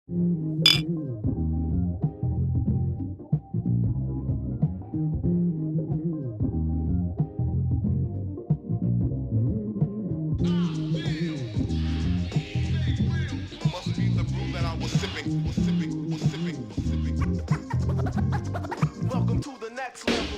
Welcome to the next level.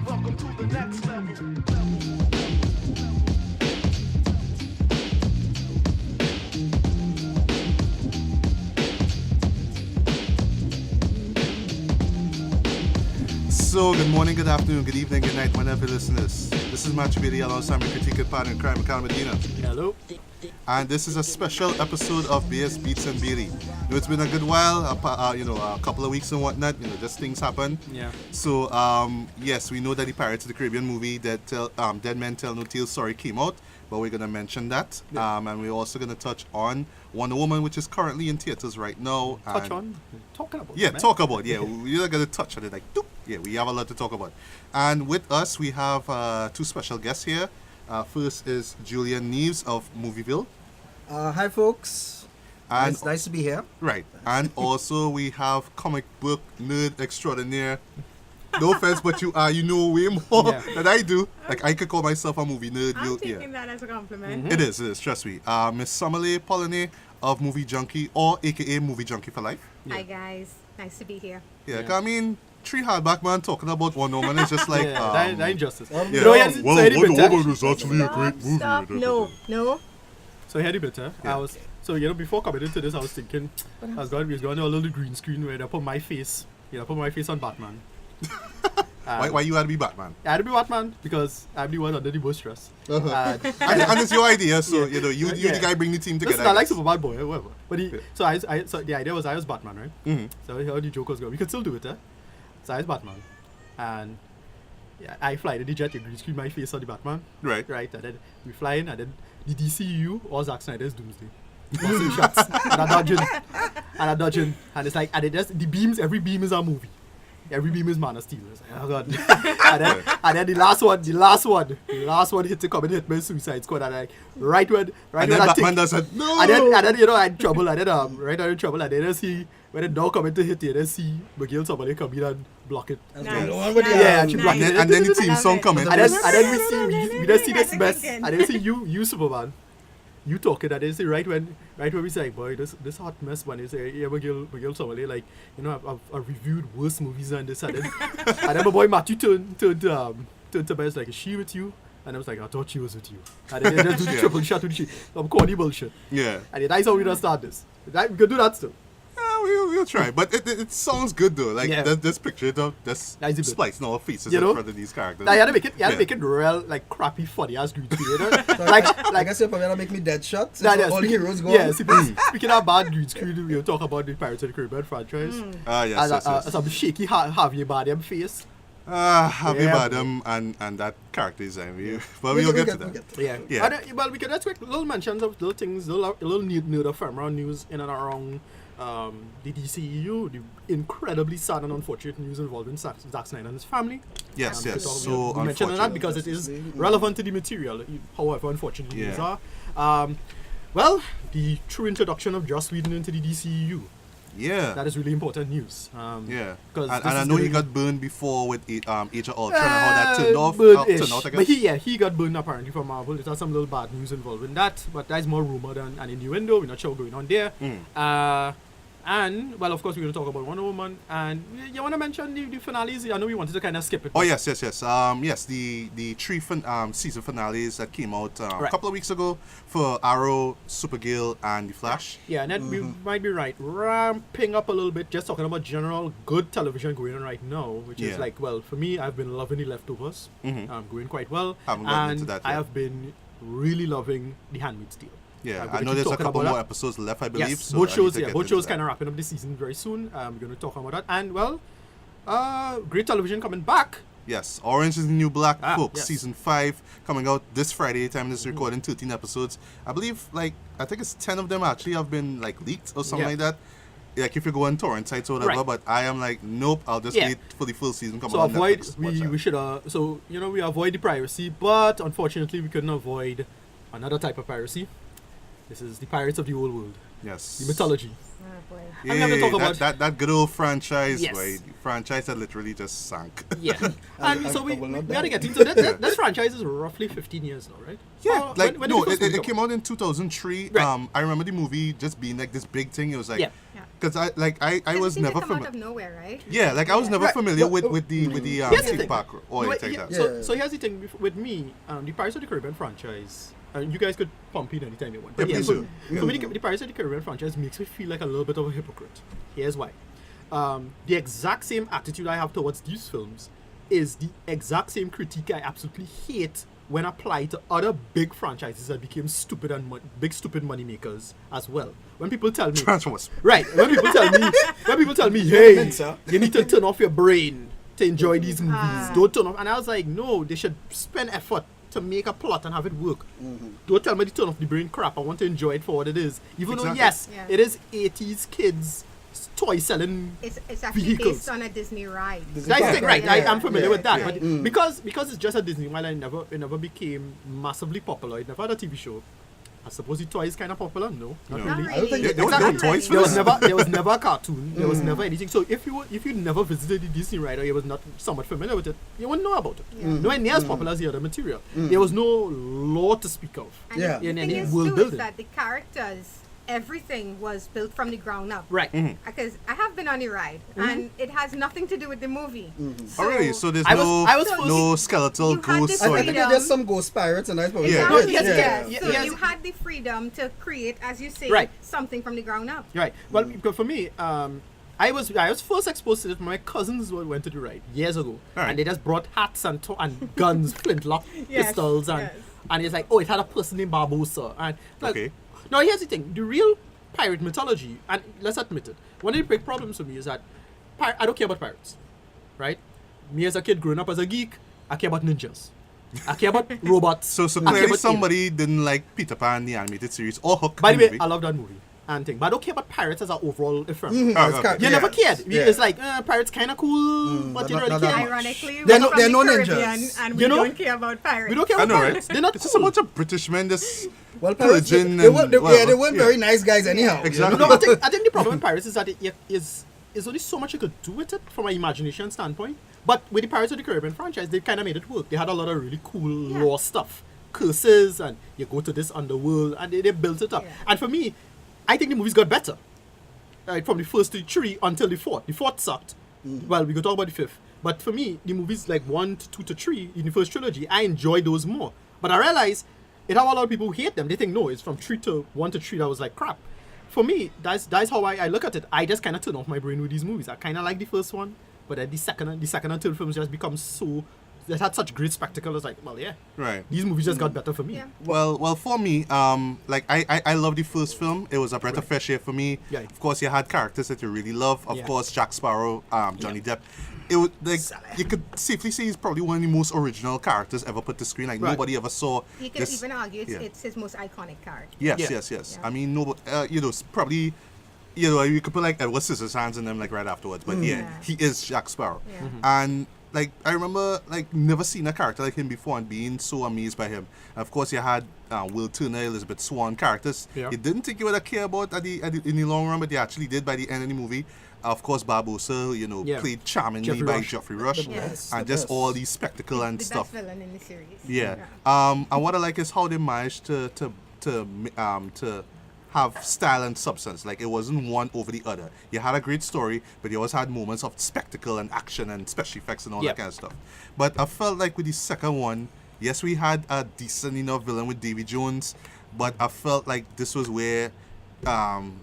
Welcome to the next level. So, good morning, good afternoon, good evening, good night, whenever you listen to this. This is Match Video alongside my critique and partner in crime, Ricardo Medina. Hello. And this is a special episode of BS Beats and Beauty. It's been a good while, a couple of weeks and whatnot, just things happen. Yeah. So, yes, we know that the Pirates of the Caribbean movie, Dead Men Tell No Tales, came out, but we're going to mention that. Yeah. And we're also going to touch on Wonder Woman, which is currently in theaters right now. Talking about. Yeah, man. talk about. Yeah, we're not going to touch on it like, doop. Yeah, we have a lot to talk about. And with us, we have two special guests here. First is Julien Neaves of Movieville. Hi, folks. And It's nice to be here. Right. And also we have comic book nerd extraordinaire. No offense, but you know way more than I do. Like, I could call myself a movie nerd. I'm taking that as a compliment. It is, trust me. Miss Sommerleigh Pollonais of Movie Junkie, or aka Movie Junkie for Life. Hi guys, nice to be here. Yeah, 'cause I mean, three hardback man talking about Wonder Woman is just like that injustice. yeah. You know, he had, Well, so he had the Wonder bitter. Woman was actually a great movie. Stop. No. So he had the bitter. Yeah. Before coming into this, I was thinking, we was going to a little green screen where I put my face. Put my face on Batman. Why you had to be Batman? I had to be Batman because I'm the one under the most stress. And it's your idea, so you the guy bring the team together. Listen, I like Superman boy, whatever. But so the idea was I was Batman, right? Mm-hmm. So how the joke was going. We could still do it, So I was Batman, and I fly the jet. You green screen my face on the Batman, Right. right? And then we fly in, and then the DCU or Zack Snyder's Doomsday. Busting shots, and I dodging, and it's like, and it just the beams. Every beam is a movie. Every beam is Man of Steel. It's like, oh god. and then the last one hit to come and hit my Suicide Squad, and like right when And then I Batman think, does it. No. and then I had trouble, and then right out of trouble, and then I see when the dog come in to hit you, then see McGill somebody come in and block it. Nice. Yeah, she blocked And it. then the team song coming. And then we just see this mess, and then we see you Superman, you talking, and then see right when we say, boy, this hot mess, man. You say, yeah, McGill somebody like, I've reviewed worse movies than this, and then my boy Matthew turned to me, like, is she with you? And I was like, I thought she was with you. And then they just do the triple shot with the shit, some corny bullshit. Yeah. And then that's how we gonna start this. We could do that still. We'll try, but it sounds good though. Like this picture, this Nice, it's splicing all the faces You know? in front of these characters. Now, you had to make it real, like, crappy, funny ass green screen, Like I guess you're probably gonna make me dead shot. Since all the heroes go. Yeah, speaking of bad green screen, we'll talk about the Pirates of the Caribbean franchise. Yes. Some shaky Javier Bardem face. Happy Yeah. Badam and that character design. But we'll get to that. Yeah. Well, we can expect little mentions of little things, little nerd ephemeral news in and around the DCEU, the incredibly sad and unfortunate news involving Zack Snyder and his family. Yes. So we mention that because it is relevant to the material, however unfortunate these are. Well, the true introduction of Joss Whedon into the DCEU. Yeah. That is really important news. Yeah. Because and I know he got burned before with Age of Ultron and how that turned out, I But guess. he got burned apparently from Marvel. There's some little bad news involving that, but that's more rumor than an innuendo. We're not sure what's going on there. And, well, of course, we're going to talk about Wonder Woman. And you want to mention the finales? I know we wanted to kind of skip it. Oh, yes. The three season finales that came out a couple of weeks ago for Arrow, Supergirl, and The Flash. Yeah, and then we might be ramping up a little bit, just talking about general good television going on right now, which is like, well, for me, I've been loving The Leftovers. Going quite well. Haven't gotten into that yet. I have been really loving The Handmaid's Tale. Yeah, I know there's a couple more episodes left, I believe. Yes, so both I shows kind of wrapping up this season very soon. We're going to talk about that. And, well, great television coming back. Yes, Orange is the New Black, folks. Yes. Season 5 coming out this Friday. Time this recording, 13 episodes. I believe, I think it's 10 of them actually have been leaked or something like that. Like if you go on torrent sites or whatever, but I am nope, I'll just wait for the full season come So out. avoid Netflix. we should we avoid the piracy, but unfortunately we couldn't avoid another type of piracy. This is the Pirates of the Old World, Yes. the mythology. Oh boy. I'm gonna talk about that good old franchise, Yes. boy. The franchise that literally just sank. Yeah, and so we will not gotta die. get into this franchise is roughly 15 years now, right? Yeah, When did the first movie it came out in 2003. Right. I remember the movie just being this big thing. It was Yeah. because I It was seemed never to come out familiar. of nowhere, right? Yeah, I was never Right. familiar But- with the Here's the theme thing. park or No, anything yeah, like that. so here's the thing with me, the Pirates of the Caribbean franchise. You guys could pump in anytime you want. But Yeah, please for do. me, the Pirates of the Caribbean franchise makes me feel like a little bit of a hypocrite. Here's why. The exact same attitude I have towards these films is the exact same critique I absolutely hate when applied to other big franchises that became stupid and big stupid money makers as well. When people tell me Transformers. right, when people tell me, hey, Mensa. you need to turn off your brain to enjoy these movies. Don't turn off. And I was like, no, they should spend effort to make a plot and have it work. Don't tell me to turn off the brain crap. I want to enjoy it for what it is. Even though, Exactly. yes, Yeah. it is 80s kids toy selling. It's actually Vehicles. based on a Disney ride. Disney That's the park, thing, right? yeah, I am familiar yeah, with that, yeah. but because it's just a Disney, while it never became massively popular, it never had a TV show. I suppose the toy is kind of popular. No, not No. Not really. I don't think really. there was no toys for There this. was never a cartoon. There was never anything. So if you never visited the Disney ride or you was not somewhat familiar with it, you wouldn't know about it. Yeah. Nowhere near as popular as the other material. There was no lore to speak of. And Yeah. the In thing any is, world too, building. is that the characters, everything was built from the ground up. Right. Because I have been on the ride, and it has nothing to do with the movie. Already, so there's I was no skeletal You had ghosts this or I anything. think there's some ghost pirates and that's probably Yeah. No, it. yes, Yeah. yeah. So yes. you had the freedom to create, as you say, Right. something from the ground up. Right. Well, because for me, I was first exposed to it. My cousins went to the ride years ago, Right. and they just brought hats and guns, flintlock Yes, pistols, and yes. and it's like, oh, it had a person named Barbosa. And like, Okay. now here's the thing: the real pirate mythology, and let's admit it, one of the big problems for me is that I don't care about pirates, right? Me as a kid growing up as a geek, I care about ninjas. I care about robots. So I care clearly about somebody didn't like Peter Pan, the animated series, or Hook. By the the way, movie. I love that movie and thing, but I don't care about pirates as an overall film. It's okay. kind- You yeah. never cared. Yeah. It's like pirates kind of cool, but but you not- really not care. that much. Ironically, They're we're no- from they're the no Caribbean, ninjas. and we You know? don't care about pirates. We don't care I about know, right? pirates. They're not It's just cool. a bunch of British men just Well, pirates, pillaging they weren't, and whatever. they weren't very nice guys anyhow. Exactly. No, I think the problem with pirates is that it is only so much you could do with it from an imagination standpoint. But with the Pirates of the Caribbean franchise, they kind of made it work. They had a lot of really cool lore stuff, curses, and you go to this underworld, and they built it up. Yeah. And for me, I think the movies got better. From the first to 3 until the fourth. The fourth sucked. Well, we could talk about the fifth. But for me, the movies like 1 to 2 to 3 in the first trilogy, I enjoy those more. But I realize it have a lot of people who hate them. They think, no, it's from 1 to 3 that was like crap. For me, that's how I look at it. I just kind of turn off my brain with these movies. I kind of like the first one, but then the second and third films just become so... They had such great spectacle. It's like, well, yeah. Right. These movies just got better for me. Yeah. Well, for me, I love the first film. It was a breath of fresh air for me. Yeah. Of course, you had characters that you really love. Of Yeah. course, Jack Sparrow, Johnny Depp. It was like you could safely say he's probably one of the most original characters ever put to screen. Like Right. nobody ever saw. You can this- even argue yeah. it's his most iconic character. Yes, Yeah. yes. Yeah. I mean, no, probably, you could put like Edward Scissorhands in them like right afterwards. But yeah, Yeah. he is Jack Sparrow. Yeah. And like I remember like never seen a character like him before and being so amazed by him. And of course, you had Will Turner, Elizabeth Swann characters. Yeah. You didn't think you would care about in the long run, but you actually did by the end of the movie. Of course, Barbosa, Yeah. played charmingly Jeffrey by Rush. Geoffrey Rush, The Yeah. best, and the just best. all these spectacle and The stuff. best villain in the series. Yeah. And what I like is how they managed to have style and substance. Like it wasn't one over the other. You had a great story, but you also had moments of spectacle and action and special effects and all Yeah. that kind of stuff. But I felt like with the second one, yes, we had a decent enough villain with Davy Jones, but I felt like this was where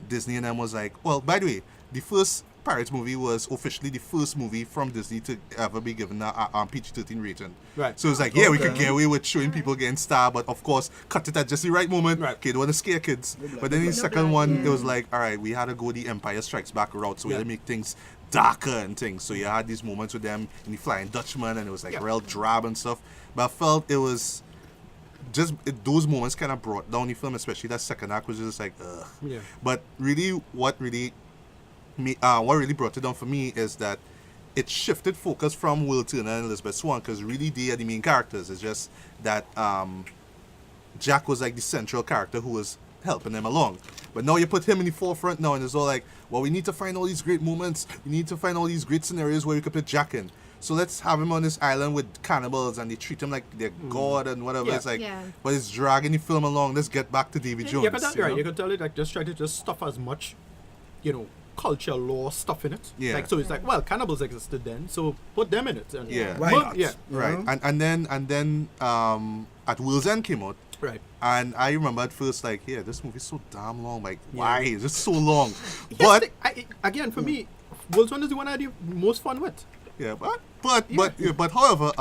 Disney and them was like, well, by the way, the first Pirates movie was officially the first movie from Disney to ever be given a PG-13 rating. Right. So it's like, yeah, we could Okay. get away with showing people getting stabbed, but of course, cut it at just the right moment. Right. Okay, don't want to scare kids. But then the No second blood, one, yeah. it was like, all right, we had to go the Empire Strikes Back route, so we had to Yeah. make things darker and things. So you had these moments with them in the Flying Dutchman, and it was like real drab and stuff. But I felt it was just those moments kind of brought down the film, especially that second act was just like, ugh. Yeah. But really, what really brought it down for me is that it shifted focus from Will Turner and Elizabeth Swann, because really they are the main characters. It's just that Jack was like the central character who was helping them along. But now you put him in the forefront now, and it's all like, well, we need to find all these great moments. We need to find all these great scenarios where we could put Jack in. So let's have him on this island with cannibals, and they treat him like they're god and whatever. Yeah. It's like, but it's dragging the film along. Let's get back to Davy Jones. Yeah, but that's right. You can tell it like just try to just stuff as much, culture law stuff in it. Yeah. Like, so it's like, well, cannibals existed then, so put them in it. And Yeah. Why not? Yeah. Right. And then at Will's End came out. Right. And I remember at first, like, yeah, this movie's so damn long. Like, why is it so long? Yes, But again, for me, Wolves One is the one I had the most fun with. yeah, but however,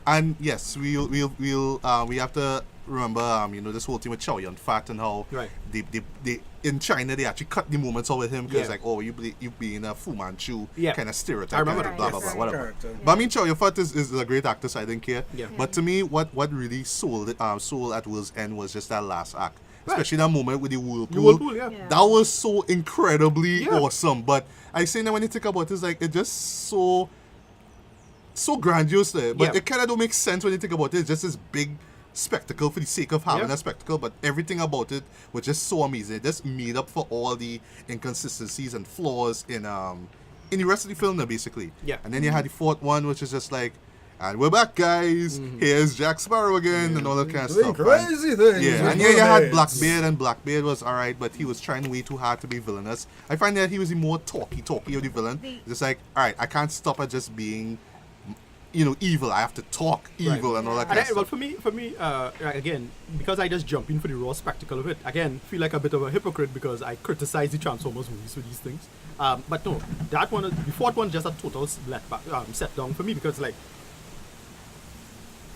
and yes, we have to remember, this whole thing with Chow Yun Fat and how Right. they in China they actually cut the moments out with him because Yeah. like, oh, you being a Fu Manchu Yeah. kind of I stereotype, remember kind of that. blah blah Yes. blah, whatever. Character. But I mean, Chow Yun Fat is a great actor, so I didn't care. Yeah. But to me, what really sold at Will's End was just that last act, Right. especially that moment with the whirlpool. The whirlpool, yeah. Yeah. That was so incredibly Yeah. awesome. But I say that when you think about it, it's like it just so grandiose there. But Yeah. it kind of don't make sense when you think about it. It's just this big spectacle for the sake of having Yeah. a spectacle, but everything about it was just so amazing. It just made up for all the inconsistencies and flaws in the rest of the film, basically. Yeah. And then you had the fourth one, which is just like, and we're back, guys. Here's Jack Sparrow again, and all that kind of Doing stuff. crazy things. Yeah, with and yeah, you had mermaids. Blackbeard, and Blackbeard was alright, but he was trying way too hard to be villainous. I find that he was the more talky of the villain. Just like, alright, I can't stop at just being, evil. I have to talk evil and all that kind of Well, stuff. for me, again, because I just jump in for the raw spectacle of it, again, feel like a bit of a hypocrite because I criticize the Transformers movies for these things. But no, that one, the fourth one, just a total set down for me because like,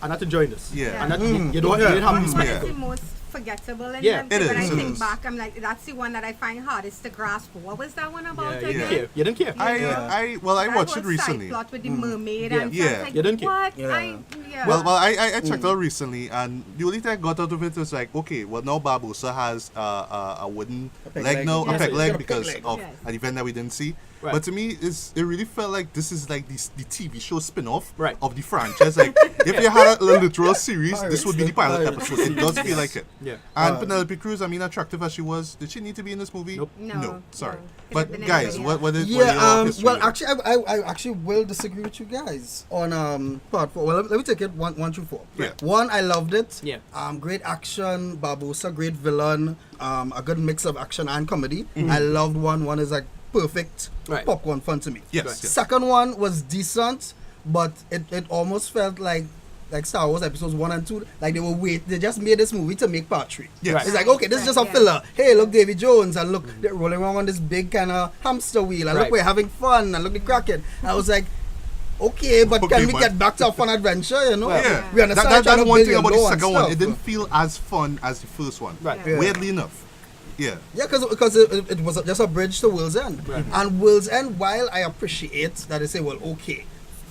I'm not enjoying this. Yeah. And that, you didn't have these What's Yeah. the most forgettable in Yeah, them? it When I is, it think is. back, I'm like, that's the one that I find hardest to grasp. What was that one about Yeah, you again? didn't care. You didn't care. I That watched whole it recently. Side plot with the mermaid Yeah. and Yeah. stuff. Like, You didn't care. what? Yeah. Well, I checked out recently, and the only thing I got out of it was like, okay, well now Barbosa has a wooden peg leg leg. now, Yes, a peg yes. leg Got a peg because leg. of Yes. an event that we didn't see. Right. But to me, it really felt like this is like the TV show spin-off Right. of the franchise. Like if you had a literal series, this would be the pilot Pirates. episode. It does feel like it. Yeah. And Penelope Cruz, I mean, attractive as she was, did she need to be in this movie? Nope. No, sorry. no. Could But have been guys, anybody what else. is your history? Well, actually, I actually will disagree with you guys on part 4. Well, let me take it one through 4. Yeah. 1, I loved it. Yeah. Great action, Barbosa, great villain, a good mix of action and comedy. I loved 1. 1 is like perfect Right. popcorn fun to me. Yes, Right. yes. Second one was decent, but it almost felt like Star Wars episodes 1 and 2, like they just made this movie to make part 3. Yes. Right. It's like, okay, this is just a Yeah. filler. Hey, look, Davy Jones, and look, they're rolling around on this big kind of hamster wheel, and Right. look, we're having fun, and look, the cracking. I was like, okay, but Okay, can we but- get back to a fun adventure, you know? Well, Yeah, We understand that's trying to one build thing your about the lore and second one. stuff. It didn't feel as fun as the first one. Right. Yeah. Weirdly enough. Yeah. Yeah, because it was just a bridge to World's End. Right. And World's End, while I appreciate that they say, well, okay,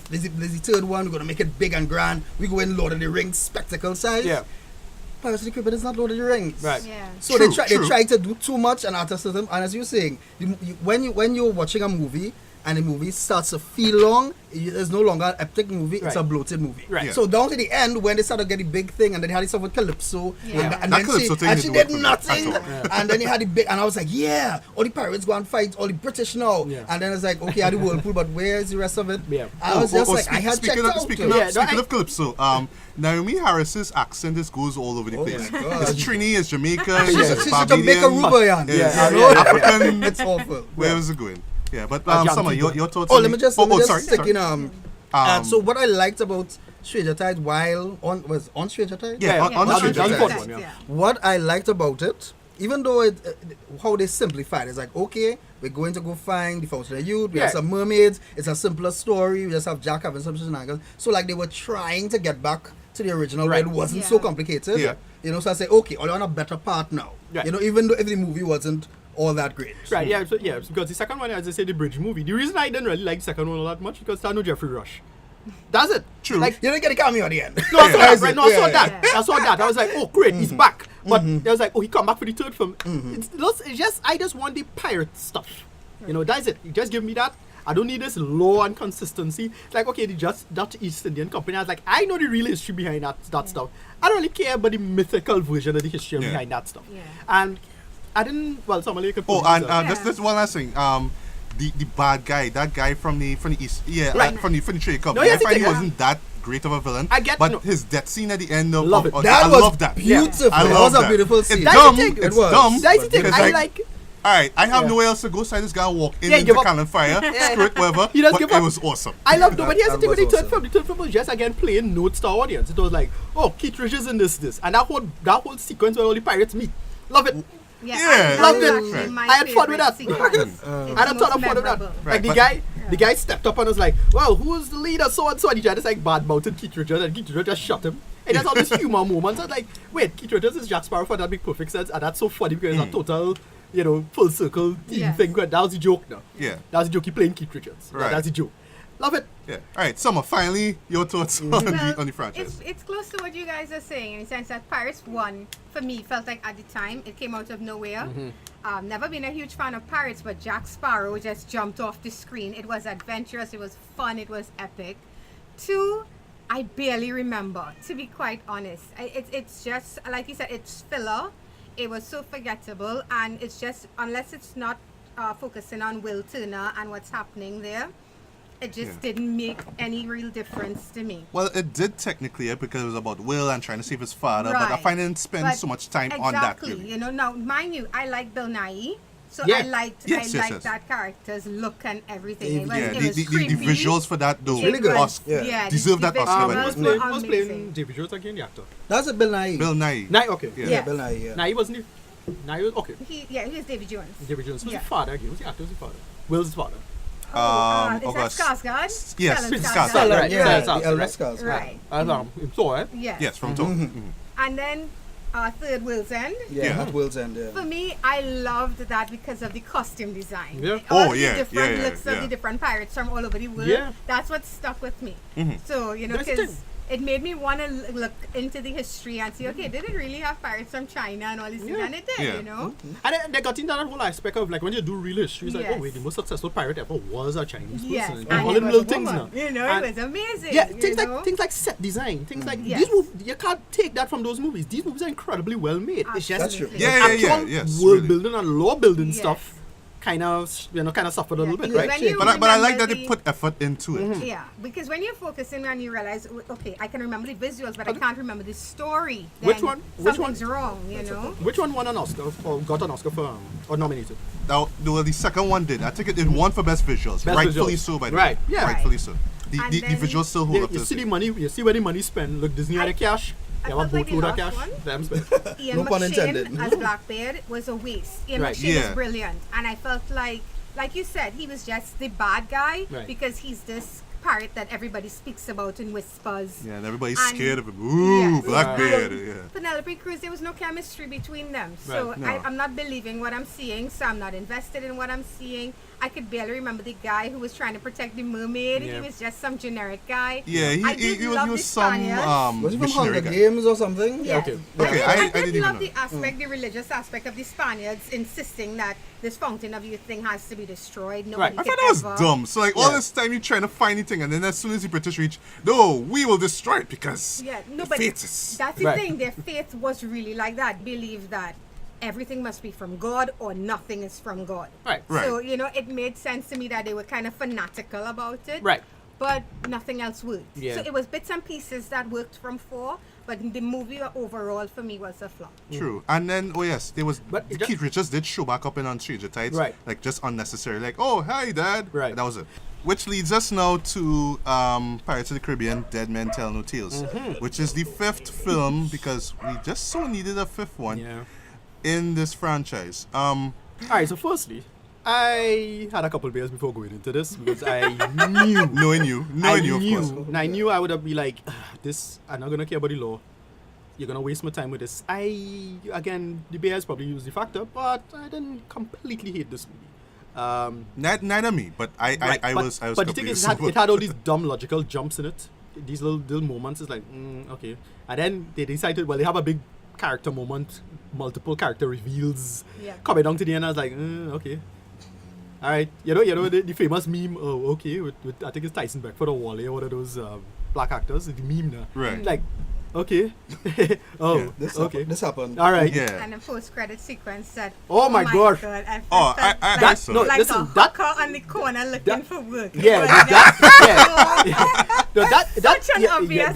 there's the third one, we're going to make it big and grand. We go in Lord of the Rings spectacle size. Yeah. Pirates of the Caribbean is not Lord of the Rings. Right. Yeah. So True, they true. try to do too much and at a certain, and as you're saying, when you're watching a movie and the movie starts to feel long, it's no longer an epic movie, it's Right. a bloated movie. Right. Yeah. So down to the end, when they started getting the big thing, and then they had this stuff with Calypso, Yeah. and That then Calypso thing she didn't did work for me nothing, at all. and then you had the big, and I was like, yeah, all the pirates go and fight, all the British now, Yeah. and then it's like, okay, I had the whirlpool, but where's the rest of it? Yeah. I was just like, speak- I had speaking checked of, out. Speaking, Yeah, of, no, speaking I- of Calypso, Naomi Harris's accent just goes all over the Oh place. my God. It's Trini, it's Jamaica, Yeah. it's She's a Barbadian, Jamaica Rubayan. it's Yeah, you know? African. It's awful. Where was it going? Yeah, but Yankee Summer, your boy. thoughts? Oh, on let me the- just sorry, stick sorry. in so what I liked about Stranger Tides was on Stranger Tides? Yeah, on Yeah, Stranger that's Tides. the fourth one, yeah. What I liked about it, even though how they simplified it's like, okay, we're going to go find the Fountain of Youth, we have Yeah. some mermaids, it's a simpler story, we just have Jack having some shenanigans. So like they were trying to get back to the original where Right. it wasn't Yeah. so complicated. Yeah. You know, so I say, okay, I'm on a better part now. Right. You know, even though if the movie wasn't all that great. Right, yeah, so, yeah, because the second one, as I say, the bridge movie. The reason I didn't really like the second one all that much because there's no Jeffrey Rush. That's it. True. Like, You didn't get a cameo at the end. no, I saw that, right? No, I saw Yeah. that. I saw that. I was like, oh, great, he's back. But I was like, oh, he come back for the third film. I just want the pirate stuff. You know, that's it. You just give me that. I don't need this law and consistency. It's like, okay, the just Dutch East Indian Company. I was like, I know the real history behind that stuff. I don't really care about the mythical version of the history behind that stuff. Yeah. And I didn't. Well, Sommerleigh could. Oh, and this one last thing. The bad guy, that guy from the East, Right. from the trade company. No, yes, I find he he did. wasn't that great of a villain. I get- but no. his death scene at the end of Love it. That I was love that. beautiful. I That love was a that. beautiful It's scene. That's dumb. the thing. It's It was. dumb. That's the thing. It's I like, like. all right, I have Yeah. nowhere else to go, so I just gotta walk in Yeah, into give up. Cannon Fire, screw it, whatever. He does But give it up. was awesome. I love but here's the That thing with the was third awesome. film. The third film was just again playing notes to our audience. It was like, oh, Keith Richards in this. And that whole sequence where all the pirates meet. Love it. Yeah, Yeah. Loved it. actually my I had fun with that. favorite sequence. I had a ton of fun with that. memorable. Like Right, the guy stepped up and was like, well, who's the leader? So and so. And he tried to like bad mouthed Keith Richards and Keith Richards just shot him. And there's all this humor moments. I was like, wait, Keith Richards is Jack Sparrow for that make perfect sense. And that's so funny because it's a total, full circle team Yes. thing. That was the joke now. Yeah. That was the joke. He playing Keith Richards. Right. That's the joke. Love it. Yeah. All right, Summer. Finally, your thoughts on the franchise. It's close to what you guys are saying in the sense that Pirates 1, for me, felt like at the time it came out of nowhere. Never been a huge fan of Pirates, but Jack Sparrow just jumped off the screen. It was adventurous, it was fun, it was epic. 2, I barely remember, to be quite honest. It's just, like you said, it's filler. It was so forgettable, and it's just, unless it's not focusing on Will Turner and what's happening there, it just didn't make any real difference to me. Well, it did technically because it was about Will and trying to save his father, but I Right. find it didn't spend But so much time on that. exactly, Really. now mind you, I like Bill Nighy, so Yeah. I liked Yes, yes. that character's look and everything. It was, Yeah, it was the creepy. visuals for that though, Really good. Oscar, Yeah. deserve that the Oscar. by the visuals way. Who's were playing amazing. David Jones again, the actor? That's a Bill Nye. Bill Nye. Nye, okay. Yeah. Yeah. Bill Nye, yeah. Nye wasn't he? Nye was, okay. He's David Jones. David Jones. Who's Yeah. the father again? Who's the actor? Who's the father? Will's father. Is that August. Skarsgård? Yes, Stellan Skarsgård. Stellan, right. Yeah, Stellan, the Elder right. Skarsgård. Right. Him saw it. Yes. From Tom. Mhm. And then third Will's End. Yeah, Yeah. that Will's End, yeah. For me, I loved that because of the costume design. Yeah. All Oh, the yeah, different yeah, looks yeah. of the different pirates from all over the world. Yeah. That's what stuck with me. So, That's the because thing. it made me want to look into the history and see, okay, did it really have pirates from China and all these things? Yeah. And it did, Yeah. And they got into that whole aspect of like when you do real history, it's like, Yes. oh wait, the most successful pirate ever was a Chinese Yes, person. and All it them was little a things woman. now. And- It was amazing. Yeah, you things know? like set design, things like Yes. these movies. You can't take that from those movies. These movies are incredibly well made. It's just That's true. Absolutely. Yeah, actual yes, world really. building and law building Yes. stuff kind of suffered a little bit, because right? when you But I like remember that they put effort into it. Yeah, because when you're focusing and you realize, okay, I can remember the visuals, but I can't remember the story. Which then one? Which one? Something's wrong, you know? Which one won an Oscar or got an Oscar for or nominated? Now, the second one did. I think it won for best visuals. Best Rightfully visuals. so, by the Right, way. yeah. Rightfully so. The, And the then- visuals still hold up to You the see the thing. money. You see where the money spent. Look, Disney had the cash. I They have a felt like the boatload of last cash. one- Them spent. Ian No pun McShane intended. as Blackbeard was a waste. Ian Right. McShane Yeah. was brilliant, and I felt like you said, he was just the bad guy Right. because he's this pirate that everybody speaks about and whispers. Yeah, and everybody's And- scared of him. Ooh, Yes. Blackbeard. And Yeah. Penelope Cruz, there was no chemistry between them. So Right. No. I'm not believing what I'm seeing, so I'm not invested in what I'm seeing. I could barely remember the guy who was trying to protect the mermaid. Yeah. He was just some generic guy. Yeah, I he did was, love he the was some Spaniards. Was it from missionary Hunger guy. Games or something? Yes. Okay. Okay, I I did didn't love even the aspect, the religious aspect of the Spaniards insisting that this fountain of youth thing has to be destroyed. Nobody I can thought that was ever- dumb. So like all Yeah. this time you trying to find anything, and then as soon as the British reach, no, we will destroy it because Yeah, no, the but fate is. that's the Right. thing. Their faith was really like that. Believe that everything must be from God or nothing is from God. Right. Right. So, it made sense to me that they were kind of fanatical about it. Right. But nothing else worked. Yeah. So it was bits and pieces that worked from 4, but the movie overall for me was a flop. True. And then, oh yes, there was But it Keith just- Richards did show back up in On Stranger Tides, Right. like just unnecessary, like, oh hi Dad, Right. That was it. Which leads us now to Pirates of the Caribbean: Dead Men Tell No Tales, which is the 5th film because we just so needed a 5th one Yeah. in this franchise. All right. So firstly, I had a couple beers before going into this because I knew. Knowing you, of course. And I knew I would have be like, this. I'm not gonna care about the law. you're gonna waste my time with this. Again, the Bears probably used the factor, but I didn't completely hate this movie. Neither me, but I was But the thing is, it had all these dumb logical jumps in it. These little moments is like, okay. And then they decided, well, they have a big character moment, multiple character reveals. Yeah. Coming down to the end, I was like, okay. All right, you know the famous meme. Oh, okay, with I think it's Tyson Beckford or Wally or one of those black actors. The meme now, Right. Like, okay, oh, Yeah. okay, This happened. all right. Yeah. And the post-credit sequence said, Oh my gosh. God, I Oh, felt I saw no, it. like listen, a that- hooker on the corner looking for work. Yeah, Like No, that Such an obvious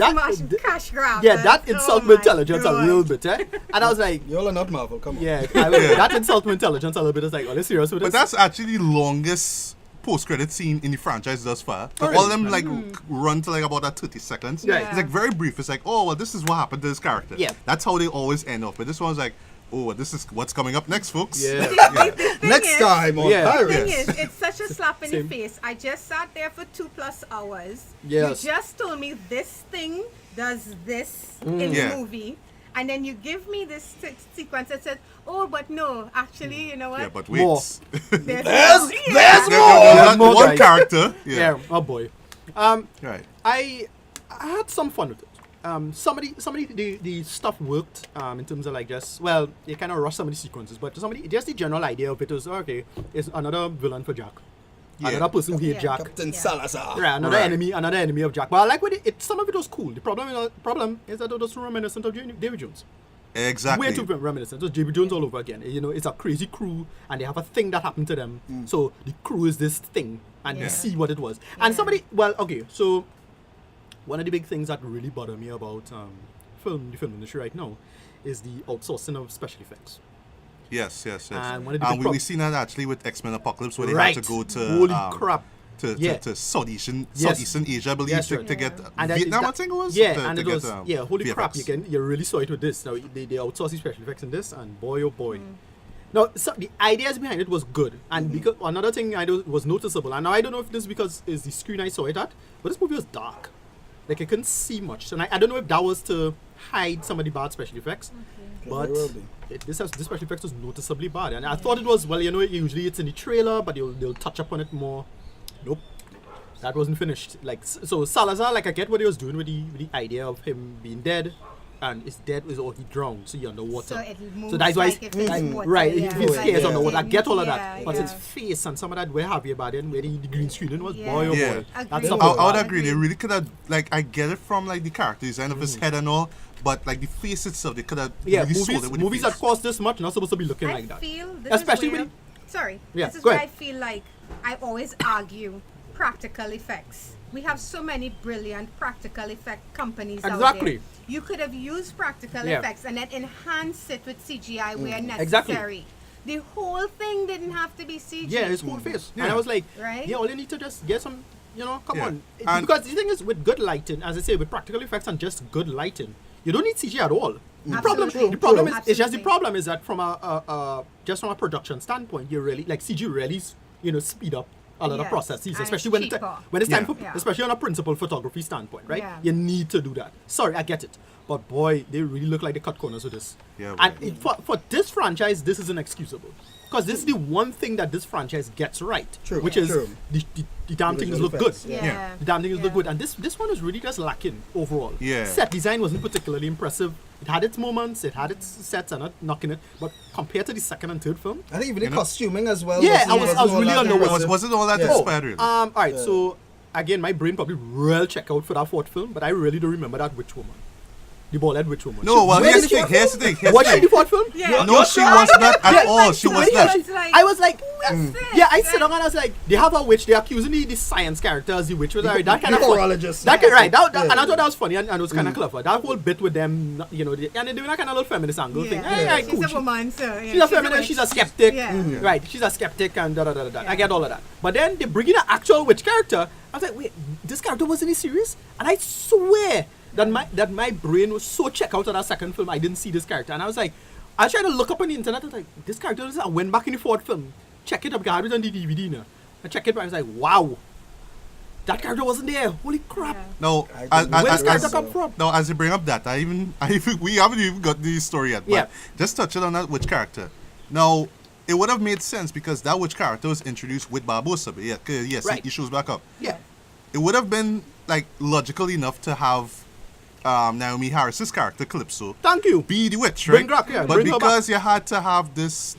cash grab. yeah, that Oh insult my my intelligence God. a little bit, eh? And I was like, Y'all are not Marvel. Come on. yeah, that insult my intelligence a little bit. I was like, are they serious with But this? that's actually the longest post-credit scene in the franchise thus far. So Oh, all really? them like run to like about 30 seconds. Yeah. It's like very brief. It's like, oh well, this is what happened to this character. Yeah. That's how they always end up. But this one's like, oh, this is what's coming up next, folks. Yeah. Next is- time on Yeah. The thing Pirates. is, it's such a slap in Same. the face. I just sat there for 2+ hours. Yes. You just told me this thing does this in Yeah. the movie. And then you give me this sequence that says, oh, but no, actually, you know what? Yeah, but wait. More. There's There's There's There's more, one guys. character. Yeah. Yeah. Oh boy. Right. I had some fun with it. Somebody, the stuff worked in terms of like just, well, you kind of rush some of the sequences, but just the general idea of it was, okay, it's another villain for Jack. Yeah. Another person who hates Yeah. Jack. Captain Salazar. Yeah, another Right. enemy of Jack. But I like what some of it was cool. The problem is that it was reminiscent of David Jones. Exactly. Way too reminiscent. It was David Jones all over again. You know, it's a crazy crew, and they have a thing that happened to them. So the crew is this thing, and you Yeah. see what it was. And somebody, well, okay, so one of the big things that really bother me about the film industry right now is the outsourcing of special effects. Yes. And one of the big we've seen that actually with X-Men Apocalypse, where they Right. had to go to Holy crap. to Southeastern Asia, I believe, Yes, to, right. to get And that- Vietnam. I that- think it was. Yeah, to, and to it get, was holy crap! VFX. You really saw it with this. Now they outsourced the special effects in this, and boy oh boy. Now so the ideas behind it was good, and because another thing was noticeable, and I don't know if this is because it's the screen I saw it at, but this movie was dark. Like I couldn't see much, and I don't know if that was to hide some of the bad special effects, but Very well be. this special effects was noticeably bad, and I thought it was, well, you know, usually it's in the trailer, but they'll touch up on it more. Nope. That wasn't finished. Like so, Salazar. Like I get what he was doing with the idea of him being dead, and it's dead or he drowned, so you're underwater. So it moves So that's why like if it's water, right. yeah. His Like hair's it's underwater. I in- get all of yeah, that, but yeah. his face and some of that where Javier Bardem, where the green screening was, Yeah. boy oh Yeah. boy, Agreed. that's I, something I would bad. agree. They really could have, like, I get it from like the character design of his head and all, but like the face itself, they could have Yeah, really sold it with movies the that face. cost this much not supposed to be looking I like that. feel this Especially is where, when sorry, Yeah, this is go where ahead. I feel like I always argue practical effects. We have so many brilliant practical effect companies out Exactly. there. You could have used practical Yeah. effects and then enhance it with CGI where necessary. Exactly. The whole thing didn't have to be CG. Yeah, his whole face. And Yeah. I was like, Right? yeah, all you need to just get some, you know, come Yeah. on. And- Because the thing is, with good lighting, as I say, with practical effects and just good lighting, you don't need CG at all. The problem, Absolutely. the problem is, Absolutely. it's just the problem is that from just from a production standpoint, you really, like CG really, you know, speed up a lot of Yes, processes, and especially it's when cheaper. when it's time Yeah. for, Yeah. especially on a principal photography standpoint, right? Yeah. You need to do that. Sorry, I get it. But boy, they really look like they cut corners with this. Yeah, and boy. for this franchise, this is inexcusable. Because this is the one thing that this franchise gets right, True, which is true. the damn things Visual look good. effects, Yeah. Yeah. The damn things look Yeah. good, and this one is really just lacking overall. Yeah. Set design wasn't particularly impressive. It had its moments, it had its sets, and not knocking it, but compared to the second and third film, I think even You the know? costuming as well. Yeah, I was wasn't all really that underwhelmed. impressive. wasn't all that Yeah. inspired, really. all right. Yeah. So again, my brain probably will check out for that fourth film, but I really don't remember that witch woman, the bald-head witch woman. No, well, Where here's did the she- thing. Here's the thing. Here's Was the she in the thing. fourth film? Yeah. No, she was not at all. She was Yeah, not. It's like- I was like, What's this? yeah, I sit down and I was like, they have a witch. They're accusing the science character as the witch. Was that kind of fun. horologist. That right, Yeah. and I thought that was funny and it was kind of clever. That whole bit with them, you know, and they're doing that kind of little feminist angle thing. Hey, Yeah. hey, cool. She's a woman, so yeah, She's a feminist, she's a skeptic. Yeah. Right, she's a skeptic and da da da da. Yeah. I get all of that. But then they bring in an actual witch character. I was like, wait, this character wasn't he serious? And I swear that my brain was so checked out of that second film, I didn't see this character. And I was like, I tried to look up on the internet. I was like, this character is. I went back in the fourth film, check it up, because I had it on the DVD now. I checked it, but I was like, wow. that character wasn't there. Holy crap! Yeah. No, I Where does character as- come from? no, as you bring up that, we haven't even got the story yet. But Yeah. just touching on that witch character. Now, it would have made sense because that witch character was introduced with Barbosa. But yeah, yes, Right. he shows back up. Yeah. It would have been like logical enough to have Naomi Harris's character Calypso Thank you. be the witch, Bring right? her- yeah, but bring her because you had to have this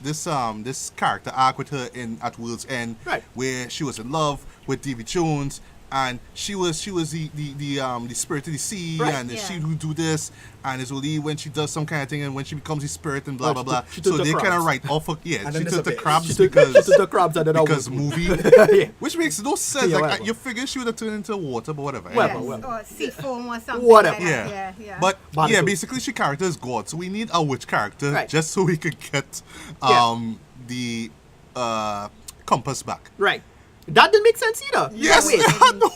character arc with her in at World's End, Right. where she was in love with Davy Jones, and she was the spirit of the sea, Right. and Yeah. she would do this, and it's only when she does some kind of thing and when she becomes the spirit and blah Oh, blah she blah. took- she took So the they kind of crabs. write off of And she then took the disappeared. crabs She took because the crabs and then because movie, yeah. which makes no sense. Yeah, like whatever. you figure she would have turned into water, but whatever. Whatever. Anyway. Yes, or sea foam or something. Whatever. Like that. Yeah. Yeah. But Barnacle. yeah, basically she character is God, so we need a witch character Right. just so we could get Yeah. the compass back. Right. That didn't make sense either. Yes, Wait, no.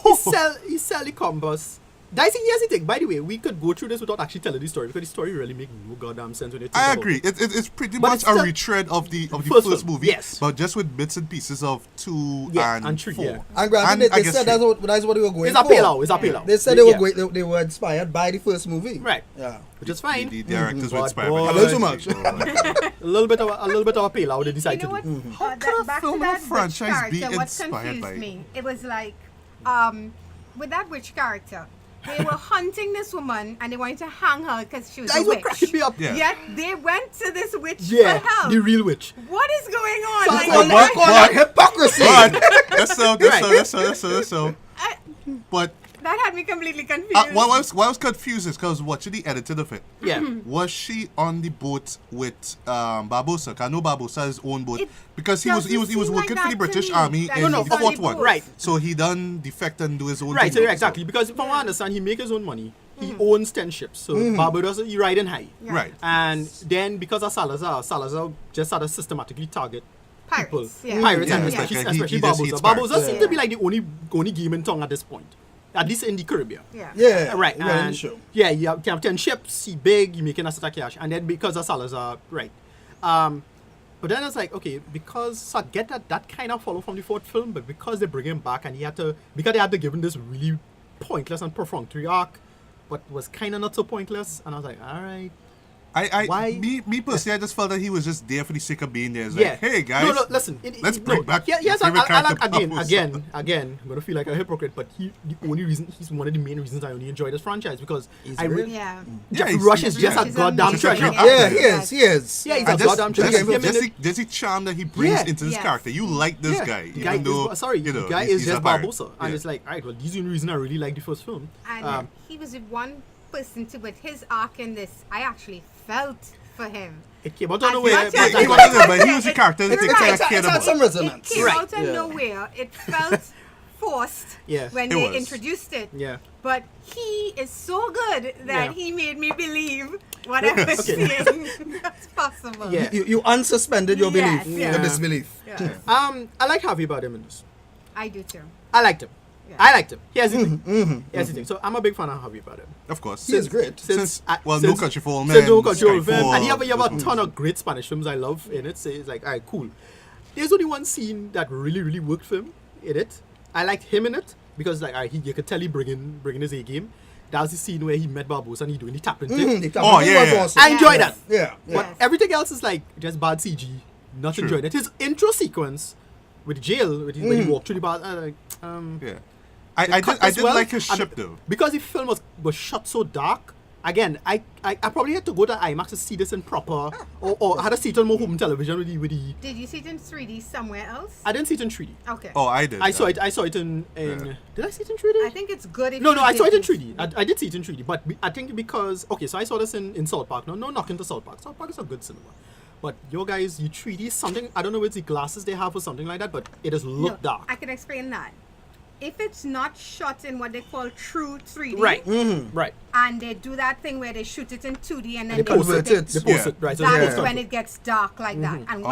he sell the compass. Here's the thing. By the way, we could go through this without actually telling the story because the story really makes no goddamn sense when you think I about agree. it. It's pretty But much it's a still- retread of the First first film, movie, yes. but just with bits and pieces of 2 Yeah, and and 3, 4. yeah. And granted, And they I guess said 3. that's what they were going It's a for. payload. It's a payload. They said they were Yeah. they were inspired by the first movie. Right. Yeah. Which is fine. The directors were But inspired boy, by A little too much. a little bit of a payload they You decided know to what? do. How could a Back film to and a that witch franchise be character, what inspired confused by- me, it was like, with that witch character, they were hunting this woman and they wanted to hang her because she was That's a what witch. cracking me up. Yeah. Yet they went to this witch Yeah, for help. the real witch. What is going on? So Like, I call that hypocrisy. But that's so. I- But that had me completely confused. why I was confused is because watching the edited of it. Yeah. Was she on the boat with Barbosa? 'Cause I know Barbosa has his own boat It because he was doesn't working seem for the like that British to me, Army that in No, the of fourth course. one. Right. So he done defect and do his own Right, thing. so exactly. Because from what I understand, he make his own money. He owns 10 ships. So Barbados, he riding high. Yeah. Right. And then because of Salazar just started systematically target Pirates, people. yeah. Pirates, Yeah, and it's like, especially, he especially just Barbosa. hates Barbosa pirates. seems to be like the only game in town at this point. At least in the Caribbean. Yeah. Yeah. Right, Well, in the and show. yeah, you have 10 ships, he big, you making a set of cash, and then because of Salazar, right. But then it's like, okay, because so I get that kind of follow from the fourth film, but because they bring him back and because they had to give him this really pointless and perfunctory arc, but was kind of not so pointless, and I was like, all right. Why? Me personally, I just felt that he was just there for the sake of being there. It's Yeah. like, hey guys, No, listen. let's bring back Yeah, your yes, favorite character, again. Barbosa. I'm gonna feel like a hypocrite, but he's one of the main reasons I only enjoy this franchise because I great. really. Yeah. Jeffrey he's- Rush is just yeah. a He's goddamn amazing. treasure. Yeah. Yeah, he is. He is. Yeah, he's And a goddamn treasure. Him in it- just the charm that he brings Yeah. into his Yes. character. You like this Yeah. guy, The guy even though is, sorry, you know, the guy he's is a just pirate. Barbosa, and Yeah. it's like, alright, well, these are the reason I really like the first film. And he was the one person with his arc in this. I actually felt for him. It came out of As nowhere. much Yeah, as he it wasn't was- but he was a character that It's they right. kind of It's cared had about. some resonance. It came Right. out of Yeah. nowhere. It felt forced Yeah. when It they was. introduced it. Yeah. But he is so good that Yeah. he made me believe what I was Okay. saying was possible. Yeah. You unsuspended your Yes, belief, yeah. your disbelief. Yeah. I like Harvey Bardem in this. I do too. I liked him. Yeah. I liked him. Here's the thing. Here's the thing. So I'm a big fan of Harvey Bardem. Of course. He is great. Since No since- Country for Old since No Men, Country for Old Men, Skyfall, and you have a those ton movies. of great Spanish films I love in it. So it's like, alright, cool. There's only one scene that really worked for him in it. I liked him in it because like you could tell he bringing his A game. That was the scene where he met Barbosa and he doing the tapping thing. The Oh, company yeah, was yeah. awesome. I enjoy that. Yeah. But Yes. everything else is like just bad CG. Not True. enjoying it. His intro sequence with jail, when he walked through the bar, Yeah. I cut did as well. like his And ship though. because the film was shot so dark. Again, I probably had to go to IMAX to see this in proper, or I had to see it on my home television with the. Did you see it in 3D somewhere else? I didn't see it in 3D. Okay. Oh, I did. I saw it in. Yeah. Did I see it in 3D? I think it's good if No, you I saw it in didn't. 3D. I did see it in 3D, but I think because so I saw this in South Park. No knocking to South Park. South Park is a good cinema, but your guys, you 3D something. I don't know if it's the glasses they have or something like that, but it does look No, dark. I can explain that. If it's not shot in what they call true 3D, Right. Right. and they do that thing where they shoot it in 2D and then They post convert it. it. They post Yeah. it. Right. So that it's is post when it. it gets dark like that. And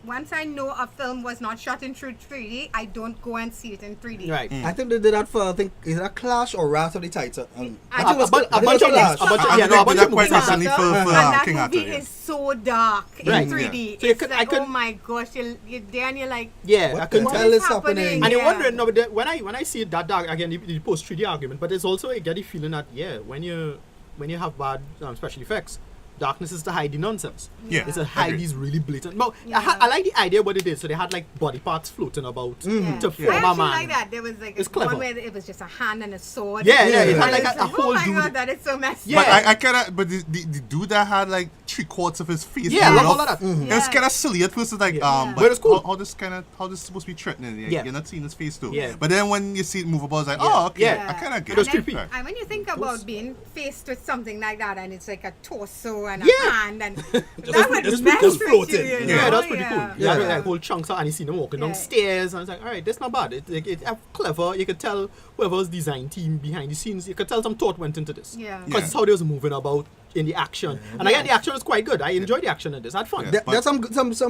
once I know a film was not shot in 3D, I don't go and see it in 3D. Right. I think they did that for, I think, is that Clash or Wrath of the Titan? I I think think it was a bunch Clash. of Clash. a bunch of I yeah, no, a think bunch that of quite movies like recently that. for and that King movie Arthur. Yeah. is so dark in Right. 3D. So you It's could- I like, could- oh my gosh, you're there and you're like, Yeah, What I the couldn't hell tell. is happening? happening? And you're Yeah. wondering, no, but when I see it that dark again, the post 3D argument, but it's also I get the feeling that when you have bad special effects, darkness is to hide the nonsense. Yeah. It's to hide Agreed. these really blatant. But Yeah. I like the idea what it is. So they had like body parts floating about yeah. to I form a actually man. like that. There was like It's one clever. where it was just a hand and a sword. Yeah, yeah, it And had like it's a whole oh my dude. god, that is so messy. Yeah. But I kind of, but the dude that had like 3/4 of his face. Yeah, I blown love all off, of that. It was Yeah. kind of silly at first. It's like, Yeah. but But it's cool. how this supposed to be threatening? Like, Yeah. You're not seeing his face too. Yeah. But then when you see it move about, it's like, Yeah. oh, okay, Yeah. I kind of get It was it. creepy. Right. And when you think about being faced with something like that, and it's like a torso and a Yeah. hand, and that would just mess with floating. you, you Yeah, know? that's pretty cool. Yeah. You had Yeah. like whole chunks of, and you see them walking Yeah. downstairs, and it's like, all right, that's not bad. It's clever. You could tell whoever's design team behind the scenes, you could tell some thought went into this. Yeah. Because it's how they was moving about in the action. And again, the action was quite good. I enjoyed the action in this. I had fun. Yeah. There's some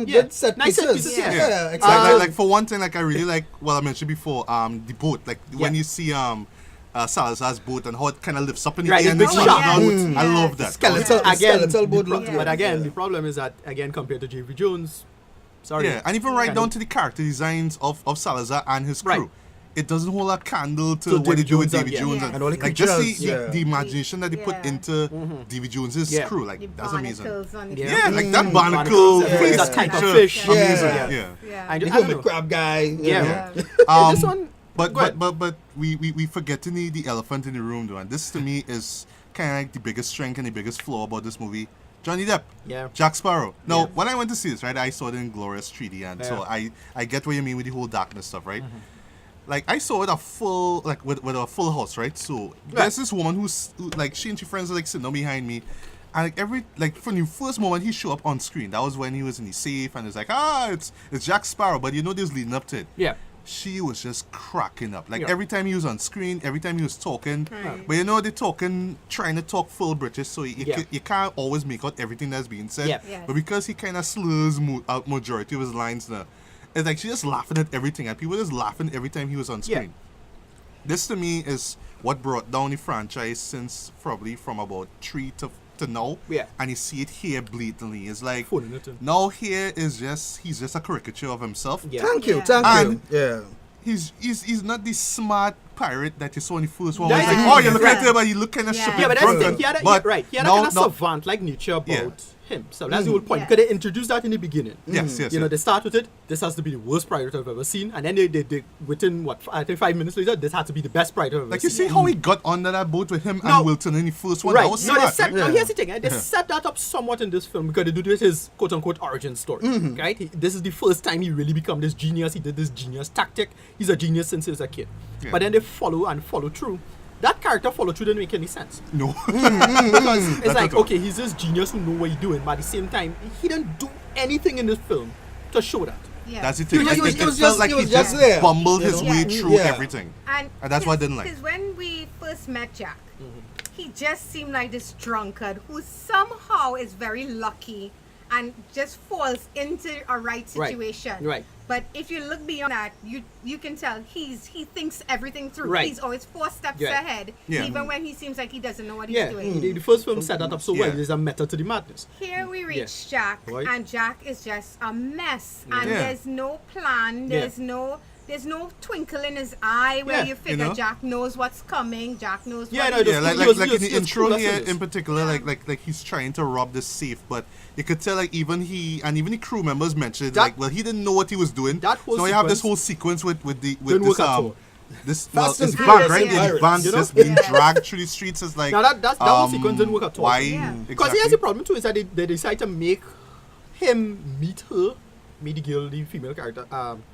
Yeah. good set Nice set pieces. pieces, yeah. Yeah. exactly. Like for one thing, like I really like. Well, I mentioned before, the boat. Like when Yeah. you see Salazar's boat and how it kind of lifts up in the Right, air and it's it big shot shot. down. I Yeah. love that. Skeletal, Again, skeletal board look yeah. good. But again, Yeah. the problem is that, again, compared to J.V. Jones, sorry. Yeah, and even right kind down of- to the character designs of Salazar and his crew. Right. It doesn't hold a candle to To what they Davy do with Jones and- Davy yeah. Jones. Yeah. And, And all the like just creatures, the, yeah. the imagination that they put Yeah. into Davy Jones's Yeah. crew. Like, The that's amazing. barnacles on the Yeah. Yeah, like that Barnacles, barnacle yeah. face That type of picture. fish. Amazing. Yeah. Yeah. Yeah. I The don't hermit know. crab guy. Yeah. Um, This one, But good. but we forgetting the elephant in the room though, and this to me is kind of like the biggest strength and the biggest flaw about this movie. Johnny Depp, Yeah. Jack Sparrow. Now, Yeah. when I went to see this, right, I saw it in glorious 3D, and so Yeah. I get what you mean with the whole darkness stuff, right? Like I saw it a full like with a full house, right? So there's this woman who like she and her friends are like sitting down behind me. And like from the first moment he showed up on screen, that was when he was in the safe and it's like, it's Jack Sparrow, but you know this leading up to it. Yeah. She was just cracking up. Like Yeah. every time he was on screen, every time he was talking. Right. But you know they're trying to talk full British, so Yeah. you can't always make out everything that's being said. Yeah. Yes. But because he kind of slurs out majority of his lines now, it's like she's just laughing at everything, and people just laughing every time he was on Yeah. screen. This to me is what brought down the franchise since probably from about 3 to now. Yeah. And you see it here blatantly. It's like Phoning it in. now here is he's just a caricature of himself. Yeah. Thank you, Yeah. thank And- you. Yeah. He's not the smart pirate that you saw in the first one. Yeah, Where it's yeah, like, oh, you look yeah. at him, but you look kind of Yeah. stupid. Yeah, but that's the drunk. thing. He had a, But right. He had a now- kind of now- savant-like nature about Yeah. him. So that's the whole point. Yeah. Because they introduced that in the beginning. Yes, yes. You know, yes. they start with it. This has to be the worst pirate I've ever seen, and then they within I think 5 minutes later, this had to be the best pirate I've ever Like you seen. see how he got under that boat with him No. and Wilton in the first one. Right. That was No, they smart, set, right? now Yeah. here's the thing. They set that up somewhat in this film because they do this his quote unquote origin story. Right? This is the first time he really become this genius. He did this genius tactic. He's a genius since he was a kid. Yeah. But then they follow through. That character follow through didn't make any sense. No. Because it's Not like, at all. okay, he's this genius who know what he's doing, but at the same time, he didn't do anything in this film to show that. Yeah. That's the thing. He was- Like, he was- it he was felt just- like he he was just just there, bumbled you his know? way Yeah. through Yeah. everything. And that's what I didn't like. Because when we first met Jack, he just seemed like this drunkard who somehow is very lucky and just falls into a right situation. Right. But if you look beyond that, you can tell he thinks everything through. Right. He's always 4 steps Yeah. ahead, Yeah. even when he seems like he doesn't know what he's Yeah, doing. the first film set that up so well. Yeah. There's a method to the madness. Here we reach Yes. Jack, Right. and Jack is just a mess, and Yeah. there's no plan. Yeah. There's no twinkle in his eye where Yeah, you figure know? Jack knows what's coming. Jack knows. Yeah, what no, he's it Yeah, was- like he like, was- like he in the was intro clueless here in this. in particular, like he's trying to rob the safe, but you could tell like even the crew members mentioned That- like, well, he didn't know what he was doing. That whole so you have this sequence whole sequence with didn't this work at all. this Fast and it's Furious van, right? and The Pirates, van you know? just being Yeah. dragged through the streets is like Now that whole sequence didn't work at all. Why Yeah. Because exactly? here's the problem too, is that they decide to make him meet the girl, the female character,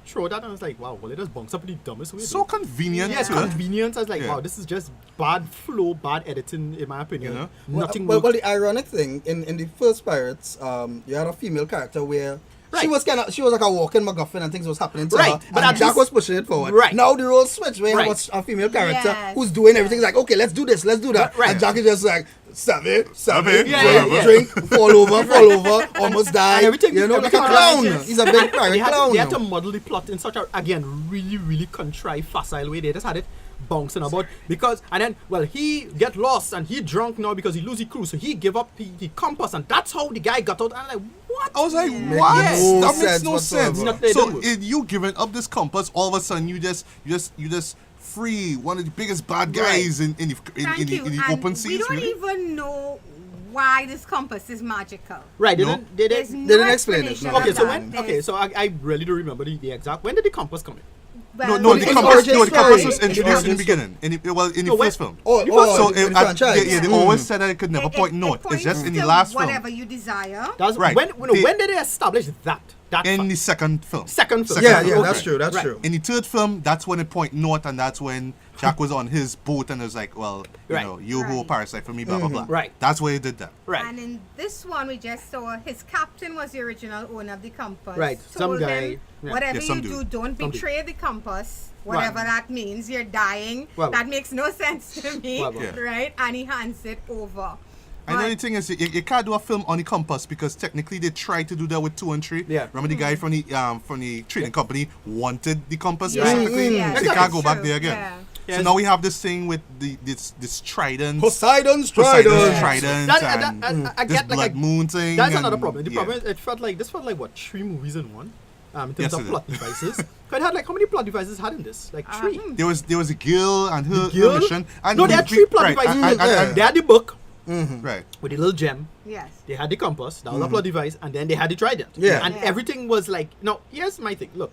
show that, and I was like, wow, well, it just bunks up in the dumbest way. So though. convenient. Yeah, it's too. convenient. I was like, Yeah. wow, this is just bad flow, bad editing, in my opinion. You know? Nothing well, worked. the ironic thing in the first Pirates, you had a female character where Right. She was like a walking MacGuffin and things was happening to Right, her. but And at Jack least- was pushing it forward. Right. Now the role switch where Right. you have a female character Yes. who's doing everything like, okay, let's do this, let's do that. Right. And Jack is just like, stop it, Yeah. drink, fall over, almost die. And everything- You know, like a everything clown. was just- He's a big crying They clown. had to model the plot in such a, again, really, really contrived, facile way. They just had it bouncing about because, and then, well, he get lost and he drunk now because he lose his crew, so he give up the compass, and that's how the guy got out. And I'm like, what? I was like, Yeah. what? Yes. That No makes sense no whatsoever. sense. They So don't. you giving up this compass, all of a sudden you just free one of the biggest bad Right. guys in the Thank you. in the And open we seas. don't Really? even know why this compass is magical. Right? No. They There's didn't. no They didn't explain it, explanation no. of Okay, so that. when? Okay, There's- so I really don't remember the exact. When did the compass come in? No, well, the in compass. origin No, the compass story. was In introduced in the origin beginning. In the No, when- first film. Oh, You first- So in the yeah, franchise. they always said that it could never it- point it north. It's points just in the to last film. whatever you desire. That's Right. When They- when did they establish that? That In fact? the second film. second film. Second Yeah, film. that's Okay. true, that's Right. true. In the third film, that's when it point north, and that's when Jack was on his boat and it was like, well, you Right. know, you who Right. parasite for me, blah blah blah. Right. That's where he did that. Right. And in this one, we just saw his captain was the original owner of the compass. Right, some Told guy, him, yeah. whatever Yeah, some you dude. do, don't Some dude. betray the compass. Whatever Right. that means, you're dying. Well- that makes no sense to me, Well, Yeah. right? And he hands it over. And the But- only thing is, you can't do a film on the compass because technically they tried to do that with 2 and 3. Yeah. Remember the guy from the trading company wanted the compass Yeah, specifically, yeah, so you can't go that's back true, there again. yeah. Yes. So now we have this thing with this trident, Poseidon's Poseidon's Trident. trident, That- and I this get like blood moon thing. that's and- another problem. The yeah. problem is it felt like this felt like what 3 movies in one. In terms Yes, of it plot devices. But it had like how many plot devices had in this? Like 3. There was a girl and her Girl? mission. And No, there are 3 plot right, devices. and- They had the book right. with the little gem. Yes. They had the compass, that was a plot device, and then they had the trident. Yeah. And Yeah. everything was like, no, here's my thing. Look,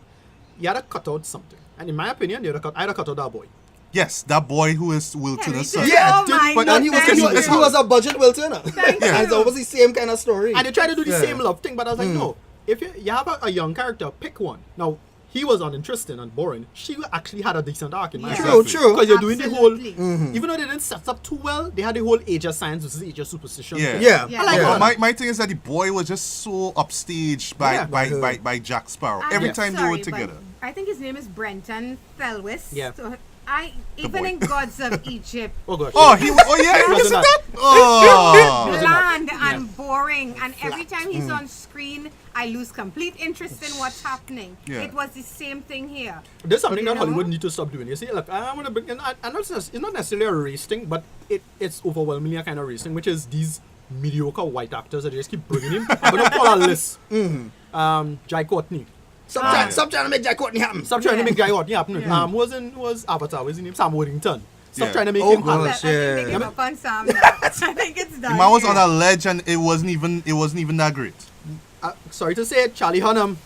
you had to cut out something. And in my opinion, I had to cut out that boy. Yes, that boy who is Will Turner's son. Yeah, oh my but- And he was, goodness. he was a budget Will Turner. Thank Yeah. And it's almost the same kind of story. And they tried to do the Yeah. same love thing, but I was like, no. If you have a young character, pick one. Now, he was uninteresting and boring. She actually had a decent arc in my Yeah. True, Exactly. true. Because you're doing the whole, Absolutely. even though they didn't set up too well, they had the whole age of science versus age of superstition. Yeah. thing. Yeah. Yeah. I like yeah. that. My thing is that the boy was just so upstaged by Yeah. by Jack Sparrow. I'm Every time they sorry, were but together. I think his name is Brenton Thelwis. Yeah. So even boy. in Gods of Egypt, Oh gosh. Oh, he yeah, he was in Wasn't that. Oh, bland Yeah. and boring, and every time he's on screen, I lose complete interest in what's happening. Yeah. It was the same thing here. There's something You that know? Hollywood need to stop doing. You see, look, I want to bring, and it's not necessarily a race thing, but it's overwhelmingly a kind of race thing, which is these mediocre white actors that they just keep bringing in. I'm going to call a list. Jai Courtney. Stop trying to make Jack Courtney happen. Stop trying to Yeah. make Jai Courtney happen. Yeah. Who was Avatar? What's his name? Sam Worthington. Stop Yeah. trying to make Oh, him happen. gosh. I think they yeah. give up on Sam now. I think it's done. the man was here. on a ledge and it wasn't even that great. Sorry to say it, Charlie Hunnam.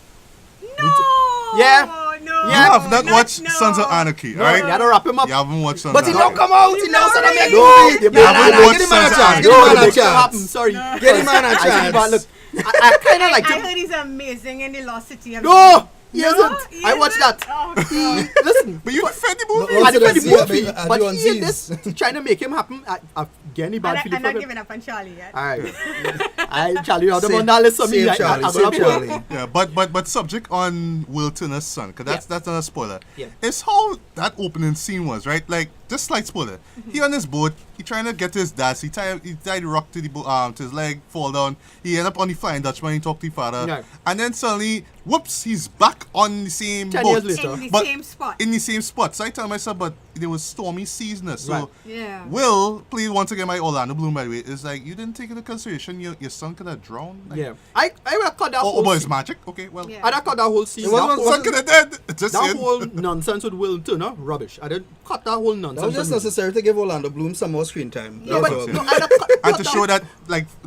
No. Yeah. No. You have not no, watched no. Sons of Anarchy, You right? gotta wrap him up. You haven't watched Sons But of he Anarchy. don't come out. He now said I make No, movie. they- Nah, haven't nah, nah, watched Give him a Sons of chance. Anarchy. Give him No, a they can't happen. chance. Sorry. Get him on a I see, chance. but look, I kind of like I him. heard he's amazing in the Lost City of No, he No, isn't. he I watched isn't? that. Oh, He, listen, But you defend the movie. No, I defend the see it, movie, I but do on he in Z's. this, he's trying to make him happen. I'm getting bad I'm feeling not for him. giving up on Charlie yet. All right, Charlie, you're the Save- one that list of me. save I Charlie, gonna save put- Charlie. Yeah, but subject on Will Turner's son, because that's not a spoiler. Yeah. It's how that opening scene was, right? Like, just slight spoiler. He on his boat, he trying to get to his dad. He tied the rock to the to his leg, fall down. He end up on the Flying Dutchman. He talk to his father, Yeah. and then suddenly, whoops, he's back on the same 10 boat. years later. In the But same spot. In the same spot. So I tell myself, but there was stormy seas, so Right. Yeah. Will, please once again, my Orlando Bloom, by the way, is like, you didn't take into consideration your son could have drowned. Like, Yeah, I would have cut that Oh, whole but it's scene. magic. Okay, well, Yeah. I'd have cut that whole scene. It That wasn't- whole- son could have dead. Just that saying. whole nonsense with Will Turner, rubbish. I didn't cut that whole nonsense. That was just from him. necessary to give Orlando Bloom some more screen time. Yeah, No, That's but all. no, I'd have cut And to that- show that,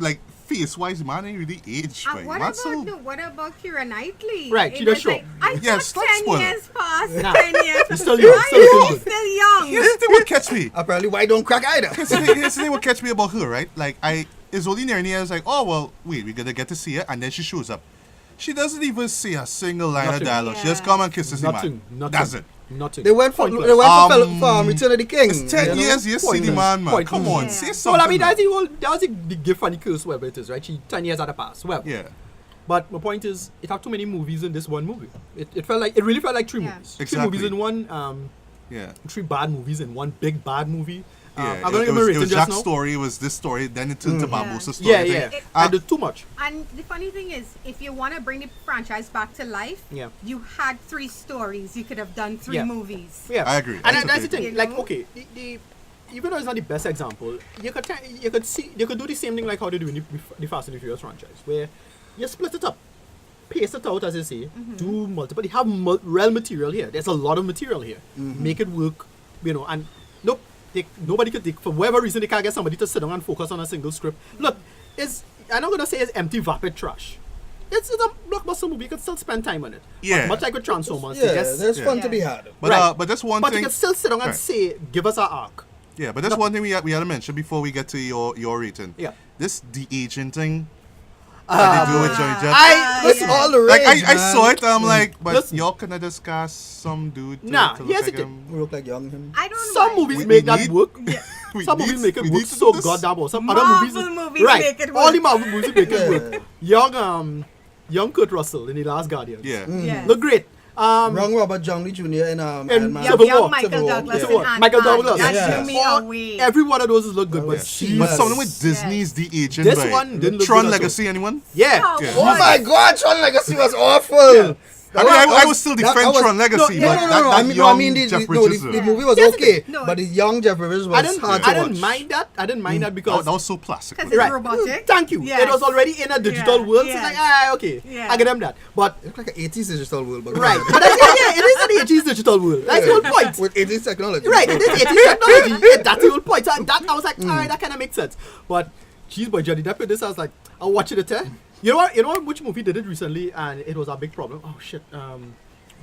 like face-wise, man ain't really aged. And Like, what man, about so what about Keira Knightley? Right, It she does was show. like, I Yeah, thought slight 10 spoiler. years passed. Nah. 10 years. He's still young, Why still are looking you good. still young? here's the thing what catch me. Apparently, why don't crack either? Here's the thing what catch me about her, right? Like, it's only near I was like, oh, well, wait, we're going to get to see her. And then she shows up. She doesn't even say a single line Nothing. of dialogue. She just Yeah. come and kisses the Nothing. man. That's it. Nothing. They went for Pointless. Return of the King. It's 10 you know? years, you see the Pointless. man, man. Pointless. Come on, Yeah. say So, something. well, I mean, man. that was the gift and the curse, whatever it is, right? She 10 years out of past, whatever. Yeah. But my point is, it had too many movies in this one movie. It really felt like three Yeah. movies. Exactly. Three movies in one. Yeah. Three bad movies in one big bad movie. Yeah, I'm gonna it give him a was rating just Jack's now. story, it was this story, then it turned to Barbosa's story. Yeah, thing. yeah. It- I did too much. And the funny thing is, if you want to bring the franchise back to life, Yeah. you had 3 stories. You could have done 3 Yeah. movies. Yeah, I agree. And I that's the totally thing. agree. Like, You know? okay, even though it's not the best example, you could do the same thing like how they do in the Fast and the Furious franchise, where you split it up, pace it out, as they say, do multiple. You have real material here. There's a lot of material here. Make it work, and nope. Nobody could, for whatever reason, they can't get somebody to sit down and focus on a single script. Look, I'm not going to say it's empty, vapid trash. It's a blockbuster movie. You can still spend time on it. Yeah. Much like with Transformers. Yeah, yes, there's fun Yeah. to be had. But Right. but that's one but thing. you can still sit down and Right. say, give us our arc. Yeah, but that's one thing we had to mention before we get to your rating. Yeah. This de-aging thing that they do with Johnny Depp. It's yeah. all the Like rage, I man. saw it, I'm like, but Listen. y'all can discuss some dude to, Nah, to here's look like the thing. him. We look like young him. I don't Some mind. movies We make that need- work. We Some need- movies make it we work need to so do this. goddamn well. Some Marvel other movies, movies right? make it All the work. Marvel movies make it Yeah. work. Young Kurt Russell in The Last Guardian. Yeah. Yes. Look great. Young Robert Downey Jr. in And Ant-Man. Young, Civil young War. Michael Civil War. Douglas Civil War. and Michael Ant-Man. Douglas. That Yeah. blew me All- away. Every one of those is look good, Oh, but yeah. jeez. But Yes. something with Disney's de-aging. This by one didn't look Tron good at all. Legacy, anyone? Yeah. Oh, Yeah. Oh my God, Tron Legacy was awful. I mean, I would still defend was- Tron Legacy, No, but no, that, no, no. that I mean, young the Jeff the Bridges, movie was Yes, okay, no, but the young Jeff Bridges was I didn't. hard to I didn't watch. mind that. I didn't mind that that because was so plastic. Because with it's it. robotic. Thank you. Yes. It was already in a digital Yeah. world, so Yes. it's like, okay, Yeah. I get them that. But It looked like an 80s digital world, but right, but yeah, it is an 80s digital world. That's the whole point. with 80s technology. Right, it is 80s technology. And that's the whole point. So that I was like, all right, that kind of makes sense. But, geez, boy, Johnny Depp with this, I was like, I'll watch it. You know what? Which movie did it recently, and it was a big problem. Oh shit.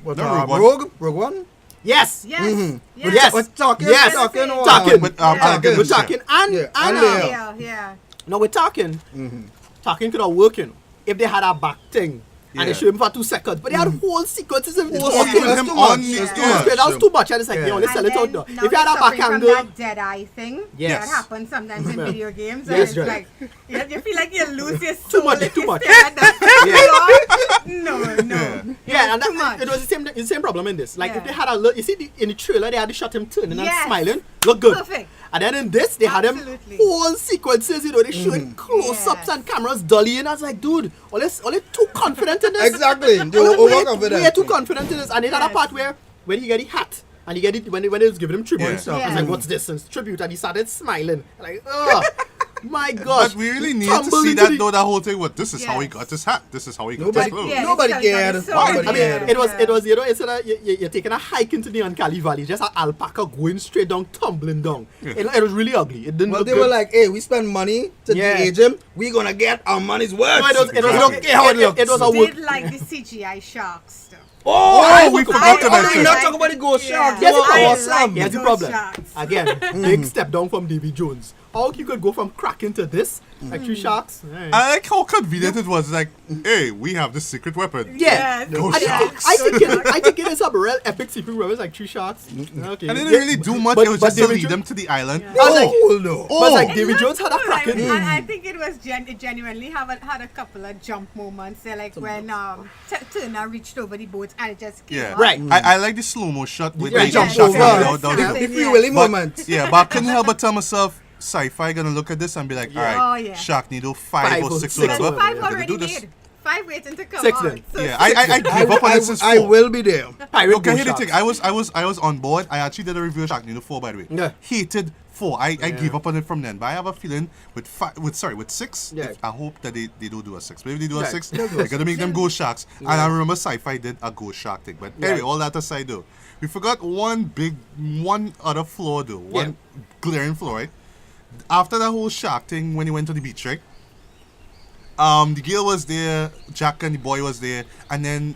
What, No, Rogue One. Rogue One? Yes. Yes. Yes. Yes. We're talking, Yes. talking, Talking. Talking. But, Yeah. again, We're talking, and Yeah, and and Leia. Yeah, yeah. no, we're talking. Talking could have worked, if they had a back thing. And they Yeah. showed him for 2 seconds, but they had whole sequences of It's whole okay, sequences. that's him too on much. the- That's too yeah. much. That was too much. I was like, Yeah. yo, let's sell it out though. now If you had a they're back suffering angle, from that dead eye thing Yes. that happens sometimes in video games. Yes, and it's right. like you feel like you lose your soul. much, if too you much. stare at that thing. No. yeah, and too much. it was the same problem in this. Like if Yeah. they had a look, you see in the trailer they had to shot him turning and Yes. smiling, look good. Perfect. And then in this they had him Absolutely. whole sequences, they showing close-ups Yes. and cameras dollying. I was like, dude, all too confident in this. Exactly. They were Way overconfident. too confident in this. And then had a Yes. part where when he get the hat and he get it when they was giving him tribute Yeah. and stuff. Yeah. He's like, what's this? And it's tribute, and he started smiling. Like, oh my gosh. But we really need Tumbled to see into that the- though. That whole thing. What this is how he Yes. got his hat. This is how he got Nobody- his clothes. Yeah, Nobody it's cared. so Nobody good. I mean, Yeah. it was, instead of you're taking a hike into the Uncanny Valley, just an alpaca going straight down, tumbling down. Yeah. It was really ugly. It didn't Well, look they good. were like, hey, we spend money to Yeah. de-age him. We're going to get our money's worth. No, it was Exactly. okay how it looked. It was a work. Did like the CGI sharks stuff. Oh, we forgot I- about How do we that. not talk about the ghost Yeah. sharks? Yes, They were it was. awesome. Here's the Ghost problem. sharks. Again, big step down from Davy Jones. How you could go from cracking to this? Like 3 sharks? Right. I like how convenient it was. Like, hey, we have this secret weapon. Yeah. Yes. Ghost sharks. I think it is a real epic secret weapon. It's like 3 sharks. Okay. And they didn't really do much. But- It was but just to David lead Jo- them to the island. I was like, Oh, no. but like It Davy looked Jones had a cool, like, cracking. I think it was it genuinely had a couple of jump moments there, like when Turner reached over the boat and it just came Yeah, up. Right. I like the slow mo shot with Yeah, the jump yes, shot yes, down, down, yes. down. The Free Willy But, moment. yeah, but I couldn't help but tell myself, sci-fi gonna look at this and be like, all right, Oh, yeah. Sharknado 5 or 6 or Six, whatever. Five Yeah, They're gonna already do this. made. 5 waiting to come 6 out. then. So Yeah, I gave up on it since 4. I will be there. Pirate Okay, ghost here's the thing. sharks. I was on board. I actually did a review of Sharknado 4, by the way. Yeah. Hated 4. I gave up on it from then. But I have a feeling with 6. Yeah. I hope that they don't do a 6. Maybe they do a Yeah. 6. They're gonna make them ghost sharks. And I remember sci-fi did a ghost shark thing. But anyway, all that aside though, we forgot one other flaw though. One glaring flaw, right? After that whole shark thing, when he went to the beach, right? The girl was there, Jack and the boy was there, and then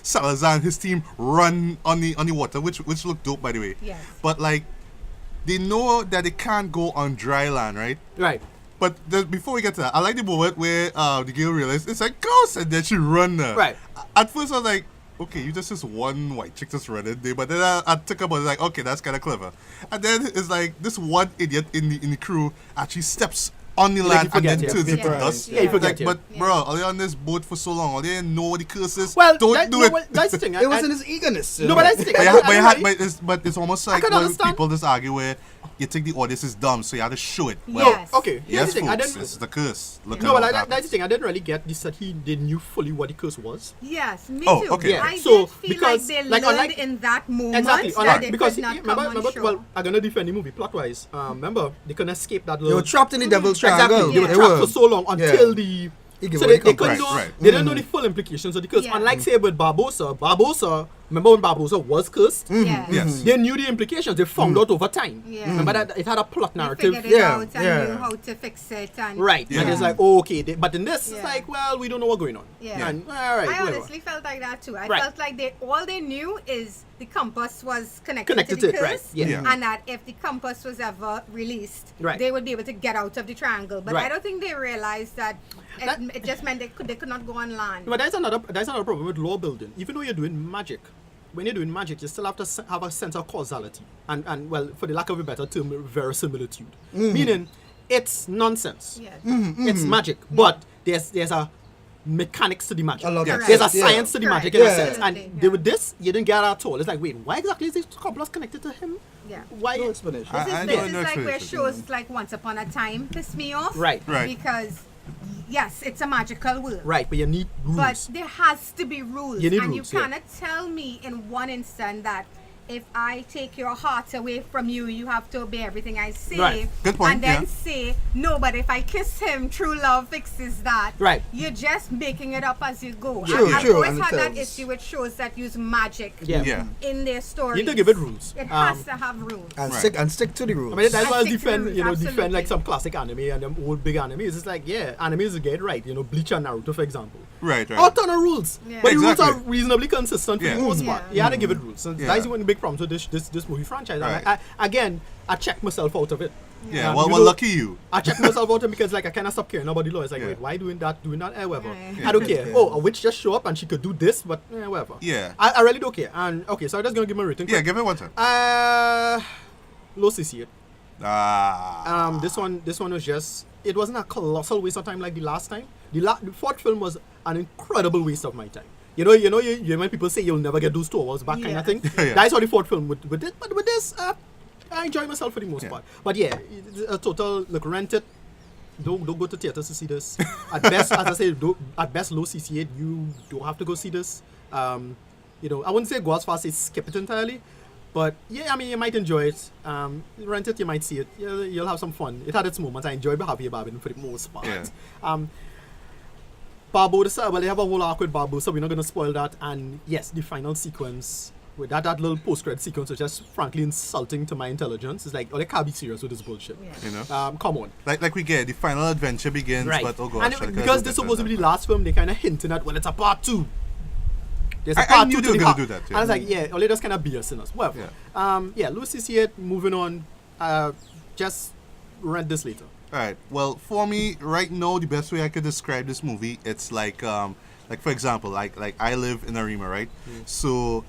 Salazar and his team run on the water, which looked dope, by the way. Yes. But like, they know that they can't go on dry land, right? Right. But before we get to that, I like the moment where the girl realized it's like ghost, and then she run there. Right. At first, I was like, okay, you just one white chick just running there. But then I took about it, like, okay, that's kind of clever. And then it's like this one idiot in the crew actually steps on the Like land you forget, and then yeah. turns into Yeah. dust. Yeah, you forget, Like, yeah. but Yeah. bro, are you on this boat for so long? Are they know what the curse is? Well, Don't that, do no, it. well, that's the thing. It was in his eagerness. No, but that's the thing. But, I- you ha- I- but, you I- ha- but it's almost like can when understand. people just argue where you think the audience is dumb, so you have to show it. Well, Yes. Okay, here's yes, the thing. I folks, didn't. this is the curse. Look No, at but what that's the happens. thing. I didn't really get this that they knew fully what the curse was. Yes, me Oh, too. okay. Yeah, I so, did feel because, like they like, learned unlike- in that moment Exactly. that Unlike, they because could not remember, come on show. well, I'm gonna defend the movie plot wise. Remember, they couldn't escape that They little. were trapped in the devil's Exactly. triangle. They were trapped for so long until the. He gave So away they the couldn't compass. know. Right. They didn't know the full implications of the curse. Yeah. Unlike say with Barbosa. Remember when Barbosa was cursed? Yes. Yes. They knew the implications. They found out over time. Yeah. Remember that it had a plot They narrative. figured it Yeah, out and yeah. knew how to fix it. And Right. Yeah. And it's like, oh, okay. But in this, it's Yeah. like, well, we don't know what's going on. Yeah. And, all right. I whatever. honestly felt like that too. I Right. felt like all they knew is the compass was connected Connected to the to it, right. curse, Yeah. Yeah. and that if the compass was ever released, Right. they would be able to get out of the triangle. But Right. I don't think they realized that That- it just meant they could not go on land. But that's another problem with law building. Even though you're doing magic, when you're doing magic, you still have to have a sense of causality and well, for the lack of a better term, verisimilitude. Meaning, it's nonsense. Yes. It's magic, but there's a mechanics to the magic. A lot Yes. of There's a yeah. science to the Correct. magic in a Yeah. sense. And Absolutely, they, yeah. with this, you didn't get it at all. It's like, wait, why exactly is this compass connected to him? Yeah. Why? No explanation. I This don't is know like where explanation. shows like Once Upon a Time piss me off. Right. Right. Because, yes, it's a magical world. Right, but you need rules. But there has to be rules. You need and rules, you yeah. cannot tell me in one instant that if I take your heart away from you, you have to obey everything I say. Right. Good point, And then yeah. say, no, but if I kiss him, true love fixes that. Right. You're just making it up as you go. True, and I've true, always and it had that tells. issue with shows that use magic Yeah. Yeah. in their stories. You need to give it rules. It has to have rules. And Right. stick to the rules. I mean, that's I why I stick to defend, rules, defend absolutely. like some classic anime and them old big animes. It's like, yeah, animes get it right. Bleach and Naruto, for example. Right, right. All ton of rules, Yeah. but the rules Exactly. are reasonably consistent for Yeah. the most part. Yeah. You had to give it rules. So Yeah. that's one of the big problems with this movie franchise. Right. I checked myself out of it. Yeah, Um, well, you well, know, lucky you. I checked myself out of it because like I kind of stopped caring about the law. It's like, Yeah. wait, why doing that, whatever. Right. I don't care. Yeah. Oh, a witch just show up and she could do this, but whatever. Yeah. I really don't care. And okay, so I'm just gonna give my rating. Yeah, give it one time. Low CC. Ah. This one was just, it wasn't a colossal waste of time like the last time. The fourth film was an incredible waste of my time. You when people say you'll never get those 2 hours back kind of thing. Yeah. That's how the fourth film with it. But with this, I enjoy myself for the most Yeah. part. But yeah, a total look, rent it. Don't go to theaters to see this. At best, as I say, at best low CC8. You don't have to go see this. I wouldn't say go as far as say skip it entirely. But yeah, I mean, you might enjoy it. Rent it, you might see it. You'll have some fun. It had its moments. I enjoy Javier Bardem for the most part. Yeah. Barbosa, well, they have a whole arc with Barbosa. We're not going to spoil that. And yes, the final sequence, with that little post-credit sequence was just frankly insulting to my intelligence. It's like, oh, they can't be serious with this bullshit. Yeah. You know? Come on. Like we get, the final adventure begins, Right. but oh gosh. And I could've because done this better supposed to be than the last film, they kind of hinting at, well, it's a part 2. There's a I part knew 2 they to were the gonna heart. do that, yeah. And I was like, yeah, only that's kind of BSing us. Well, Lucy see it, moving on. Just rent this later. Alright, well, for me, right now, the best way I could describe this movie, it's like for example, like I live in Arima, right? So,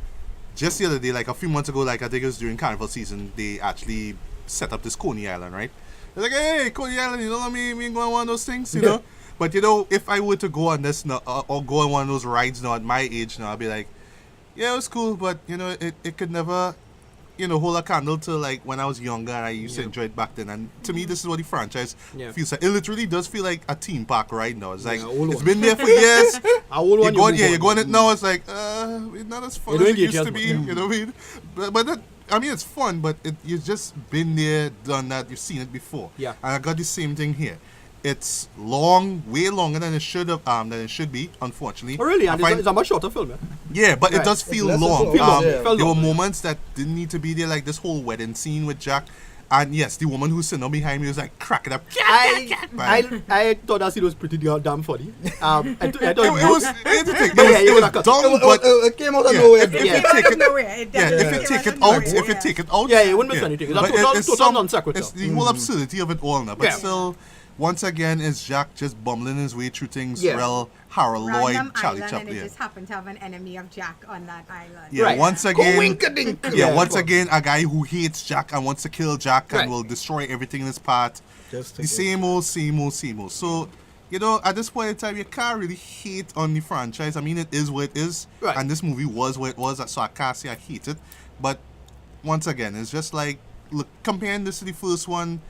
just the other day, like a few months ago, like I think it was during Carnival season, they actually set up this Coney Island, right? They're like, hey, Coney Island, you know what I mean? We ain't going on one of those things, you know? But, if I were to go on this now, or go on one of those rides now at my age now, I'd be like, yeah, it was cool, but, it could never, hold a candle to, like, when I was younger and I used to enjoy it back then. And to me, this is what the franchise feels like. It literally does feel like a theme park right now. It's like, old it's one. been there for years. You're You're going it now. It's like, it's not as fun You as don't it engage used as to be. much. You know what I mean? But that, I mean, it's fun, but you've just been there, done that. You've seen it before. Yeah. And I got the same thing here. It's long, way longer than it should have, than it should be. Unfortunately. Oh, really? I And find- it's a much shorter film, yeah, but it Right. does feel It's less long. than 2 hours, yeah. Felt There were long. moments that didn't need to be there, like this whole wedding scene with Jack. And yes, the woman who's sitting on behind me was like cracking up. I thought that scene was pretty damn funny. I thought It was, it Yeah, was yeah, dumb, but it came out of yeah, nowhere. if you Yeah. take it, nowhere. It yeah, doesn't- if you it take it wasn't out, nowhere, if you yeah. take it out, Yeah, you wouldn't miss anything. It's a But total it's non some- sequitur. it's the whole absurdity of it all now. But Yeah. still, once again, is Jack just bumbling his way through things Yeah. Harold Lloyd, Random Charlie island, and Chaplin. it just happened to have an enemy of Jack on that island. Yeah, Right. once again, Coinkadink. once again, a guy who hates Jack and wants to kill Jack Right. and will destroy everything in his path. Just The take same old, same old, same old. So, you know, at this point in time, you can't really hate on the franchise. I mean, it is what it is, Right. and this movie was what it was, so I can't say I hate it. But once again, it's just like, look, comparing this to the first one,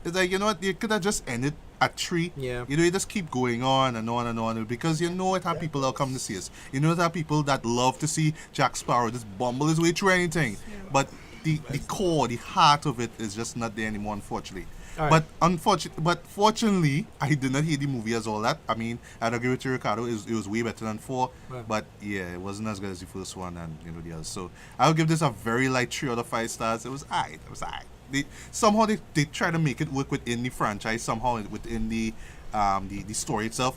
it's like, you know what, you could have just ended at 3. Yeah. You know, you just keep going on and on and on because you know it have people that come to see us. You know it have people that love to see Jack Sparrow just bumble his way through anything. But the core, the heart of it is just not there anymore, unfortunately. All right. But fortunately, I did not hate the movie as all that. I mean, I'd agree with you, Ricardo. It was way better than 4. Right. But yeah, it wasn't as good as the first one and you know the others. So I would give this a very light 3 out of 5 stars. It was alright. It was alright. Somehow they try to make it work within the franchise, somehow within the story itself.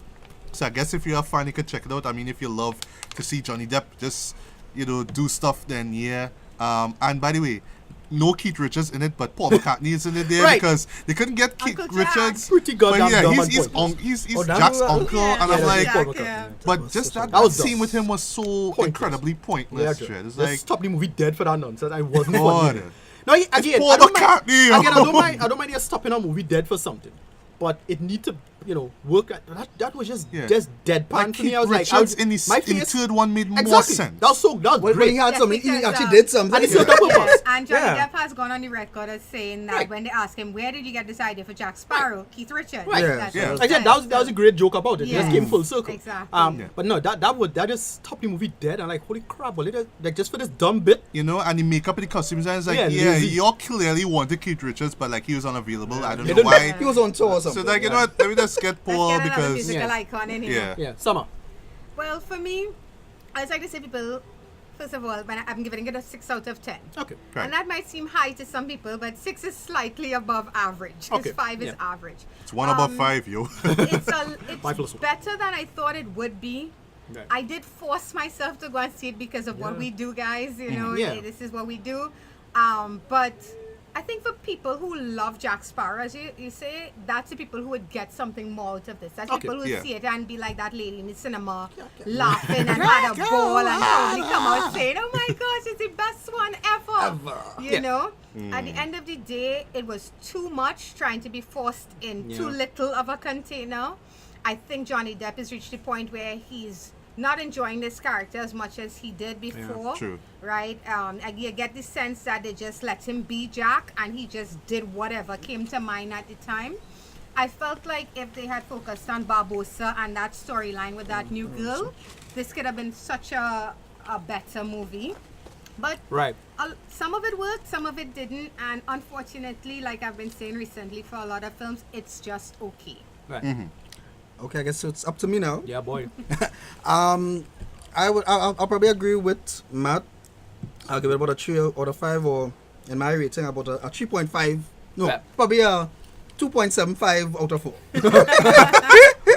So I guess if you're a fan, you could check it out. I mean, if you love to see Johnny Depp just, you know, do stuff, then yeah. And by the way, no Keith Richards in it, but Paul McCartney is in it there Right. because they couldn't get Keith Uncle Jack. Richards. Pretty But goddamn yeah, dumb he's and he's, pointless. he's Oh, that Jack's was- uncle, Yeah, and I'm yeah, like, Jack, yeah. but just that That was scene dumb. with him was so Pointless. incredibly pointless. Yeah, Shred. It's let's like, stop the movie dead for that nonsense. I wasn't God. funny. No, again, Paul I don't mind. McCartney. Again, I don't mind you stopping a movie dead for something, but it need to, you know, work. That was just Yeah. deadpan like to Keith me. I was Richards like, in the face, third one made more exactly. sense. That was When great. he had Yes, something, he because, actually did something. and it's so double Yes, bust. and Johnny Yeah. Depp has gone on the record as saying that Right. when they ask him, where did you get this idea for Jack Sparrow? Keith Richards. Right. Yeah. That's Yeah. what he Again, said. that was a great joke about it. It just Yes. came full circle. Exactly. Yeah. But no, that just stopped the movie dead. And like, holy crap! Well, like just for this dumb bit. You know, and the makeup and the costumes, and it's like, Yeah, yeah, lazy. y'all clearly wanted Keith Richards, but like he was unavailable. I don't They know didn't- why. He was on tour or So something. like, you know what? Let me just get Paul Let's get another because musical Yeah. icon in here. yeah. Yeah, Summer. Well, for me, I was like to say people, first of all, when I'm giving it a 6 out of 10. Okay. Right. And that might seem high to some people, but 6 is slightly above average. Because Okay, 5 is yeah. average. It's one above 5, yo. It's 5 plus 1. better than I thought it would be. Right. I did force myself to go and see it because of what Yeah. we do, guys. You know, Yeah. this is what we do. But I think for people who love Jack Sparrow, as you say, that's the people who would get something more out of this. That's Okay, people who would yeah. see it and be like that lady in the cinema, laughing and had a ball and probably come out saying, "Oh my gosh, it's the best one ever." You Yeah. know, at the end of the day, it was too much trying to be forced in too Yeah. little of a container. I think Johnny Depp has reached the point where he's not enjoying this character as much as he did before. true. Right? And you get the sense that they just let him be Jack and he just did whatever came to mind at the time. I felt like if they had focused on Barbosa and that storyline with that new girl, this could have been such a better movie. But Right. some of it worked, some of it didn't, and unfortunately, like I've been saying recently for a lot of films, it's just okay. Right. Okay, I guess it's up to me now. Yeah, boy. I'll probably agree with Matt. I'll give it about a 3 out of 5, or in my rating, about a 3.5. No, Yeah. probably a 2.75 out of 4.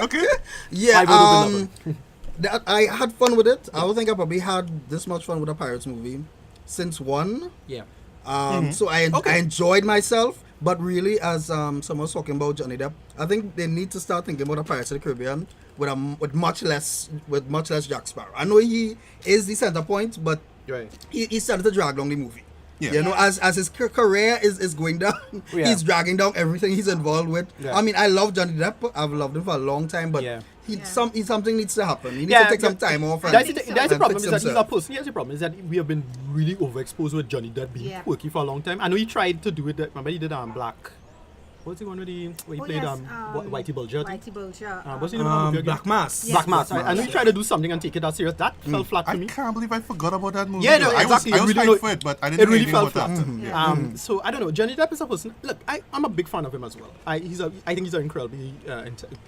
Okay. Yeah, Five out of I had fun with it. I don't think I probably had this much fun with a Pirates movie since 1. Yeah. So I Okay. enjoyed myself, but really, as someone was talking about Johnny Depp, I think they need to start thinking about the Pirates of the Caribbean with much less Jack Sparrow. I know he is the center point, but Right. he started to drag down the movie. Yeah. You know, as his career is going down, Yeah. he's dragging down everything he's involved with. Yeah. I mean, I love Johnny Depp. I've loved him for a long time, but Yeah. something needs to happen. He needs Yeah, to take some yeah. time off. And, That's think the so. that's the and problem. fix Is that he's a himself. person. Yes, the problem is that we have been really overexposed with Johnny Depp being Yeah. quirky for a long time. I know he tried to do it. Remember he did Black. What's the one where he played Whitey Bulger? Whitey Bulger. What's the name of the movie again? Black Mass. Yeah. Black Mass. I know he tried to do something and take it that serious. That fell flat for I me. can't believe I forgot about that movie. Yeah, no, though. exactly. I was It really- fighting for it, but I didn't It know really anything fell about flat. that. Yeah. So I don't know. Johnny Depp is a person. Look, I'm a big fan of him as well. I think he's an incredibly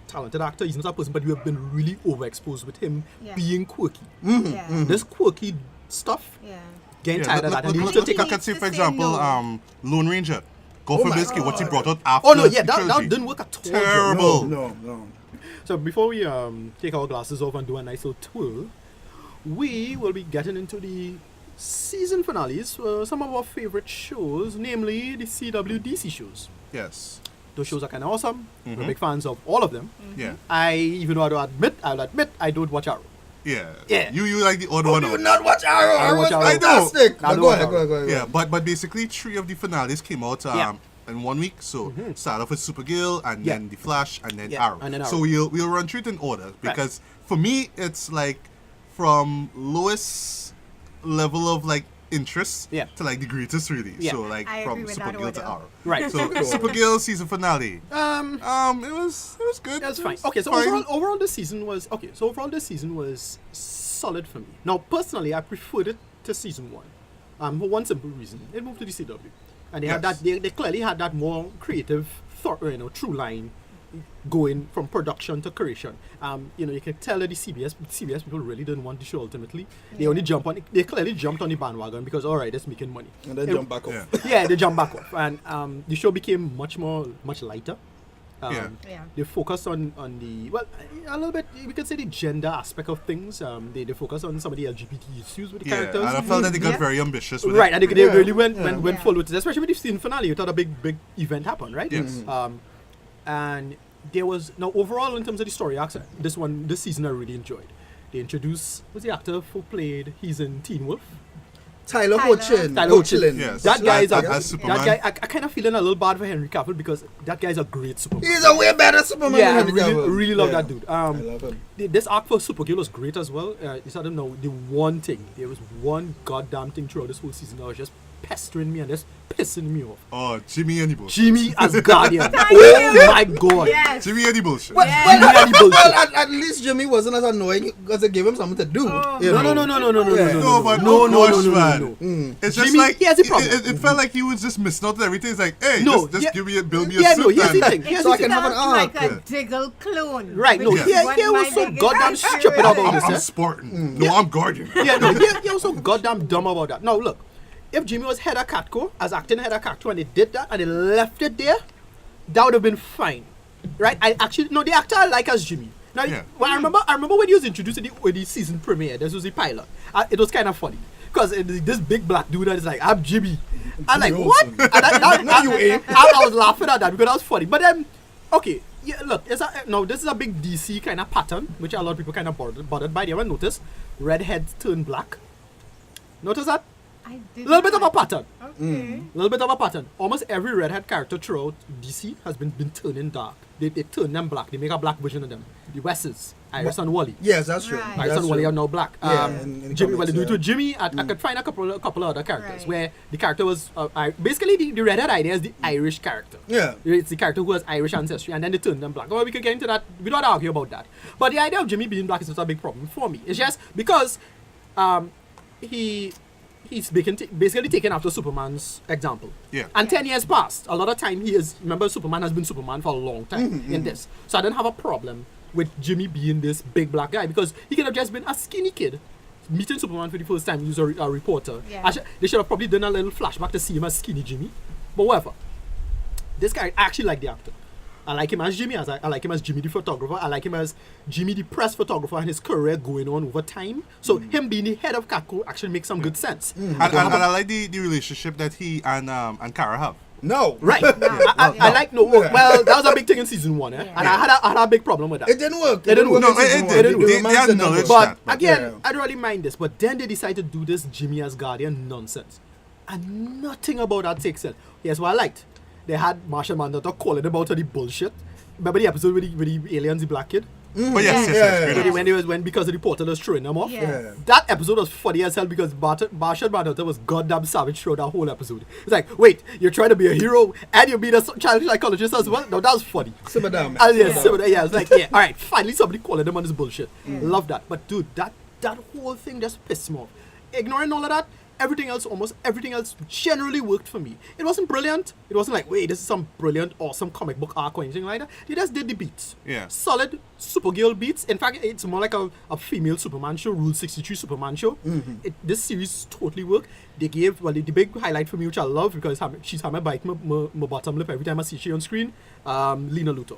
talented actor. He's not a person, but we have been really overexposed with him Yeah. being quirky. Yeah. This quirky stuff, Yeah. getting Yeah, tired of look, that. And look, he look, needs to look, take look a at, say, to for say example, no. Lone Ranger. Go Oh for my Biscuit, what he God. brought out after Oh no, yeah, the that trilogy. didn't work at all. Terrible. No. So before we take our glasses off and do a nice little twirl, we will be getting into the season finales for some of our favorite shows, namely the CW DC shows. Yes. Those shows are kind of awesome. We're big fans of all of them. Yeah. Even though I'll admit, I don't watch Arrow. Yeah. Yeah. You like the odd one You out. would not watch Arrow. I Arrow watch was Arrow. fantastic. I But know go ahead, Arrow. go ahead. Yeah, but basically 3 of the finales came out Yeah. in 1 week. So start off with Supergirl and Yeah. then The Flash and then Yeah, Arrow. and then Arrow. So we'll run through it in order because for me it's like from lowest level of like interest Yeah. to like the greatest really. Yeah. So like I from agree with that Supergirl to order. Arrow. Right. So Supergirl season finale. It was good. That's It fine. was Okay, so fine. overall this season was solid for me. Now, personally, I preferred it to season 1. For one simple reason, it moved to the CW, and they had Yes. that. They clearly had that more creative, true line going from production to creation. You can tell that the CBS people really didn't want the show ultimately. They clearly jumped on the bandwagon because all right, it's making money. And then jump back off. Yeah. Yeah, they jumped back off, and the show became much lighter. Yeah. Yeah. They focused on the a little bit. We could say the gender aspect of things. They focus on some of the LGBT issues with the Yeah, characters. and I felt that they got Yeah. very ambitious with Right, it. and they Yeah. really went Yeah. full with it, especially with the season finale. You thought a big event happened, right? Yes. And there was now overall in terms of the story arcs. This season I really enjoyed. They introduced who's the actor who played. He's in Teen Wolf. Tyler Tyler. Hoechlin. Yes. That guy is As Superman. that guy. I kind of feeling a little bad for Henry Cavill because that guy's a great Superman. He's a way better Superman Yeah, I than Henry Cavill. really love Yeah. that dude. I love him. This arc for Supergirl was great as well. I don't know the one thing. There was one goddamn thing throughout this whole season that was just pestering me and just pissing me off. Oh, Jimmy and the bullshit. Jimmy as Guardian. Thank Oh you. my god. Yes. Jimmy and the bullshit. Well, Yeah. Jimmy and the bullshit. at least Jimmy wasn't as annoying because they gave him something to do. Oh. you No, know? no, no, no, no, no, no, Yeah. no, No, but no, oh no, gosh, no, no, man. no, no. It's just Jimmy, like he has a problem. It felt like he was just missing out on everything. It's like, hey, No, just yeah. give me build me a Yeah, suit. no, here's the and- thing. Here's So the I can thing. have an Sounds like arc. a Diggle clone. Right, no, which is here what was my so biggest goddamn issue stupid is. about this. I'm eh? Spartan. No, I'm Guardian. Yeah, no, he was so goddamn dumb about that. Now look, if Jimmy was head of Catco, as acting head of Catco, and they did that and they left it there, that would have been fine, right? The actor I like as Jimmy. Now, Yeah. well, I remember when he was introduced in the season premiere. This was the pilot. It was kind of funny because this big black dude that is like, I'm Jimmy. I'm like, Jimmy what? Olsen. And No, you ain't. I was laughing at that because that was funny. But then, okay, yeah, look, this is a big DC kind of pattern, which a lot of people kind of bothered by. They haven't noticed redheads turn black. Notice that? I A did little bit of a not. pattern. Okay. A little bit of a pattern. Almost every redhead character throughout DC has been turning dark. They turn them black. They make a black version of them. The Wesses, Iris and Wally. Yes, that's true. Right. Iris That's and Wally true. are now black. Yeah, in the Jimmy, well, they do it comics, with Jimmy. I could find a couple of other characters Right. where the character was basically the redhead idea is the Irish character. Yeah. It's the character who has Irish ancestry, and then they turn them black. Well, we could get into that. We don't argue about that. But the idea of Jimmy being black is not a big problem for me. It's just because he's basically taken after Superman's example. Yeah. And 10 years passed. A lot of time remember Superman has been Superman for a long time in this. So I didn't have a problem with Jimmy being this big black guy because he could have just been a skinny kid meeting Superman for the first time. He was a reporter. Yeah. They should have probably done a little flashback to see him as skinny Jimmy. But whatever. This guy, I actually like the actor. I like him as Jimmy. I like him as Jimmy the photographer. I like him as Jimmy the press photographer and his career going on over time. So him being the head of Catco actually makes some good sense. And I like the relationship that he and Kara have. No. Right. No. I like well, that was a big thing in season 1, eh? Yeah. And I had a big problem with that. It didn't work. It didn't work. No, in season it one. did. They didn't The They romance didn't acknowledged work. that. But again, Yeah. I don't really mind this. But then they decided to do this Jimmy as Guardian nonsense. And nothing about that takes sense. Here's what I liked. They had Martian Manhunter calling them out of the bullshit. Remember the episode with the aliens, the black kid? But yes, Yeah. great. When because the reporter was throwing them off. Yeah. Yeah. That episode was funny as hell because Martian Manhunter was goddamn savage throughout that whole episode. It's like, wait, you're trying to be a hero and you're being a child psychologist as well? No, that was funny. Simmer down. It's like, yeah, all right, finally somebody calling them on this bullshit. Love that. But dude, that whole thing just pissed me off. Ignoring all of that, almost everything else generally worked for me. It wasn't brilliant. It wasn't like, wait, this is some brilliant, awesome comic book arc or anything like that. They just did the beats. Yeah. Solid Supergirl beats. In fact, it's more like a female Superman show, Rule 63 Superman show. This series totally worked. They gave, the big highlight for me, which I love because she's having a bite my bottom lip every time I see she on screen, Lena Luthor.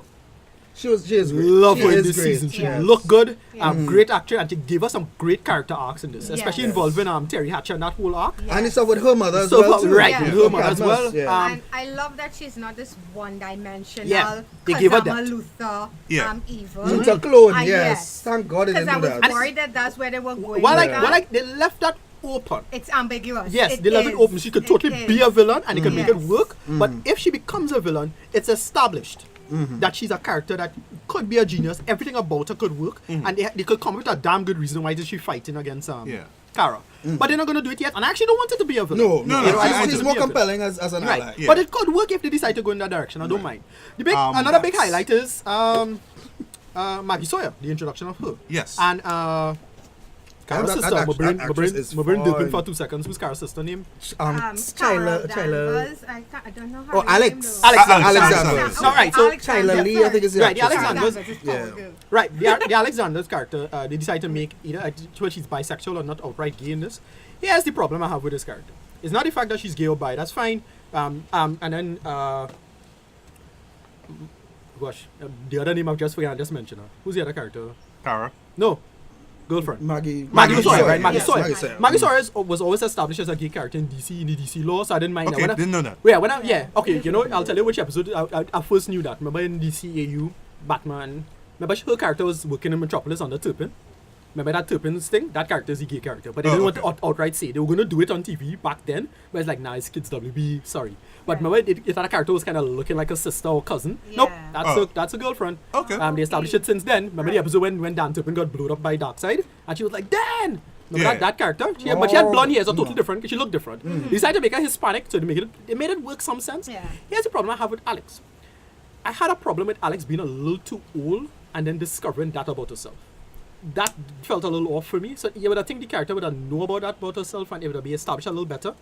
She is great. Love She her in is this great. season. She Yes. looked good, Yes. great actor, and she gave us some great character arcs in this, especially Yes. involving Terry Hatcher and that whole arc. And it's up with her mother as So, well too. right, Yeah. with her mother as Cadmus, well. yeah. And I love that she's not this one-dimensional. Yeah, they give her I'm depth. Luther. Yeah. I'm evil. It's a clone, Ah, yes. Thank God they Because didn't I do was that. worried that that's where they were going. While with that. they left that open. It's ambiguous. Yes, they left it open. She could totally be a villain and they could make it Yes. work. But if she becomes a villain, it's established that she's a character that could be a genius. Everything about her could work. And they could come up with a damn good reason why is she fighting against Kara. But they're not going to do it yet. And I actually don't want it to be a villain. No, No, I she's just more be a villain. compelling as an Right. ally. Yeah. But it could work if they decide to go in that direction. I don't mind. The big, another big that's- highlight is Maggie Sawyer, the introduction of her. Yes. And Kara's that sister, act- actress is my brain dipping fine. for 2 seconds. Who's Kara's sister name? Chyla. I don't know her Oh, name, Alex. though. Alexander. No, right, so Chyla Lee, I think is the Right, the actress. Alexanders. Yeah. Right, the Alexander's character, they decide to make either she's bisexual or not outright gay in this. Here's the problem I have with this character. It's not the fact that she's gay or bi, that's fine. And then, the other name I've just forgotten, I just mentioned her. Who's the other character? Kara. No, girlfriend. Maggie Sawyer, Sawyer, right? Maggie yes, Sawyer. Maggie Sawyer. Maggie Sawyer was always established as a gay character in DC, in the DC law, so I didn't mind Okay, that. didn't know that. Okay, you know, I'll tell you which episode I first knew that. Remember in DCAU, Batman, remember her character was working in Metropolis under Turpin? Remember that Turpin's thing? That character is a gay character, but they didn't want to outright say. They were going to do it on TV back then, but it's like, nah, it's kids WB, sorry. But remember, if that character was kind of looking like a sister or cousin, nope, Yeah. that's a girlfriend. Okay. They established it since then. Remember the episode when Dan Turpin got blown up by Darkseid, and she was like, Dan! Remember Yeah. that character? But she had blonde hair, so totally different. She looked different. They decided to make her Hispanic, so they made it work some sense. Yeah. Here's the problem I have with Alex. I had a problem with Alex being a little too old and then discovering that about herself. That felt a little off for me. So you would think the character would have known about that about herself and it would have been established a little better.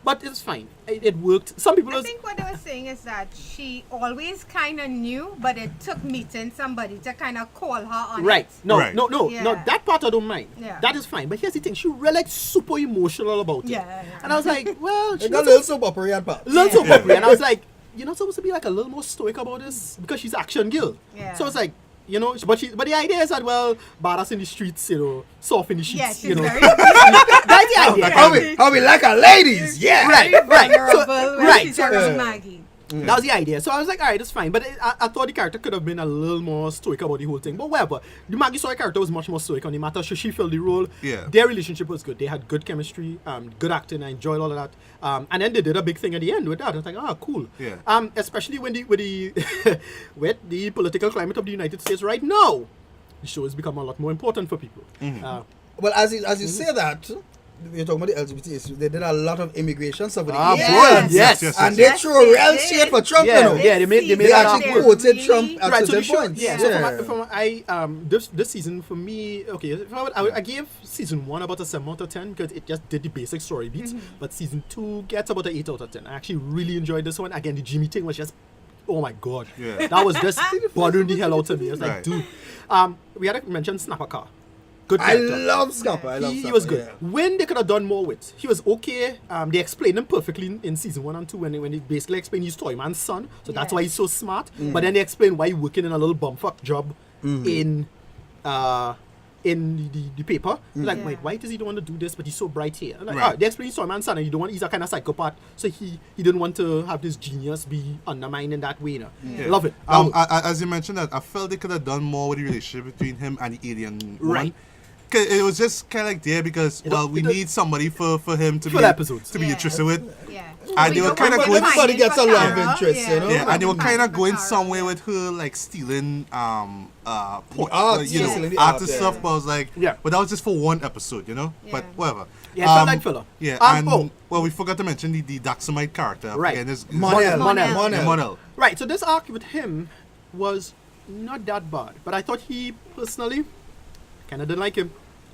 But it's fine. It worked. Some people I think what they were saying is that she always kind of knew, but it took meeting somebody to kind of call her on right. it. No, Right. no. Yeah. That part I don't mind. Yeah. That is fine. But here's the thing. She really like super emotional about it. Yeah. And I was like, well, It she's got not a little soap opera at parts. little soap opera. And I was like, you're not supposed to be like a little more stoic about this because she's action girl. Yeah. So it's like, you know, but the idea is that, well, badass in the streets, you know, soft in the sheets, Yeah, she's you know. very That's the idea. How we like our ladies, yeah. Right. vulnerable So- when right. she's around Maggie. That was the idea. So I was like, all right, that's fine. But I thought the character could have been a little more stoic about the whole thing. But whatever. The Maggie Sawyer character was much more stoic on the matter. So she filled the role. Yeah. Their relationship was good. They had good chemistry, good acting. I enjoyed all of that. And then they did a big thing at the end with that. I was like, ah, cool. Yeah. Especially when with the political climate of the United States right now, the show has become a lot more important for people. Well, as you say that, you're talking about the LGBT issue. They did a lot of immigration stuff with the Yes. Asians. Yes. And they Yes, threw they real did. shit for Trump, Yeah, you know. yeah, they made They that actually happen. quoted Trump at Right, so the certain show, points. yeah. Yeah. So this season for me, okay, I gave season 1 about a 7 out of 10 because it just did the basic story beats. But season 2 gets about an 8 out of 10. I actually really enjoyed this one. Again, the Jimmy thing was just, oh my god, Yeah. that was just bothering the hell out of me. I was like, Right. dude, we had to mention Snapper Car. Good I character. love Scupper. I love He Scupper, was good. yeah. When they could have done more with, he was okay. They explained him perfectly in season 1 and 2 when they basically explained he's Toyman's son, so that's Yeah. why he's so smart. But then they explained why he's working in a little bumfuck job in the paper. Like, Yeah. wait, why does he don't want to do this? But he's so bright here. Like, Right. they explained he's Toyman's son, and you don't want. He's a kind of psychopath, so he didn't want to have this genius be undermined in that way. You know? Yeah. Love it. As you mentioned that, I felt they could have done more with the relationship between him and the alien woman. Right. 'Cause it was just kind of like there because, we it- need somebody for him to Full be episodes. to be Yeah. interested with. Yeah. And they were kind of going. Everybody gets a love interest, you know? Yeah, and they were kind of going Kara. somewhere with her, like stealing, art, you know, stealing the art art, and yeah. stuff. But I was like, Yeah. but that was just for one episode, you know. But Yeah. whatever. Yeah, it felt like filler. Yeah, Oh. well, we forgot to mention the Daxamite character. Right. Again, is Monel. Monel. Right, so this arc with him was not that bad, but I thought he personally kind of didn't like him.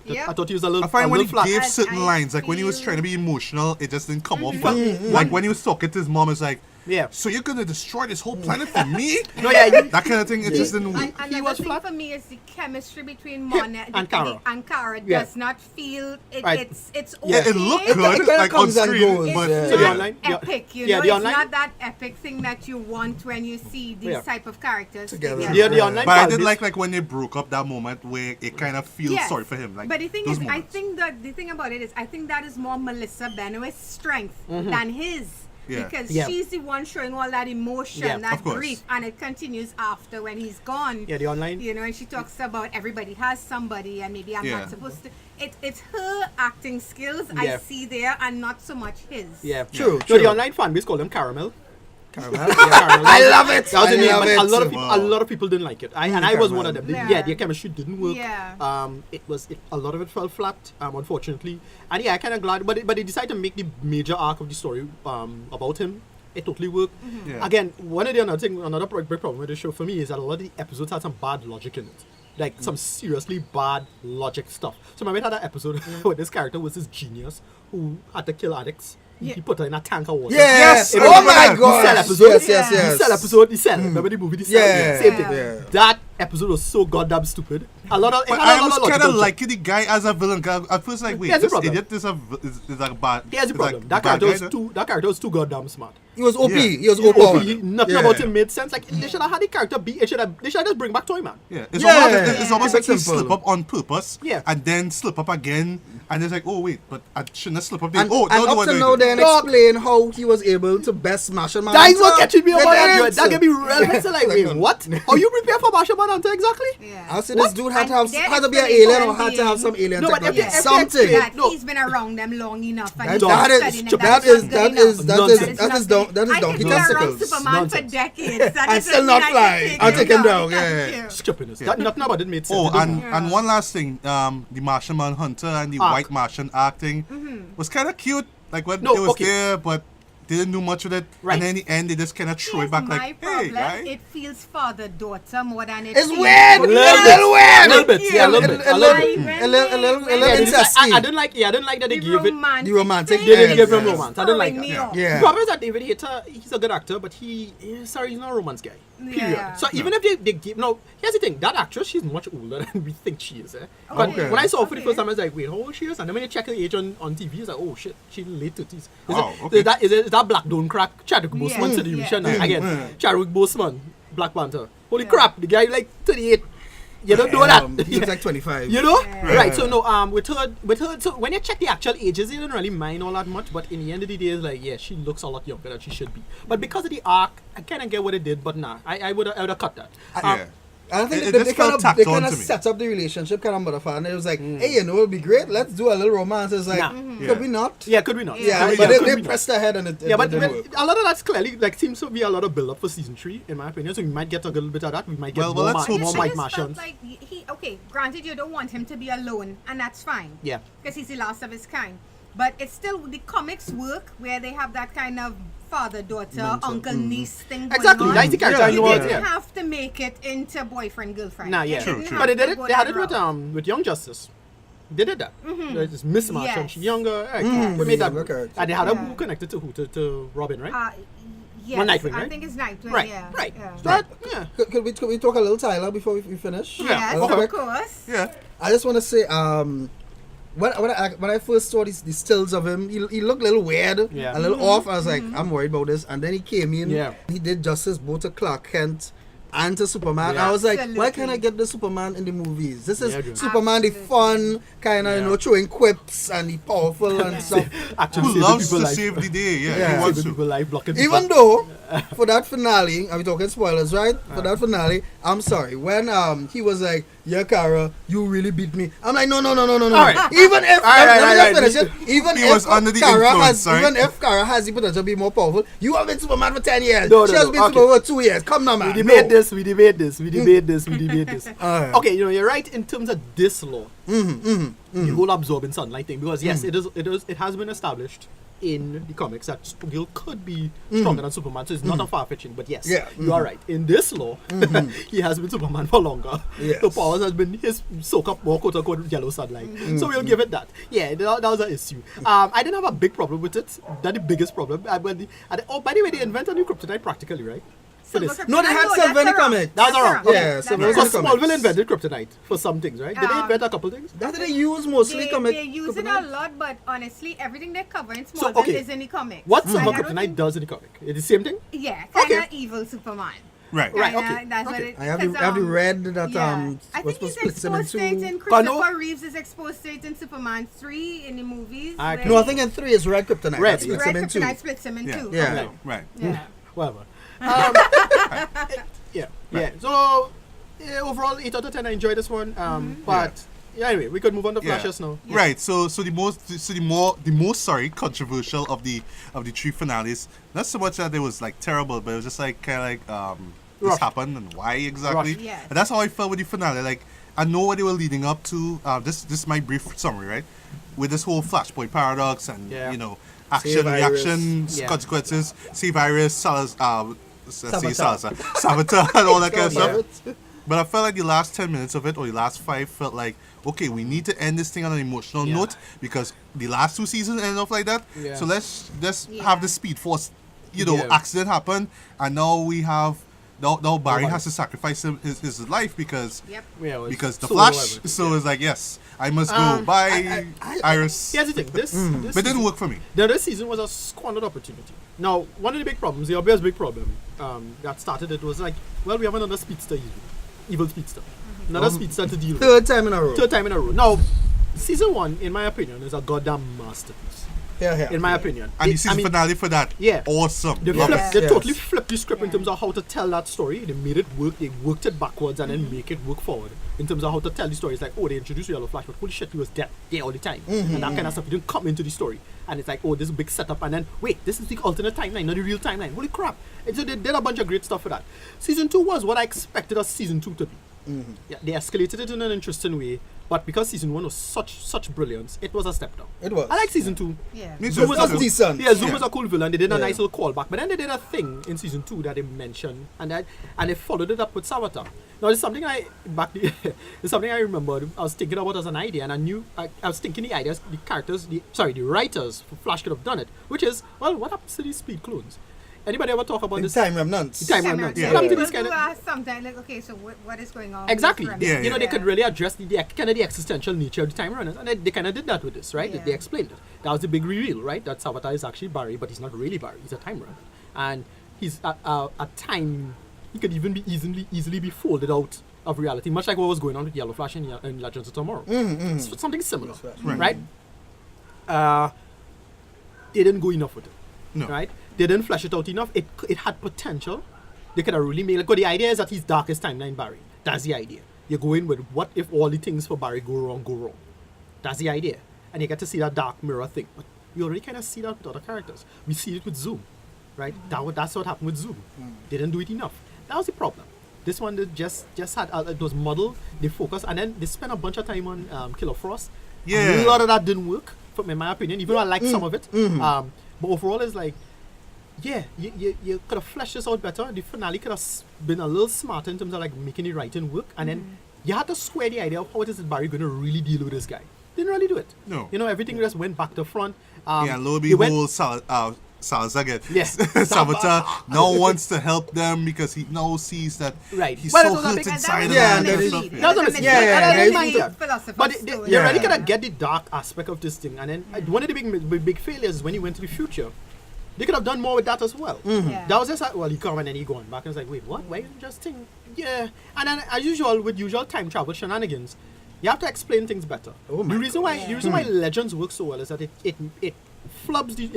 Yeah. I thought he was a little. I find when he flat. gave I certain lines, like when he was feel- trying to be emotional, it just didn't come off. Like when he was talking to his mom, it's like, Yeah. So you're gonna destroy this whole planet for me? No, yeah, That kind of thing. It just didn't. And He another was thing flat. for me is the chemistry between Him Monet and Cara. and Cara Yeah. does not feel Right. it's Yeah, okay. It looked It good, kinda like on comes and screen, goes, but yeah. So the Not online- epic, you yeah, know, the it's online- not that epic thing that you want when you see these Yeah. type of characters Together. Yeah, the online But I fan did base- like when they broke up that moment where it kind of feels Yes. sorry for him. Like but the thing those is, I moments. think that the thing about it is, I think that is more Melissa Benoist's strength than his. Yeah. Because Yeah. she's the one showing all that emotion, Yeah, that of course. grief, and it continues after when he's gone. Yeah, the online- You know, and she talks about everybody has somebody, and maybe I'm Yeah. not supposed to. It's her acting skills I Yeah. see there, and not so much his. Yeah, True, So the true. online fan base called him Caramel. Caramel. Caramel. I love it. That was the I name, love but it. a lot of people, Wow. a lot of people didn't like it. And I was one of them. Yeah. Yeah, the chemistry didn't work. Yeah. A lot of it fell flat, unfortunately. And yeah, I'm kind of glad, but they decided to make the major arc of the story about him. It totally worked. Yeah. Again, another big problem with the show for me is that a lot of the episodes had some bad logic in it. Like some seriously bad logic stuff. So remember that episode where this character was this genius who had to kill addicts. He put her in a tank of water. Yes. Yes, I Oh remember my that. god. The Cell episode. Yes, yes, The yes. Cell episode. The Cell. Remember the movie The Cell? Yeah. Same thing. Yeah. That episode was so goddamn stupid. A lot of. But it had a I lot was of kind logical of liking the guy as a villain. 'Cause at first, like, wait, Here's the this problem. idiot is a bad. Here's the is problem. a That bad character guy, was though. that character was too goddamn smart. He was OP. Yeah. He was OP, overpowered. nothing Yeah. about him made sense. Like they should have had the character be. They should have just bring back Toyman. Yeah, it's Yeah. almost, it's almost Yeah. like he Simple. slip up on purpose, Yeah. and then slip up again, and it's like, oh wait, but I shouldn't have slipped up. And, Oh, and no, up to no, now, then Dog. explain how he was able to best smash a man. That is what catching me about that. Brilliant. That can be real. It's like, wait, what? How you prepare for Martian Manhunter exactly? Yeah. I see this dude had to And have their had to be an explanation alien or had to have some alien No, but technology. if they Something. explain- That No. he's been around them long enough. And That, he's that been is studying that that's is not that good is enough. that Nonsense. is that is down that is I donkey can be around testicles. Superman Nonsense. for decades. That And doesn't still not mean I fly. can I'll take him down, Thank yeah. you. Stupidness. Yeah. That nothing about it made sense. Oh, It didn't- and one last thing, the Martian Manhunter and the Arc. White Martian acting was kind of cute. Like when No, it was okay. there, but they didn't do much with it. Right. And then in the end, they just kind of threw Here's it back my like, hey, problem. guy. It feels father-daughter more than it It's feels. weird. A A little little weird. A little bit. Yeah, a little bit. A little bit. A little Yeah, incesty. I didn't like. Yeah, I didn't like that they gave it. The romantic They didn't Yeah, give him yeah. romance. I didn't like that. Yeah. Yeah. The problem is that David Hayter, he's a good actor, but he's not a romance guy. Period. Yeah. So even if they give, no, here's the thing, that actress, she's much older than we think she is. But Okay. when I saw her for the Okay. first time, I was like, wait, how old she is? And then when you check her age on TV, it's like, oh shit, she's late 30s. Wow, okay. Is that Black Don't Crack Chadwick Boseman Yeah, situation? yeah. Again, Chadwick Boseman, Black Panther. Holy Yeah. crap, the guy like 38. You don't know that. He looks like 25. You know? Yeah. Right, so no, with her, so when you check the actual ages, you don't really mind all that much, but in the end of the day, it's like, yeah, she looks a lot younger than she should be. But because of the arc, I kind of get what it did, but nah, I would have cut that. Yeah. I think It they just kind felt of tacked they on kind of to me. set up the relationship kind of motherfucker. And it was like, hey, you know, it'd be great. Let's do a little romance. It's like, Nah. could we not? Yeah, could we not? Yeah, Yeah, but could they we not? pressed ahead and it Yeah, but didn't work. a lot of that's clearly like seems to be a lot of build up for season 3, in my opinion. So we might get a little bit of that. We might get Well, more, let's hope more so. Mike I just felt Martians. like okay, granted you don't want him to be alone, and that's fine. Yeah. Because he's the last of his kind. But it's still the comics work where they have that kind of father-daughter, uncle-niece thing going Exactly, on. that's the character Yeah. I You know. didn't Yeah. have to make it into boyfriend-girlfriend. Nah, yeah. You didn't have But they to did it. go They had that it route. with Young Justice. They did that. It's Miss Martian. Yes. She's younger. Right. Mm, They made that. younger character. And they had a Yeah. who connected to who? To Robin, right? Yes, One Nightwing, I right? think it's Nightwing. Right. Yeah. Right. Yeah. So that, yeah. Could we talk a little Tyler before we finish? Yes, Real of quick? course. Yeah. I just want to say, when I first saw these stills of him, he looked a little weird, Yeah. a little off. I was like, I'm worried about this. And then he came in. Yeah. He did justice both to Clark Kent and to Superman. Yeah. I was like, why Absolutely. can't I get the Superman in the movies? This is Yeah, dude. Superman, the fun kind of, Yeah. you know, throwing quips and the powerful and stuff. Actually, Who saving loves people to life. save the day? Yeah, Yeah. he wants Saving to. people life, blocking Even people. though, for that finale, are we talking spoilers, right? For that finale, I'm sorry. When he was like, yeah, Kara, you really beat me. I'm like, no. right. Even if, Right. let me just finish it. Even He if was under the Kara influence, has, right? even if Kara has the potential to be more powerful, you have been Superman for 10 years. No, She no, has no, been okay. Superman for 2 years. Come now, man. We debate No. this. We debate this. Alright. Okay, you know, you're right in terms of this law. The whole absorbing sunlight thing, because yes, it has been established in the comics that Supergirl could be stronger than Superman, so it's not a far-fetching, but yes, Yeah. you are right. In this law, he has been Superman for longer. Yes. The powers has been his soak up more quote-unquote yellow sunlight. So we'll give it that. Yeah, that was an issue. I didn't have a big problem with it. That's the biggest problem. By the way, they invented a new kryptonite practically, right? For this. No, they had Silver in the comic. That's wrong. Yeah, Okay. Silver was Because in the comics. Smallville invented kryptonite for some things, right? Did they invent a couple things? That they use mostly comic. They use it a kryptonite. lot, but honestly, everything they cover in So, Smallville okay. is in the comic. What And Silver I don't kryptonite think- does in the comic? It's the same thing? Yeah, kind of Okay. evil Superman. Right. Right, Kinda, okay, That's what okay. it. I have the 'cause, have the read that yeah. I was think he's split them exposed state into. in Kano? Christopher Reeves is exposed state in Superman 3 in the movies. I- where No, I think in 3 is red kryptonite. Red, That splits Red them in two. Kryptonite splits him in Yeah. two. Yeah. Okay. Right. Yeah. Whatever. Yeah. So, overall, 8 out of 10, I enjoyed this one. But, yeah, anyway, we could move on to Yeah. Flashes now. Right. So the most controversial of the 3 finales. Not so much that it was like terrible, but it was just like kind of this Rush. happened and why exactly. Rush. Yes. And that's how I felt with the finale. Like I know what they were leading up to. This is my brief summary, right? With this whole Flashpoint paradox and Yeah. action, Save Iris. reaction, Yeah. consequences, save Iris, Saboteur, Saboteur. and all that kind of stuff. Yeah. But I felt like the last 10 minutes of it, or the last 5, felt like, okay, we need to end this thing on an emotional Yeah. note because the last 2 seasons ended off like that. Yeah. So let's just Yeah. have the Speed Force, Yeah. accident happen, and now we have now Barry Barry. has to sacrifice his life because Yep. Yeah, well, because the so Flash. whatever. So it's like, yes, I must go. Bye, Iris. Here's the thing. This But it didn't work for me. this season was a squandered opportunity. Now, one of the big problems, the obvious big problem that started it was like, well, we have another speedster, evil speedster. Another speedster to deal with. Third time in a row. Third time in a row. Now, season 1, in my opinion, is a goddamn masterpiece. Yeah. In my opinion. And the It- season finale for that, Yeah. awesome. They, Love flipped, it. they Yes. totally flipped the script in terms of how to tell that story. They made it work. They worked it backwards and then make it work forward in terms of how to tell the story. It's like, oh, they introduced Yellow Flash, but holy shit, he was dead there all the time. And that kind of stuff. It didn't come into the story. And it's like, oh, this is a big setup. And then, wait, this is the alternate timeline, not the real timeline. Holy crap. And so they did a bunch of great stuff for that. Season 2 was what I expected a season 2 to be. Yeah, they escalated it in an interesting way. But because season 1 was such brilliance, it was a step down. It was. I like season 2. Yeah. Me too. Zoom was That's a cool, decent. Yeah, Zoom Yeah. was a cool villain. They did a Yeah. nice little callback, but then they did a thing in season 2 that they mentioned, and they followed it up with Saboteur. Now, it's something it's something I remembered. I was thinking about as an idea, and I was thinking the ideas, the writers for Flash could have done it, which is, well, what happens to these speed clones? Anybody ever talk about In this? Time Remnants. Time Remnants. Yeah. What happened to People this kind do of... ask sometimes, like, okay, so what is going on? with Exactly. Remnants? Yeah, You know, they yeah. could really address the kind of the existential nature of the Time Runners, and they kind of did that with this, right? Yeah. They explained it. That was the big reveal, right? That Saboteur is actually Barry, but he's not really Barry. He's a Time Runner, and he's a time. He could even be easily be folded out of reality, much like what was going on with Yellow Flash in Legends of Tomorrow. It's something similar, right? They didn't go enough with it, No. right? They didn't flesh it out enough. It had potential. They could have really made it. Because the idea is that he's darkest timeline Barry. That's the idea. You go in with what if all the things for Barry go wrong. That's the idea. And you get to see that dark mirror thing. But we already kind of see that with other characters. We see it with Zoom, right? That's what happened with Zoom. They didn't do it enough. That was the problem. This one they just had it was muddled. They focused and then they spent a bunch of time on Killer Frost. Yeah. A lot of that didn't work, in my opinion. Even though I liked some of it, but overall it's like. Yeah, you could have fleshed this out better. The finale could have been a little smarter in terms of like making the writing work, and then you had to square the idea of how it is that Barry going to really deal with this guy. Didn't really do it. No. You know, everything just went back to front. Yeah, lo and they went- behold, Salazar again. Yes. Saboteur now wants to help them because he now sees that Right. he's Well, so it was a hurt big- inside of Yeah, him. and and then stuff. it- Yeah. That's what it is. Philosopher's But Stone. you really Yeah. gotta get the dark aspect of this thing, and then one of the big failures is when he went to the future. They could have done more with that as well. Yeah. That was just like, well, he come and then he gone back, and it's like, wait, what? Why didn't you just think? Yeah. And then as usual with usual time travel shenanigans, you have to explain things better. Oh my the reason why Legends works so well is that it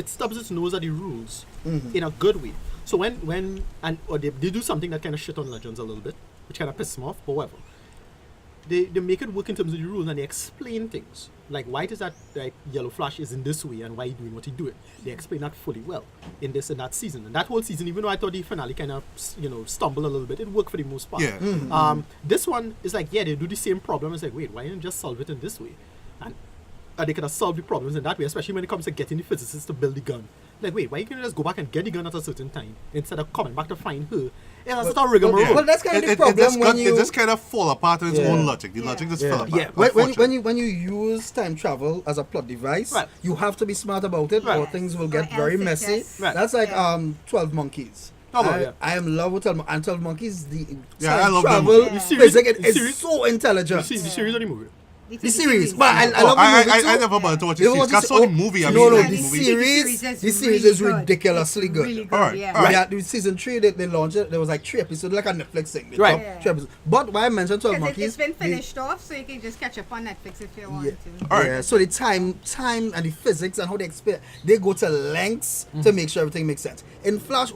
stubs its nose at the rules in a good way. So or they do something that kind of shit on Legends a little bit, which kind of pisses them off, but whatever. They make it work in terms of the rules and they explain things. Like why it is that like Yellow Flash is in this way and why he's doing what he's doing. They explain that fully well in that season. And that whole season, even though I thought the finale kind of stumbled a little bit, it worked for the most part. Yeah. This one is like, yeah, they do the same problem. It's like, wait, why didn't you just solve it in this way? And they could have solved the problems in that way, especially when it comes to getting the physicists to build the gun. Like, wait, why you can't just go back and get the gun at a certain time instead of coming back to find her? Yeah, that's a rigmarole. Well, that's kind of the problem when you... It just kind of fall apart on its own logic. The logic just fell apart. Yeah. When you use time travel as a plot device, Right. you have to be smart about it, or things will get Or very else it messy. just- Right. That's like 12 Monkeys. Oh, yeah. I am in love with 12 Monkeys. And 12 Monkeys, the Yeah, I time love that travel movie. The series- physics the is series- so intelligent. The series of the movie. The series. But I love the movie too. I never bothered to watch the You series. watch I this- saw the movie. I no, mean, the the movie. series. is The series really is good. ridiculously It's good. Really good, Alright, yeah. alright. Yeah, the season 3 they launched it. There was like 3 episodes, like a Netflix thing. They Right. dropped 3 episodes. But why I mentioned 12 Because Monkeys? it's been the- finished off, so you can just catch up on Netflix if you want Yeah. to. Alright. Yeah, so the time and the physics and how they explain, they go to lengths to make sure everything makes sense. In Flash,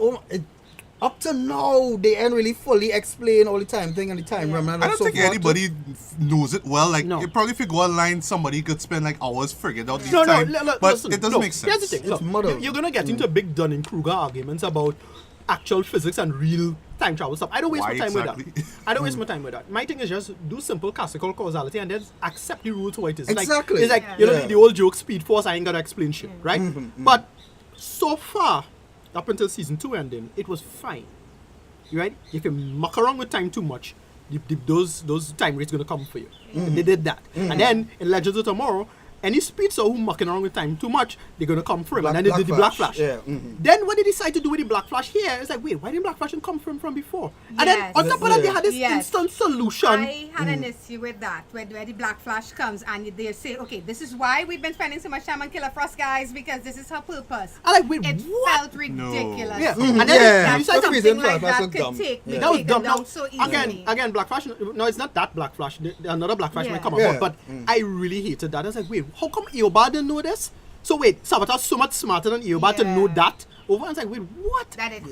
up to now, they ain't really fully explain all the time thing and the time realm. And I don't so think forth. anybody knows it well. Like, No. it probably if you go online, somebody could spend like hours figuring out these No, time. But listen, it doesn't make sense. Here's the thing. Look, muddled. you're going to get into big Dunning-Kruger arguments about actual physics and real time travel stuff. I don't waste Why my time exactly? with that. I don't waste my time with that. My thing is just do simple classical causality and then accept the rules for what it is. Exactly. Like, it's like, Yeah. you know, Yeah. the old joke, Speed Force, I ain't got to explain shit, right? But so far, up until season 2 ending, it was fine. Right? If you muck around with time too much, those time rates going to come for you. They did that. And then in Legends of Tomorrow, any speedster who mucking around with time too much, they're going to come for him. And then they did the Black Flash. Yeah. Then when they decide to do with the Black Flash here, it's like, wait, why didn't Black Flash come from before? And then Yes. on top of that, they had this Yes. instant solution. I had an issue with that, where the Black Flash comes and they say, okay, this is why we've been spending so much time on Killer Frost, guys, because this is her purpose. I'm like, wait, It what? felt ridiculous. Yeah. Mhm. And then Yeah. they That decided That's the something reason like Black Flash that was could dumb. take me that was taken dumb. down Now, so easily. again, Black Flash. No, it's not that Black Flash. Another Black Flash Yeah. might come Yeah. about. But I really hated that. I was like, wait, how come Eobard didn't know this? So wait, Sabotage so much smarter than Eobard to know Yeah. that. Over, I was like, wait, what? That it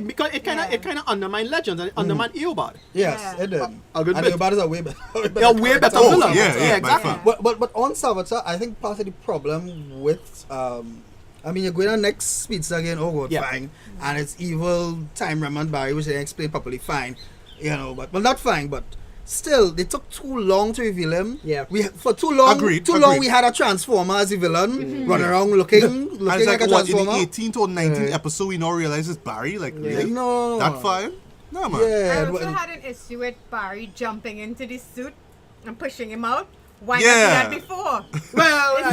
Because it kind of undermined Legends and it undermined Eobard. Yes, Yeah. it did. A good And bit. your bodies are way better. They're way better Oh, villains. yeah, by exactly. far. But on Sabotage, I think part of the problem with I mean, you're going on next speedster again, oh god, Yeah. fine. And it's evil time remnant Barry, which they explain properly, fine. You know, but well, not fine, but still, they took too long to reveal him. Yeah. For too long, Agreed, long agreed. we had a transformer as a villain, running around looking And it's like like, a what, in transformer. the 18th or 19th Yeah. episode, we now realize it's Barry? Like, really? No. That fine? No, man. I Yeah. also had an issue with Barry jumping into the suit and pushing him out. Why Yeah. not do that before? Well, It's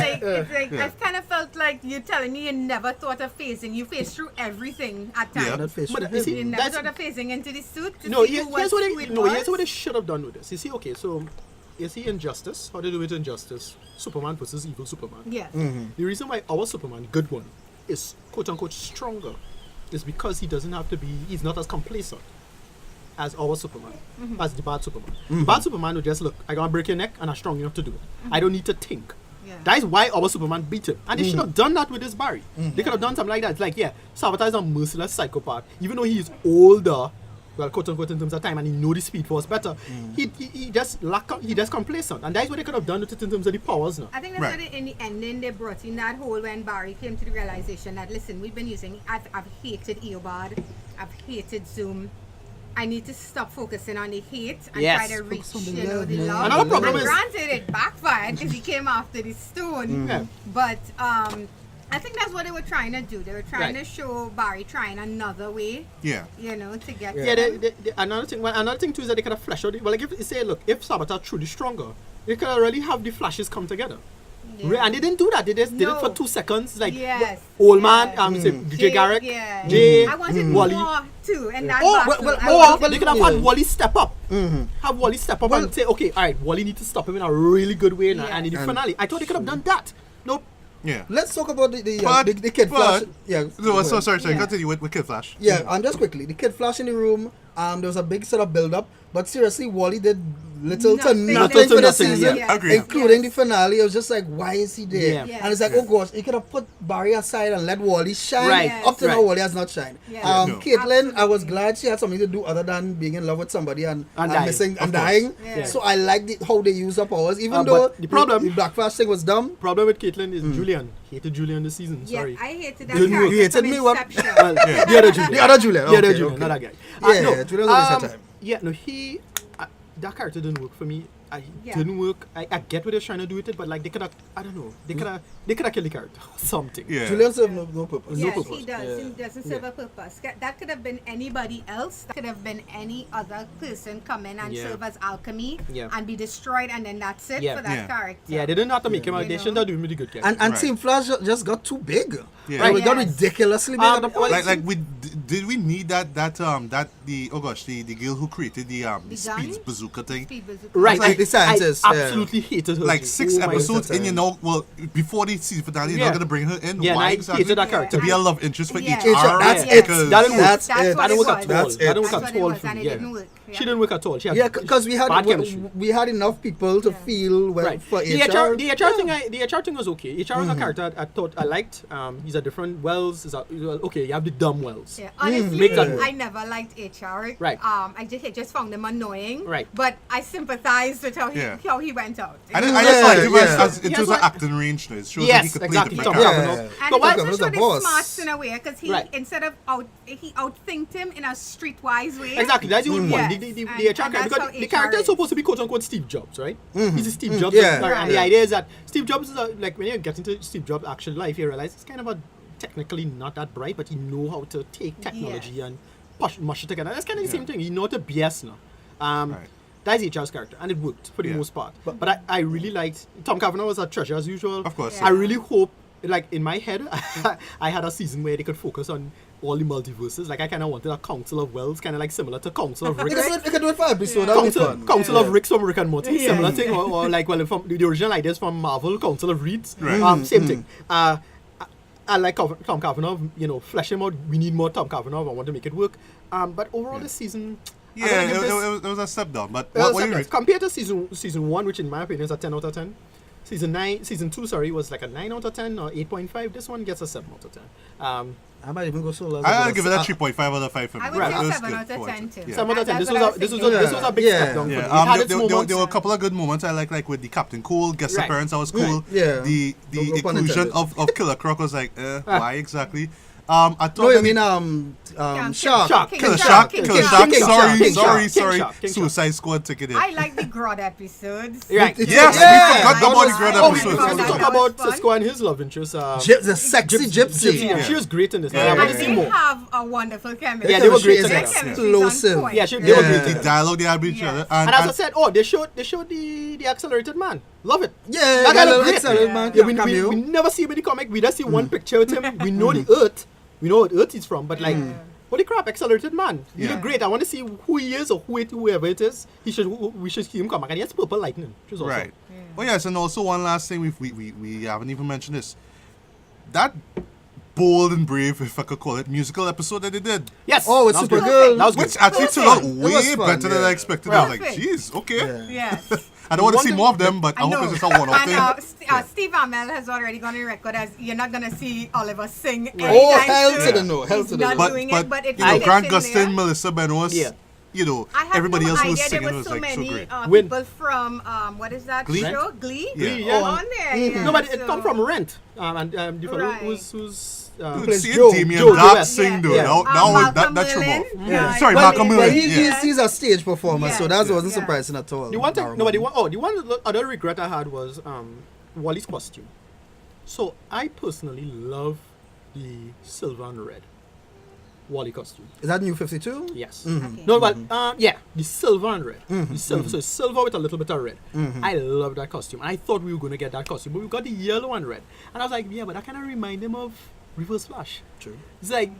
like Yeah. I've kind of felt like you're telling me you never thought of phasing. You phased through everything at Yeah. times. Not fish But with you see, him. You never That's- thought of phasing into the suit to no, see here's who what was they, who it no, was? here's what they should have done with this. You see, okay, so you see Injustice, how they do it in Injustice, Superman versus evil Superman. Yes. The reason why our Superman, good one, is quote unquote stronger is because he doesn't have to be, he's not as complacent as our Superman, as the bad Superman. Bad Superman would just look, I gotta break your neck and I'm strong enough to do it. I don't need to think. Yeah. That is why our Superman beat him. And they should have done that with this Barry. They could have done something like that. It's like, yeah, Sabotage is a merciless psychopath. Even though he is older, well, quote unquote, in terms of time, and he know the Speed Force better, he just complacent. And that's what they could have done with it in terms of the powers now. I think that's Right. what in the ending they brought in that whole when Barry came to the realization that listen, we've been using I've hated Eobard, I've hated Zoom. I need to stop focusing on the hate and Yes. try to reach Focus on the the love, man. love. Another problem and is- granted it backfired because he came after the stone. Yeah. But I think that's what they were trying to do. They were trying Right. to show Barry trying another way, Yeah. you know, to get Yeah, them. another thing too is that they could have fleshed out. Well, like if you say, look, if Sabotage truly stronger, they could really have the flashes come together. Yeah. And they didn't do that. They just did it for No. 2 seconds. Like Yes. old man, Yes. say Jay Garrick, Yeah. Jay, I wanted Wally. more too in that Or, battle. I or wanted they could have more. had Wally step up. Have Wally step up Well- and say, okay, all right, Wally needs to stop him in a really good way now. Yeah. And in the And- finale, I thought they could have done that. Nope. Yeah. Let's talk about the But- Kid Flash. but- Yeah. No, so sorry, Yeah. continue with Kid Flash. Yeah, and just quickly, the Kid Flash in the room. There was a big sort of build up, but seriously, Wally did little to Nothing. nothing Little to for the nothing, season, yeah. Agreed. including the finale. It was just like, why is he there? Yeah. Yes. And it's like, oh gosh, he could have put Barry aside and let Wally shine. Right. Yes. Up to now, Right. Wally has not shined. Yeah. No. Caitlin, I was Absolutely. glad she had something to do other than being in love with somebody and dying. missing Of and course. dying. Yeah. So I liked how they used her powers, even But though the problem- the Black Flash thing was dumb. Problem with Caitlyn is Julian. Hated Julian this season. Yeah, Sorry. I hated that You character hated from me, what? Inception. Well, Yeah. the other Julian. The other Julian. The other okay, Julian, okay. not that guy. Yeah, Julian was a waste of time. Yeah, no, that character didn't work for me Yeah. didn't work. I get what they're trying to do with it, but like they could have, I don't know, they could have killed the character or something. Yeah. Julian served no purpose. Yes, purpose. he does. Yeah. He doesn't serve a purpose. That could have been anybody else. That could have been any other person come in and Yeah. serve as alchemy Yeah. and be destroyed, and then that's it Yeah. for that Yeah. character. Yeah, they didn't have to make him out. You They know? shouldn't have done him with a good character. And Right. Team Flash just got too big. Yeah. Like, we got Yes. ridiculously big at the point. Like did we need that the girl who created the The speed gun? bazooka thing? Speed bazooka. Right, like the scientist, I yeah. absolutely hated her. Like 6 Oh my episodes God. in, before the season finale, you're Yeah. not gonna bring her in. Yeah, Why and I exactly? hated that character. To be a love interest for Yeah. each hour. That's Yeah. it. Because That didn't work. That's That's it. what That didn't it work was. at all. That's That didn't That's work what at it all was, for and me. it Yeah. didn't work. She didn't work at all. She had Yeah, because we bad chemistry. had enough people to feel well Right. for The HR. HR thing, the HR thing was okay. HR was a character I thought I liked. He's a different Wells. Okay, you have the dumb Wells. Yeah, honestly, Make that work. I never liked HR. Right. I just found him annoying. Right. But I sympathized with how he went out. I You know? just Yeah, like him yeah. as in He terms has of a- acting range. It shows that he Yes, could exactly. play Tom different Yeah. characters. And Tom it Cruise also was the showed his boss. smarts in a way, because he Right. instead of he outthinked him in a streetwise way. Exactly, that's the whole point. Yes, The and HR that's character, how because the HR character is is. supposed to be quote unquote Steve Jobs, right? He's a Steve Jobs. Yeah. And the Right. idea is that Steve Jobs is like when you get into Steve Jobs' actual life, you realize it's kind of technically not that bright, but he know how to take technology Yes. and mush it together. That's kind of the same thing. He know how to BS now. Right. That's HR's character, and it worked for the Yeah. most part. But I really liked Tom Cavanagh was a treasure as usual. Of course. Yeah. I really hope, like in my head, I had a season where they could focus on all the multiverses. Like I kind of wanted a Council of Wells, kind of like similar to Council of We Ricks. can do it for episode. That'll be fun. Council of Ricks from Rick and Morty, Yeah. similar thing, or like from the original ideas from Marvel, Council of Reeds, Right. same thing. I like Tom Cavanagh, flesh him out. We need more Tom Cavanagh. I want to make it work. But overall, this season, I'm Yeah, gonna give this- it was a step down. But well, what do you rate? compared to season 1, which in my opinion is a 10 out of 10. Season 2, was like a 9 out of 10 or 8.5. This one gets a 7 out of 10. I might even go so low. I'll give it a 3.5 out of 5 for me. I would Right. It say was 7 good out to of watch 10 it. too. Yeah. 7 out of 10. That's This what I was a thinking. this was a big step Yeah. down for me. It Yeah, had its moments. there were a couple of good moments I like with the Captain Cool guest Right. appearance. That was cool. Right. Yeah. The No pun inclusion intended. of Killer Croc was like, why exactly? I thought No, I that mean Shark. Shark. Killer Shark. King Killer Shark. Shark. King Sorry. Shark. Suicide Squad took it in. I like the Grodd episodes. Right. It's- Yes, Yeah. we forgot I about was- the Grodd oh my episodes. God, Let's that talk was about fun. Cisco and his love interest. The sexy gypsy. Yeah. Yeah. She was great in this. Yeah, I yeah, want And to see they more. have a wonderful chemistry. Yeah, they were great Their together. Their Yeah. chemistry is on Explosive. point. Yeah, they were Yeah. great. The dialogue they had with each Yes. other. And as I said, they showed the accelerated man. Love it. Yeah, That that guy look little great. excellent man. Yeah, we Cameo. never see him in the comic. We just see one picture with him. We know the Earth. We know what Earth he's from. But like, holy crap, accelerated man. He Yeah. look great. I want to see who he is or whoever it is. We should see him come back. And he has purple lightning, which is awesome. Right. Oh yes, and also one last thing we haven't even mentioned this. That bold and brave, if I could call it, musical episode that they did. Yes. Oh, it's that was good. Supergirl. That was Which good. actually turned out way was fun, better than I yeah. expected. Well, I was like, perfect. jeez, okay. Yeah. Yes. I don't want to One see thing- more of them, but I, I hope know. it's just a one-off And thing. Steve Amell has already gone on record as you're not going to see Oliver sing anytime Oh, hell to soon. the no. Hell He's to the not no. doing But it, but it you know, fits Grant in Gustin, there. Melissa Benoist, Yeah. you know, I had everybody no else who was idea singing there was so like so many great. When- people from what is that Glee? show? Glee? Yeah. Yeah. On there. Yeah. No, but it So- come from Rent. And the fellow Right. who's Dude, plays seeing Joe. Damien Joe Dark West. sing, though, Yeah. now Malcolm that threw me Millen. off. Yeah. Sorry, But Malcolm it- Millen. But Yeah. he's a stage performer, Yes. so that wasn't Yeah. surprising at all. The one thing, Barrowman. no, but the one other regret I had was Wally's costume. So I personally love the silver and red Wally costume. Is that New 52? Yes. Okay. No, but yeah, the silver and red. The silver, so it's silver with a little bit of red. I love that costume. I thought we were gonna get that costume, but we got the yellow and red. And I was like, yeah, but that kind of remind him of Reverse Flash. True. It's like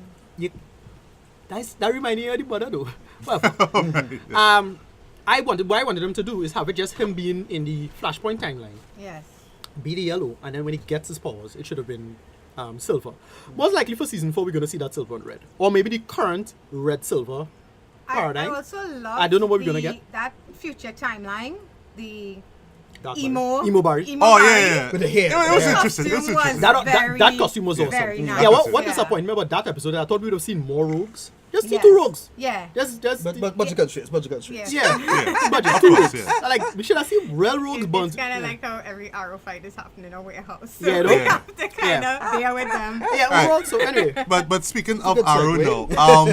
that reminded me of the mother though. Well, what I wanted him to do is have it just him being in the Flashpoint timeline. Yes. Be the yellow, and then when he gets his powers, it should have been silver. Most likely for season 4, we're gonna see that silver and red, or maybe the current red silver I paradigm. also love I don't know what we're gonna get. that future timeline, the Dark emo Barry. emo Oh, Barry. yeah. With the hair. It was Yeah. interesting. It was Costume was interesting. That costume was awesome. very Yeah, nice. what Yeah. disappointed me about that episode? I thought we would have seen more rogues. Just see Yes. 2 rogues. Yeah. Just But budget constraints. Yeah. yeah. Budget, Of 2 course, rogues. yeah. Like we should have seen real rogues It's burnt. kind of like how every arrow fight is happening in a warehouse. So Yeah, we no? have to kind of bear with them. Yeah, Right. overall. So anyway, But speaking of good Arrow segue. now,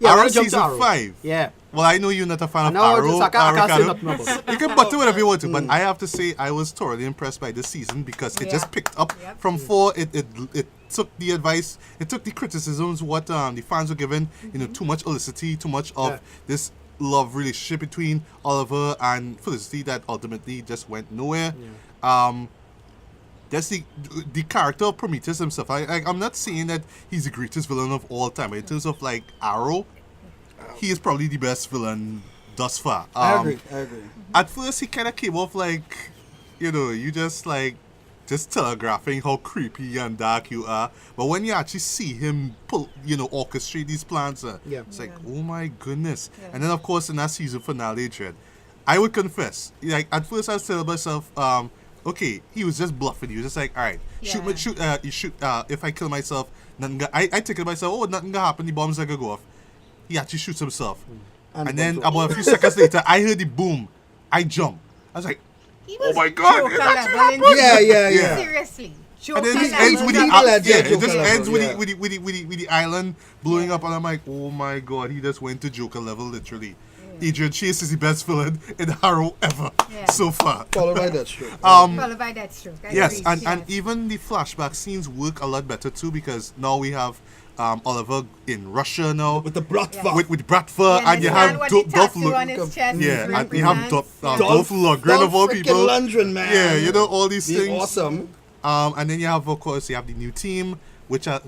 yeah, Arrow we'll jump to season Arrow. 5. Yeah. well, I know you're not a fan of No, Arrow. I can't say Ricardo. nothing about it. You can butter whatever you want to, but I have to say I was thoroughly impressed by this season because it Yeah. just picked up Yep. from 4. It took the advice, it took the criticisms what the fans were given. You know, too much elicity, too much of Yeah. this love relationship between Oliver and Felicity that ultimately just went nowhere. That's the character of Prometheus himself. I'm not saying that he's the greatest villain of all time, but in terms of like Arrow, he is probably the best villain thus far. I agree. At first, he kind of came off like, you know, you just telegraphing how creepy and dark you are. But when you actually see him orchestrate these plans, it's like, oh my goodness. Yeah. And then, of course, in that season finale, Dread, I would confess, like, at first I was telling myself, okay, he was just bluffing. He was just like, all right, shoot, if I kill myself, nothing I think to myself, oh, nothing gonna happen, the bomb's not gonna go off. He actually shoots himself. And then about a few seconds later, I heard the boom. I jumped. I was like, He oh was my God, Joker it's actually level happening. in- Yeah. Seriously. Joker And then it level ends with the in- it just Joker ends level, with the island blowing up, and I'm like, oh my God, he just went to Joker level literally. Adrian Chase is the best villain in Arrow ever so far. Followed by Deathstroke. Followed by Deathstroke. I Yes, agree, and even the flashback scenes work a lot better too because now we have Oliver in Russia now With the Bratva. with Bratva, and you have what Dolph tattoo on his chest yeah, and you have represents. Dolph Lundgren of all people. Lundgren, man. Yeah, you know all these Being things. awesome. And then you have, of course, you have the new team, which I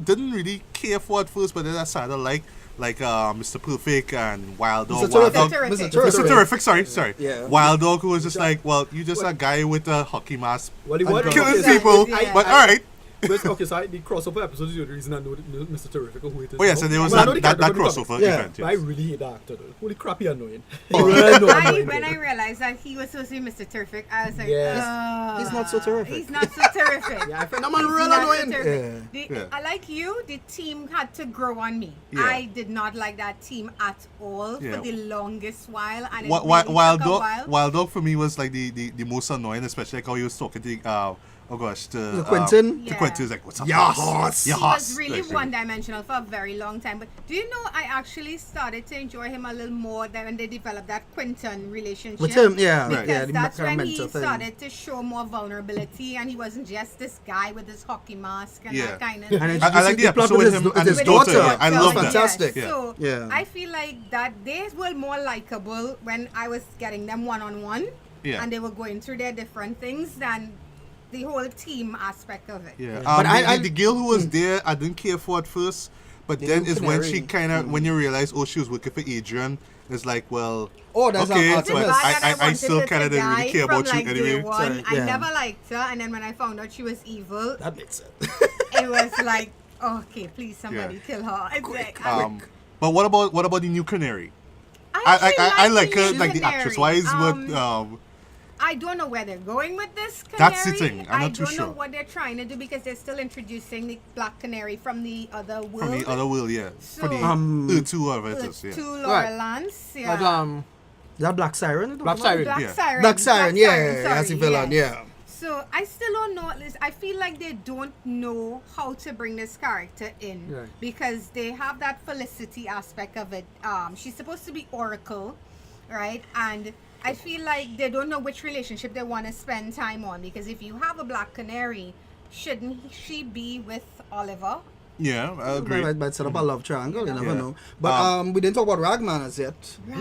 didn't really care for at first, but then I started like Mr. Perfect and Wild Dog. Mr. Wild Terrific. Dog. Mr. Mr. Terrific, sorry. Yeah. Wild Dog, who was just like, well, you just a guy with a hockey mask Well, the one killing okay, people, Yeah. but all right. Okay, so the crossover episode is the only reason I know that Mr. Terrific who it is. Oh yes, and there was Well, I know the that character from the crossover comics. Yeah. event. But I Yes. really hate that actor though. Holy crap, he annoying. He really annoying. When I realized that he was supposed to be Mr. Terrific, I was like, Yes. He's not so terrific. He's not so terrific. Yeah, I find that He's man real not so annoying. terrific. Yeah. I like you, the team had to grow on me. Yeah. I did not like that team at all Yeah. for the longest while. And it Wild really took a Dog, while. Wild Dog for me was like the most annoying, especially like how he was talking to to Quentin? To Yeah. Quentin, was like, what's up, Yeah, boss? horse. Yeah, He horse. was really Like, one-dimensional for a very long time. But do you know, I actually started to enjoy him a little more than when they developed that Quentin relationship. With him, yeah. Because Yeah, the that's kind of when he mental thing. started to show more vulnerability, and he wasn't just this guy with his hockey mask and Yeah. that kind of And thing. I like the episode with him and his daughter. Yeah, I love that. Fantastic. Yeah. So Yeah. I feel like that they were more likable when I was getting them one-on-one, Yeah. and they were going through their different things than the whole team aspect of it. Yeah, But the girl who was there, I didn't care for at first, but The then new is when she canary. kind of when you realize, oh, she was working for Adrian. It's like, well, Oh, that's okay, an but Artemis. I still kind of didn't really care about you like anyway. Day one. Sorry, I yeah. never liked her, and then when I found out she was evil, That makes sense. it was like, okay, please somebody kill her. It's like, But what about the new canary? actually I like the her, new like the actress. Why is what? I don't know where they're going with this canary. That's the thing. I'm not too I don't know sure. what they're trying to do because they're still introducing the black canary from the other world. From the other world, yeah. For the So- two of it is, To yeah. Laura Right. Lance, But, yeah. That Black Siren? Black Siren. Black Yeah. Siren. Black Siren, yeah. That's the sorry, villain, yeah. So I still don't know. I feel like they don't know how to bring this character in Right. because they have that Felicity aspect of it. She's supposed to be Oracle, right? And I feel like they don't know which relationship they want to spend time on because if you have a Black Canary, shouldn't she be with Oliver? Yeah, I agree. Might set up a love triangle, you never Yeah. know. But we didn't talk about Ragman as yet.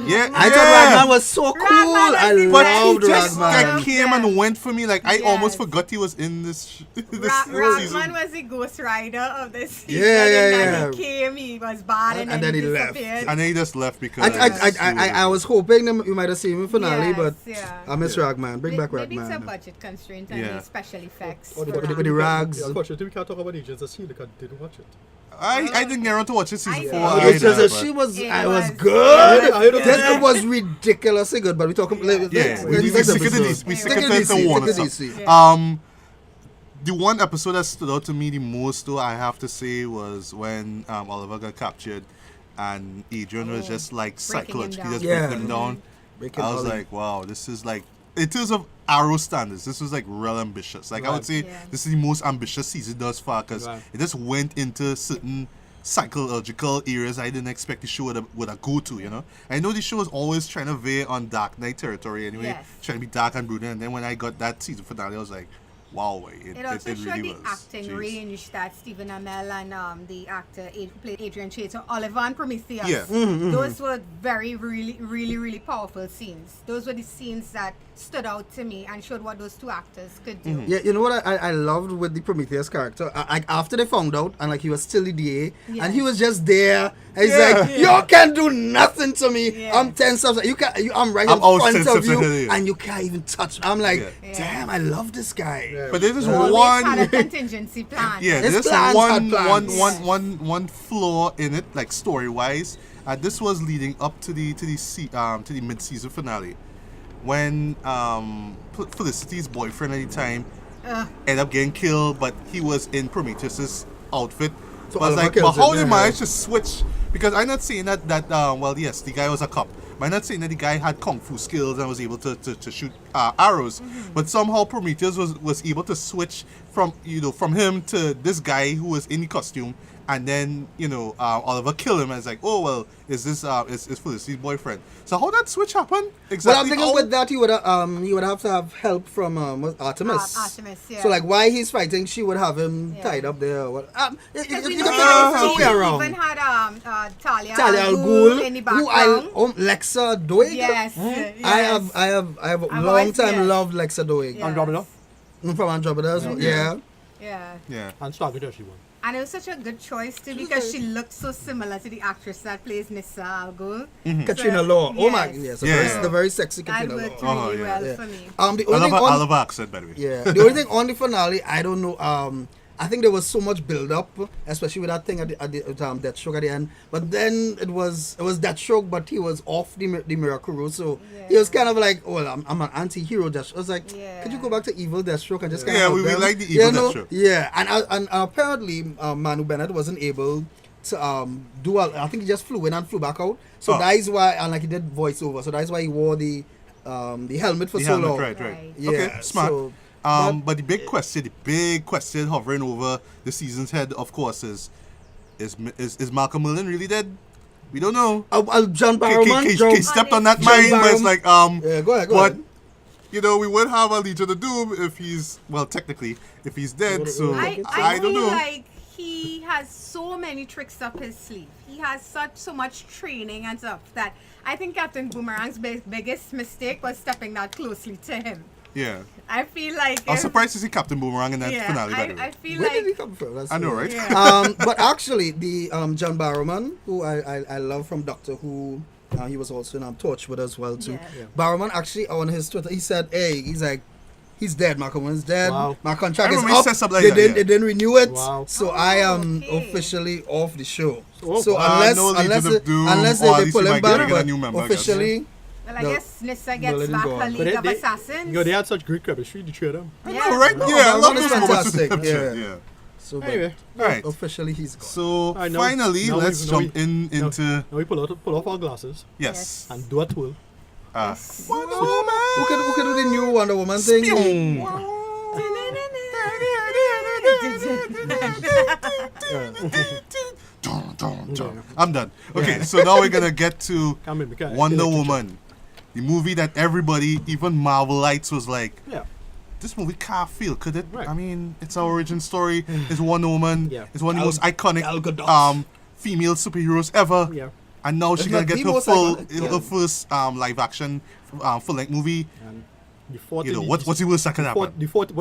Yeah, I thought Ragman was so cool. Ragman I was the But best. he loved just Ragman. came and went for me. Like I almost Yes. forgot he was in this Ragman season. was the Ghost Rider of this season. Yeah, yeah, and then yeah. he came, he was bad, and then he left. And then he just left because I was hoping that we might have seen him in finale, Yes, but yeah. I miss Ragman. Bring back Maybe it's a Ragman. budget constraint and Yeah. the special effects. Oh, for With that. the rags. Yeah, unfortunately, we can't talk about Agents of S.H.I.E.L.D. because I didn't watch it. I didn't get around to watch it season I 4 did. It's just either, that but- she was, It I was was good. good. This was ridiculously good, but we talking. Yeah, we stick to this. We stick to the Warner stuff. Yeah. The one episode that stood out to me the most, though, I have to say, was when Oliver got captured and Adrian was just like Breaking him psychologically down. just Yeah. breaking him down. Breaking I was Ollie. like, wow, this is like, in terms of Arrow standards, this was like real ambitious. Like I would say, Yeah. this is the most ambitious season thus far because Right. it just went into certain psychological areas I didn't expect the show would go to, you know. I know the show is always trying to veer on Dark Knight territory anyway, Yes. trying to be dark and brooding, and then when I got that season finale, I was like, wow, It also it showed really the was. acting Jeez. range that Stephen Amell and the actor who played Adrian Chater, Oliver and Prometheus. Yeah. Those were really powerful scenes. Those were the scenes that stood out to me and showed what those two actors could do. Yeah, you know what I loved with the Prometheus character? Like after they found out, and like he was still the DA, Yeah. and he was just there. And he's like, "You can't do nothing to me. Yeah. I'm 10 steps. I'm right I'm in always front 10 of steps you, ahead of you." and you can't even touch me." I'm like, Yeah. "Damn, I love this guy." But there's this Always had a one, contingency plan. yeah, His there's plans one, had one, plans. one flaw in it, like story wise. This was leading up to the mid-season finale, when Felicity's boyfriend at the time ended up getting killed, but he was in Prometheus's outfit. So But I was Oliver like, but kills how him, did yeah. they manage to switch? Because I'm not saying that well, yes, the guy was a cop. But I'm not saying that the guy had kung fu skills and was able to shoot arrows. But somehow Prometheus was able to switch from him to this guy who was in the costume, and then Oliver killed him. And it's like, oh well, is this is Felicity's boyfriend? So how that switch happened exactly? Well, I'm thinking with that he would have to have help from Artemis. Artemis, yeah. So like while he's fighting, she would have him Yeah. tied up there. Because we you know can she figure it around. even had Talia Talia Al Al Ghul Ghul, in the who background. Lexa Doig. Yes, I yes. have I've long always- time yes. loved Lexa Doig. Yeah. Andromeda. From Andromeda as well. Yeah. Yeah. Yeah. And Stargate she won. And it was such a good choice too because she looked so similar to the actress that plays Nissa Al Ghul. Katrina So, Law. Oh my, yes. yes, Yeah. the very sexy That Katrina worked Law. really yeah. well Yeah. for me. The I only love thing her on, accent, by the way. yeah, the only thing on the finale, I don't know. I think there was so much build up, especially with that thing at the Deathstroke at the end. But then it was Deathstroke, but he was off the Miracle, so he was kind of like, oh, well, I'm an anti-hero Deathstroke. I was like, could you go back to evil Deathstroke and just kind Yeah, of we help them? like the evil Deathstroke. Yeah, and apparently Manu Bennett wasn't able to do. I think he just flew in and flew back out. So that is why, and like he did voiceover. So that's why he wore the helmet for The so helmet, long. right. Yeah, Okay, smart. so- But the big question hovering over the season's head, of course, is Malcolm Merlyn really dead? We don't know. John Barrowman. He stepped on that John mine, but it's Barrowman. like, Yeah, go ahead. but we would have a Legion of Doom if he's, well, technically, if he's dead. So I I don't feel know. like he has so many tricks up his sleeve. He has so much training and stuff that I think Captain Boomerang's biggest mistake was stepping that closely to him. Yeah. I feel like I was surprised to see Captain Boomerang in that finale, by the way. I feel Where did he like come from? That's I know, so- right? yeah. But actually, the John Barrowman, who I love from Doctor Who, he was also in Torchwood as well too. Yeah. Barrowman actually on his Twitter, he said, "Hey, he's like, he's dead. Malcolm is dead. Wow. My contract I is remember he up. said something They like that, didn't yeah. they didn't renew it. Wow. So I am okay. officially off the show. Oh, so wow. No Legion of Doom, unless or at they least pull he him might get back, a but new member, I guess. officially, Well, I No. guess Nissa gets Merlin back gone. her But League of they Assassins. they had such great chemistry, the three of them. I Yeah. know, right? No, Yeah, I Barrowman love is those moments with fantastic, them. yeah. Yeah. so but Anyway, Right. officially he's gone. So I know. finally, Now let's we- jump now into Now we pull off our glasses yes. and do a twirl. Wonder Woman. Who could do the new Wonder Woman thing? I'm done. Okay, so now we're gonna get to Come in, because Wonder Woman, the movie that everybody, even Marvelites, was like, Yeah. this movie can't fail, could it? Right. I mean, it's our origin story. It's Wonder Woman. Yeah. It's one of the most iconic Gal Gadot. female superheroes ever. Yeah. And now It's she's gonna not get the her most full, iconic, her yeah. first live action full length movie. And the fourth You know in what's the worst that can happen? the fourth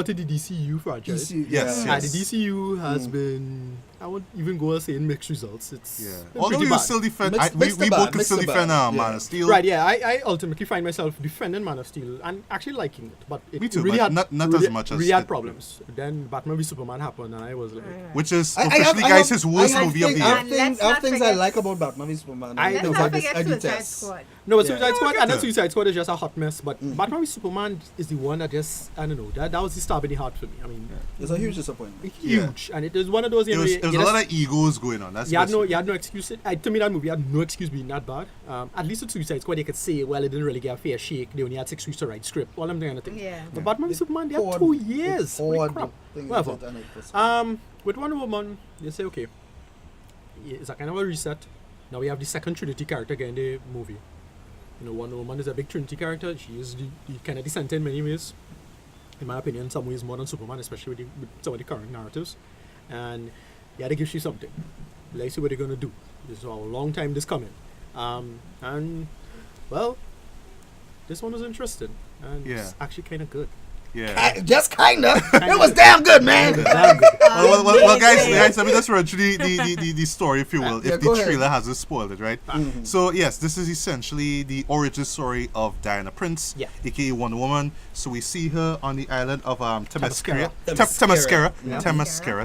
in the DCU franchise. DC, Yes, yeah. The DCU has been, I won't even go and say in mixed results. It's Yeah. been Although pretty we bad. will still defend, Mixed- we mixed both bad, can mixed still bad, defend yeah. Man of Steel. Right, yeah, I ultimately find myself defending Man of Steel and actually liking it, but it Me too, really but had not really, as much as really had it- problems. Then Batman v Superman happened, and I was like, Which is I officially, have- guys, his worst I have movie of the thing- year. I And let's have not things I forget- like about Batman v Superman. I Let's know, not but forget I Suicide detest. Squad. no, but Yeah. Suicide Squad, get and then that. Suicide Squad is just a hot mess. But Batman v Superman is the one that just, I don't know, that was the stab in the heart for me. I mean, It's a huge disappointment. huge, and it is one of those. It was, it was a lot of egos going on. That's You had basically- no excuse. To me, that movie had no excuse being that bad. At least with Suicide Squad, they could say, well, it didn't really get a fair shake. They only had 6 weeks to write script. All I'm doing anything. Yeah. But Batman v Superman, they had Forward- 2 years. Holy forward crap. thing is Whatever. it, and it was- With Wonder Woman, they say, okay, it's a kind of a reset. Now we have the second Trinity character again in the movie. You know, Wonder Woman is a big Trinity character. She is the kind of the center in many ways. In my opinion, in some ways more than Superman, especially with some of the current narratives. And yeah, they give you something. Let's see what they're gonna do. This is a long time this coming. And well, this one was interesting. And it's actually kind of good. Yeah. Just kinda. It was damn good, man. Damn good. Well, guys, let me just run through the story, if you will, Yeah, if go the ahead. trailer hasn't spoiled it, right? So, yes, this is essentially the origin story of Diana Prince, Yeah. aka Wonder Woman. So we see her on the island of Themyscira. Themyscira.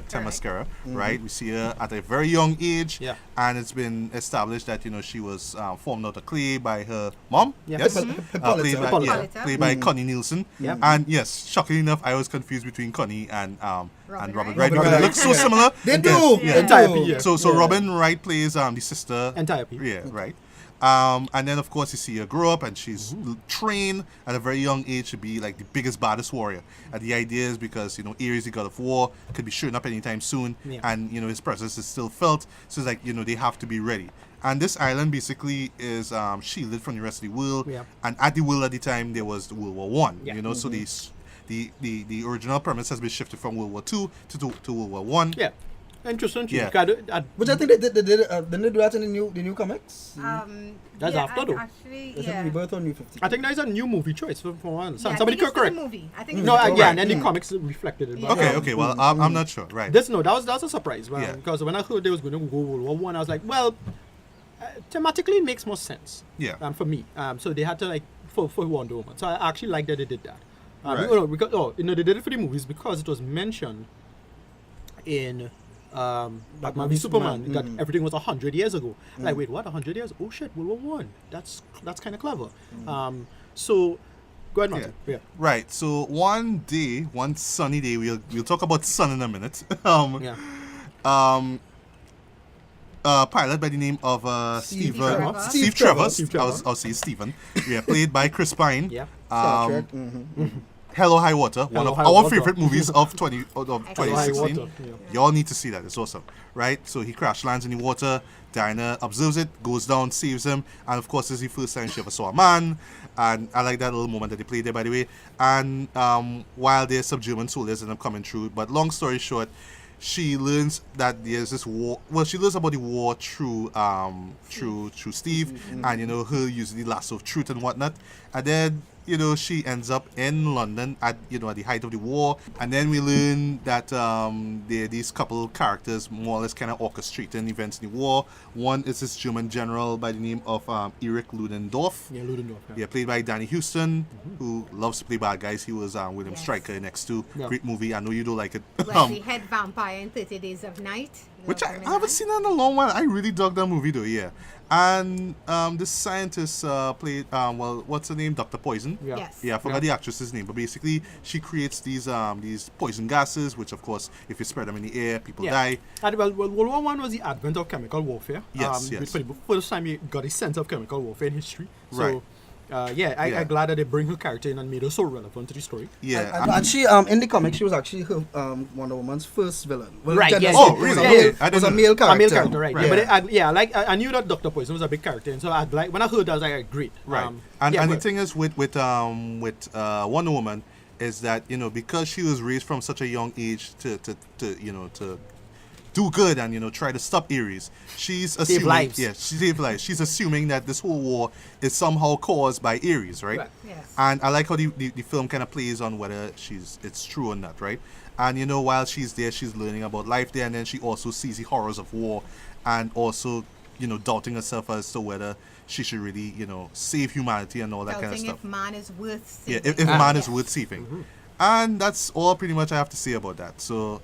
Themyscira, right? We see her at a very young age, Yeah. and it's been established that, she was formed out of clay by her mom, Yeah. yes? Hippolyta. Played by, Hippolyta. played by Connie Nielsen. Yeah. And yes, shockingly enough, I was confused between Connie and Robin Wright. Wright Robin because they Wright. look so similar. They do. Yes, They yeah. Entire do. P, yeah. So Robin Wright plays the sister. Entire P. Yeah, right. And then of course you see her grow up, and she's trained at a very young age to be like the biggest, baddest warrior. And the idea is because Ares, the god of war, could be showing up anytime soon, Yeah. and his presence is still felt. So it's like they have to be ready. And this island basically is shielded from the rest of the world. Yeah. And at the world at the time there was World War One. Yeah. So the original premise has been shifted from World War Two to World War One. Yeah. Interesting. Yeah. Which I think they did. Didn't they do that in the new comics? That's yeah, after, though. Actually, Is it yeah. Rebirth or New 50? I think that is a new movie choice for one. Yeah, Somebody I think could it's the correct. movie. I think No, it's the yeah, movie. and then the comics reflected it. Yeah. Okay. Well, I'm not sure. Right. That was a surprise, man. Yeah. Because when I heard they was going to go World War One, I was like, well, thematically it makes more sense. Yeah. For me, so they had to for Wonder Woman. So I actually like that they did that. Right. Because they did it for the movies because it was mentioned in Batman v Superman that everything was 100 years ago. Like, wait, what? 100 years? Oh shit, World War One. That's kind of clever. So go ahead, Martin. Yeah. Right. So one sunny day, we'll talk about sun in a minute. Yeah. Pilot by the name of Steve Trevor. Steve Trevor. Steve Trevor. I'll say Stephen. Yeah, played by Chris Pine. Yeah. Star Trek. Hello High Water, one Hello of High our Water. favorite movies of Hello High 2016. Water, yeah. Y'all need to see that. It's awesome, right? So he crash lands in the water. Diana observes it, goes down, saves him, and of course, this is the first time she ever saw a man. And I like that little moment that they played there, by the way. And while their subhuman soldiers end up coming through, but long story short, she learns that there's this war. Well, she learns about the war through Steve, and her using the lasso of truth and whatnot. And then she ends up in London at the height of the war, and then we learn that there are these couple characters more or less kind of orchestrating events in the war. One is this German general by the name of Erich Ludendorff. Yeah, Ludendorff. Yeah, played by Danny Houston, who loves to play bad guys. He was William Yes. Stryker in X2. Yeah. Great movie. I know you don't like it. Was the head vampire in 30 Days of Night. Which I Love him in haven't that. seen that in a long while. I really dug that movie though, yeah. And this scientist played, what's her name? Dr. Poison. Yeah. Yes. Yeah, I forgot the actress's name, but basically she creates these poison gases, which of course, if you spread them in the air, people die. And well, World War One was the advent of chemical warfare. Yes, yes. For the first time you got a sense of chemical warfare in history. So, Right. I'm glad that they bring her character in and made her so relevant to the story. Yeah. And she in the comics she was actually her, Wonder Woman's first villain. Well, Right, technically, yes. Oh, it was really? a male- Okay. I it was a didn't- male character. A male character, right? Right. Yeah, but I knew that Dr. Poison was a big character, and so when I heard that, I was like, great. Right. And The thing is with Wonder Woman is that because she was raised from such a young age to do good and try to stop Ares, she's assuming lives. yeah, she saved lives. She's assuming that this whole war is somehow caused by Ares, right? Right. Yes. And I like how the film kind of plays on whether it's true or not, right? And while she's there, she's learning about life there, and then she also sees the horrors of war, and also doubting herself as to whether she should really save humanity and all that kind of Doubting stuff. if man is worth Yeah, saving. if man is Yes. worth saving. And that's all pretty much I have to say about that. So,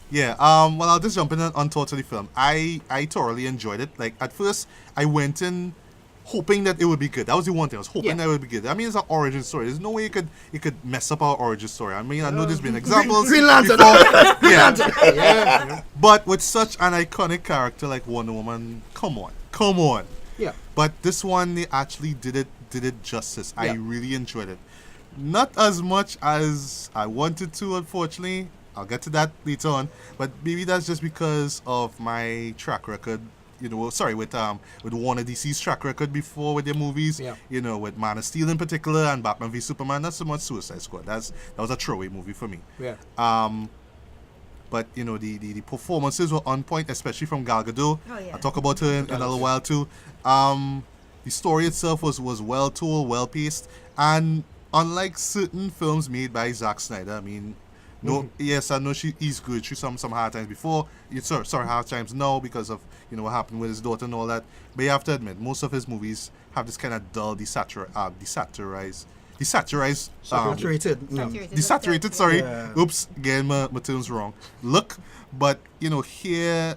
yeah, well, I'll just jump in on thoughts of the film. I thoroughly enjoyed it. Like, at first, I went in hoping that it would be good. That was the one thing. I was hoping that it would be good. I mean, it's an origin story. There's no way you could mess up our origin story. I mean, I know there's been examples. Green Lantern. before. Yeah. But with such an iconic character like Wonder Woman, come on. Yeah. But this one, they actually did it justice. I Yeah. really enjoyed it. Not as much as I wanted to, unfortunately. I'll get to that later on. But maybe that's just because of my track record. With Warner DC's track record before with their movies. Yeah. With Man of Steel in particular and Batman v Superman. Not so much Suicide Squad. That was a throwaway movie for me. Yeah. But the performances were on point, especially from Gal Gadot. Oh, yeah. I'll talk about her in a little while too. The story itself was well told, well paced, and unlike certain films made by Zack Snyder, I mean, yes, I know he's good through some hard times before. Hard times now because of what happened with his daughter and all that. But you have to admit, most of his movies have this kind of dull, desaturated. Sorry. Yeah. Oops, getting my terms wrong. Look, but here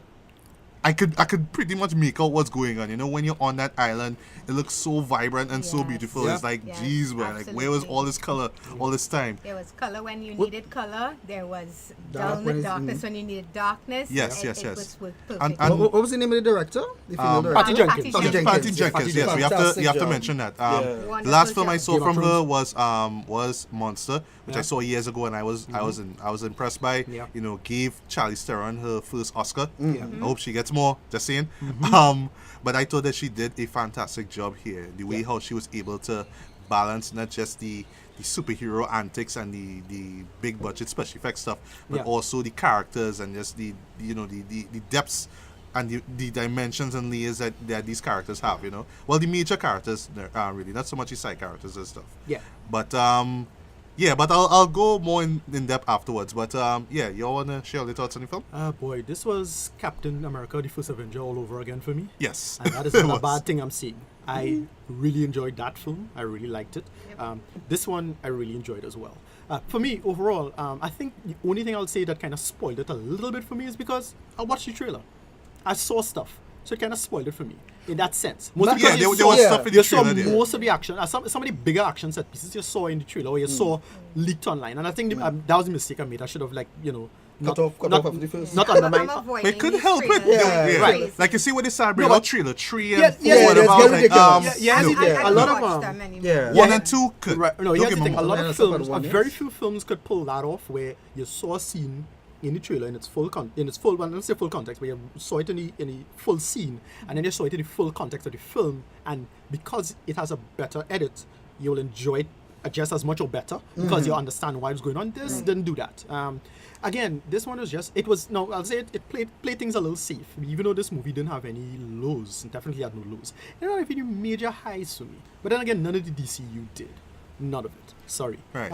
I could pretty much make out what's going on. When you're on that island, it looks so vibrant and so Yes. beautiful. Yeah. It's like, Yes, geez, man, like where was all this color all this time? There was color when you needed color. There was darkness when you needed darkness. Yes, It yes. was perfect. And- What was the name of the director? The female director? Patty Jenkins. Patty Jenkins. Patty Jenkins, yes, we have to Fantastic mention that. job. The Wonderful last film I job. saw Game of from her Thrones. was Monster, which I Yeah. saw years ago, and I was impressed by. Yeah. Gave Charlize Theron her first Oscar. Yeah. I hope she gets more. Just saying. But I thought that she did a fantastic job here. The way how she was able to balance not just the superhero antics and the big budget special effects stuff, but Yeah. also the characters and just the depths and the dimensions and layers that these characters have. Well, the major characters really, not so much the side characters and stuff. Yeah. But but I'll go more in depth afterwards. But you all wanna share your thoughts on the film? Boy, this was Captain America, the First Avenger all over again for me. Yes. And that is It not a was. bad thing I'm seeing. I really enjoyed that film. I really liked it. This one I really enjoyed as well. For me, overall, I think the only thing I'll say that kind of spoiled it a little bit for me is because I watched the trailer. I saw stuff. So it kind of spoiled it for me in that sense. Mostly Yeah, because there was stuff in the you saw trailer there. most of the action, some of the bigger action set pieces you saw in the trailer or you saw leaked online. And I think that was a mistake I made. I should have Cut off after the first. not undermine. But it could help it. Yeah. Right. Like you see what they celebrate No, about but- trailer 3 and Yeah, 4 yeah, and it's about, getting like, ridiculous. Yeah, look, a lot of Yeah. 1 and 2 could. Right, no, Don't here's give the thing. them A lot Yeah, of that's about films, one, yes. very few films could pull that off where you saw a scene in the trailer in its full well, let's say full context, where you saw it in the full scene, and then you saw it in the full context of the film, and because it has a better edit, you'll enjoy it just as much or better because you understand why it's going on. This didn't do that. Again, this one was I'll say it played things a little safe, even though this movie didn't have any lows. It definitely had no lows. It didn't have any major highs for me. But then again, none of the DCU did. None of it. Sorry. Right.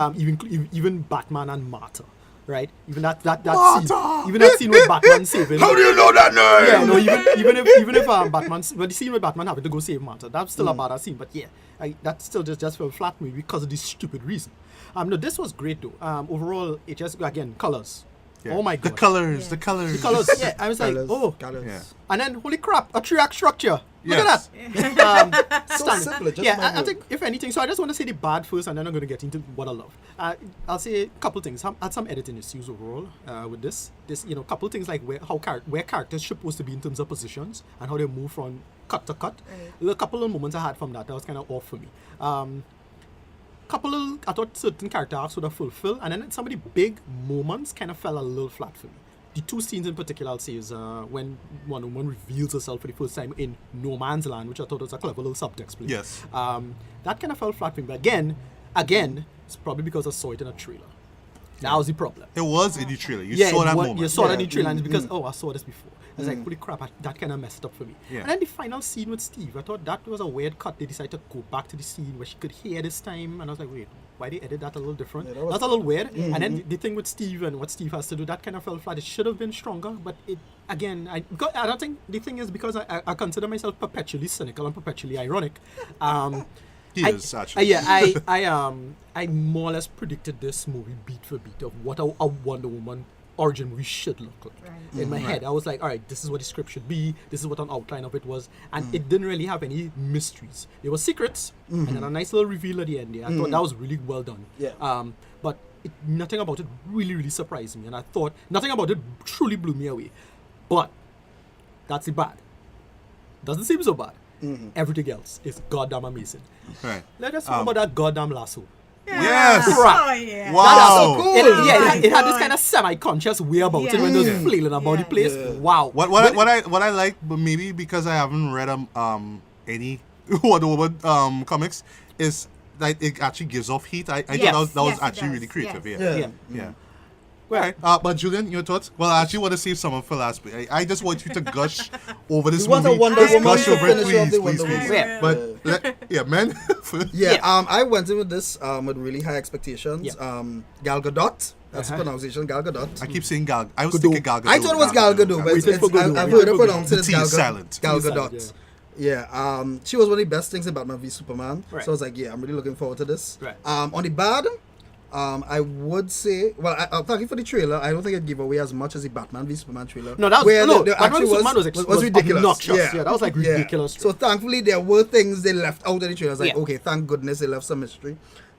Even Batman and Martha. Right? Even that Martha! scene. Even that scene with Batman saving. How do you know that name? Yeah, no, even if Batman, well, the scene with Batman having to go save Martha, that's still a bad scene. But yeah, that still just fell flat for me because of this stupid reason. No, this was great though. Overall, it just again colors. Yeah. Oh my The god, colors. the colors. Yeah, I was like, Colours. Yeah. and then holy crap, a 3-act structure. Look Yes. at that. So Standard. simple, just Yeah, mind I you. think if anything, so I just want to say the bad first, and then I'm going to get into what I love. I'll say a couple things. I had some editing issues overall with this. Couple things like where characters supposed to be in terms of positions and how they move from cut to cut. Right. A couple of moments I had from that was kind of off for me. I thought certain character arcs would have fulfilled, and then some of the big moments kind of fell a little flat for me. The two scenes in particular I'll say is when one woman reveals herself for the first time in No Man's Land, which I thought was a clever little subtext play. Yes. That kind of fell flat for me. But again, it's probably because I saw it in a trailer. That was the problem. It was in the trailer. You saw that moment. You saw that in Yeah. the trailer, and it's because I saw this before. I was like, holy crap, that kind of messed up for me. Yeah. And then the final scene with Steve, I thought that was a weird cut. They decided to go back to the scene where she could hear this time, and I was like, wait, why they edit that a little different? Yeah, that was- That's a little weird. And then the thing with Steve and what Steve has to do, that kind of fell flat. It should have been stronger, but I don't think the thing is because I consider myself perpetually cynical and perpetually ironic. He is, actually. I more or less predicted this movie beat for beat of what a Wonder Woman origin movie should look like. Right. In my head, I was like, all right, this is what the script should be. This is what an outline of it was, and it didn't really have any mysteries. There were secrets, and then a nice little reveal at the end. There, I thought that was really well done. Yeah. But nothing about it really, really surprised me, and I thought nothing about it truly blew me away. But that's the bad. Doesn't seem so bad. Everything else is goddamn amazing. Right. Let us talk about that goddamn lasso. Yes. Oh, yeah. Wow. so cool. It had this God. kind of semi-conscious way about it Yeah. when it was flailing about the place. Yeah. Wow. What I like, but maybe because I haven't read any Wonder Woman comics, is like it actually gives off heat. I thought Yes. that was Yes, it actually does. really creative. Yes. Yeah. Yeah. Yeah. Right. But Julian, your thoughts? Well, I actually want to save someone for last. I just want you to gush over this You want a movie. Wonder Just Woman gush to over it, finish off the please, Wonder please. Woman. But man. Yeah, I went in with this with really high expectations. Yeah. Gal Gadot, that's the Uh-huh. pronunciation, Gal Gadot. I keep saying Gal. I was Godot. thinking Gal Gadot. I thought it was Gal Gadot, but Waited for Godot. I've Waited heard her for pronounce it The as T Gal is Gadot. silent. Gal T is silent, Gadot. Yeah, she was one of the best things in Batman v Superman. Right. So I was like, yeah, I'm really looking forward to this. Right. On the bad, I would say, well, thank you for the trailer. I don't think it gave away as much as the Batman v Superman trailer. No, that was where no. the Batman actually v Superman was ridiculous. obnoxious. Yeah. Yeah, that was like Yeah. ridiculous. So thankfully, there were things they left out of the trailer. I was like, Yeah. okay, thank goodness they left some mystery.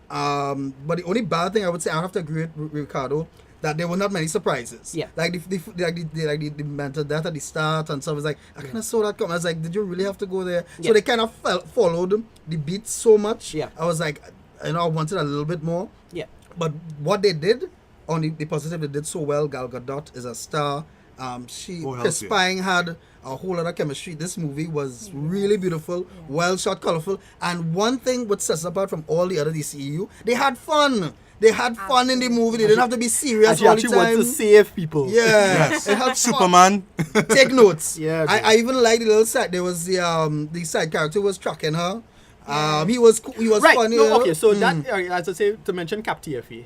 But the only bad thing I would say, I have to agree with Ricardo, that there were not many surprises. Yeah. Like the mental death at the start and stuff. It's like, I kind of saw that coming. I was like, did you really have to go there? Yeah. So they kind of followed the beat so much. Yeah. I was like, I wanted a little bit more. Yeah. But what they did, on the positive, they did so well. Gal Gadot is a star. Chris hells yeah. Pine had a whole lot of chemistry. This movie was really beautiful, well shot, colorful. And one thing which sets it apart from all the other DCEU, they had fun. They had fun in the movie. They didn't have to be serious And she all the actually wants time. to save people. Yeah, Yes. it had fun. Superman. Take notes. Yeah, I even liked the little side. There was the side character who was tracking her. He was Right. funny. No, you know? okay, so that, as I say, to mention Cap TFE,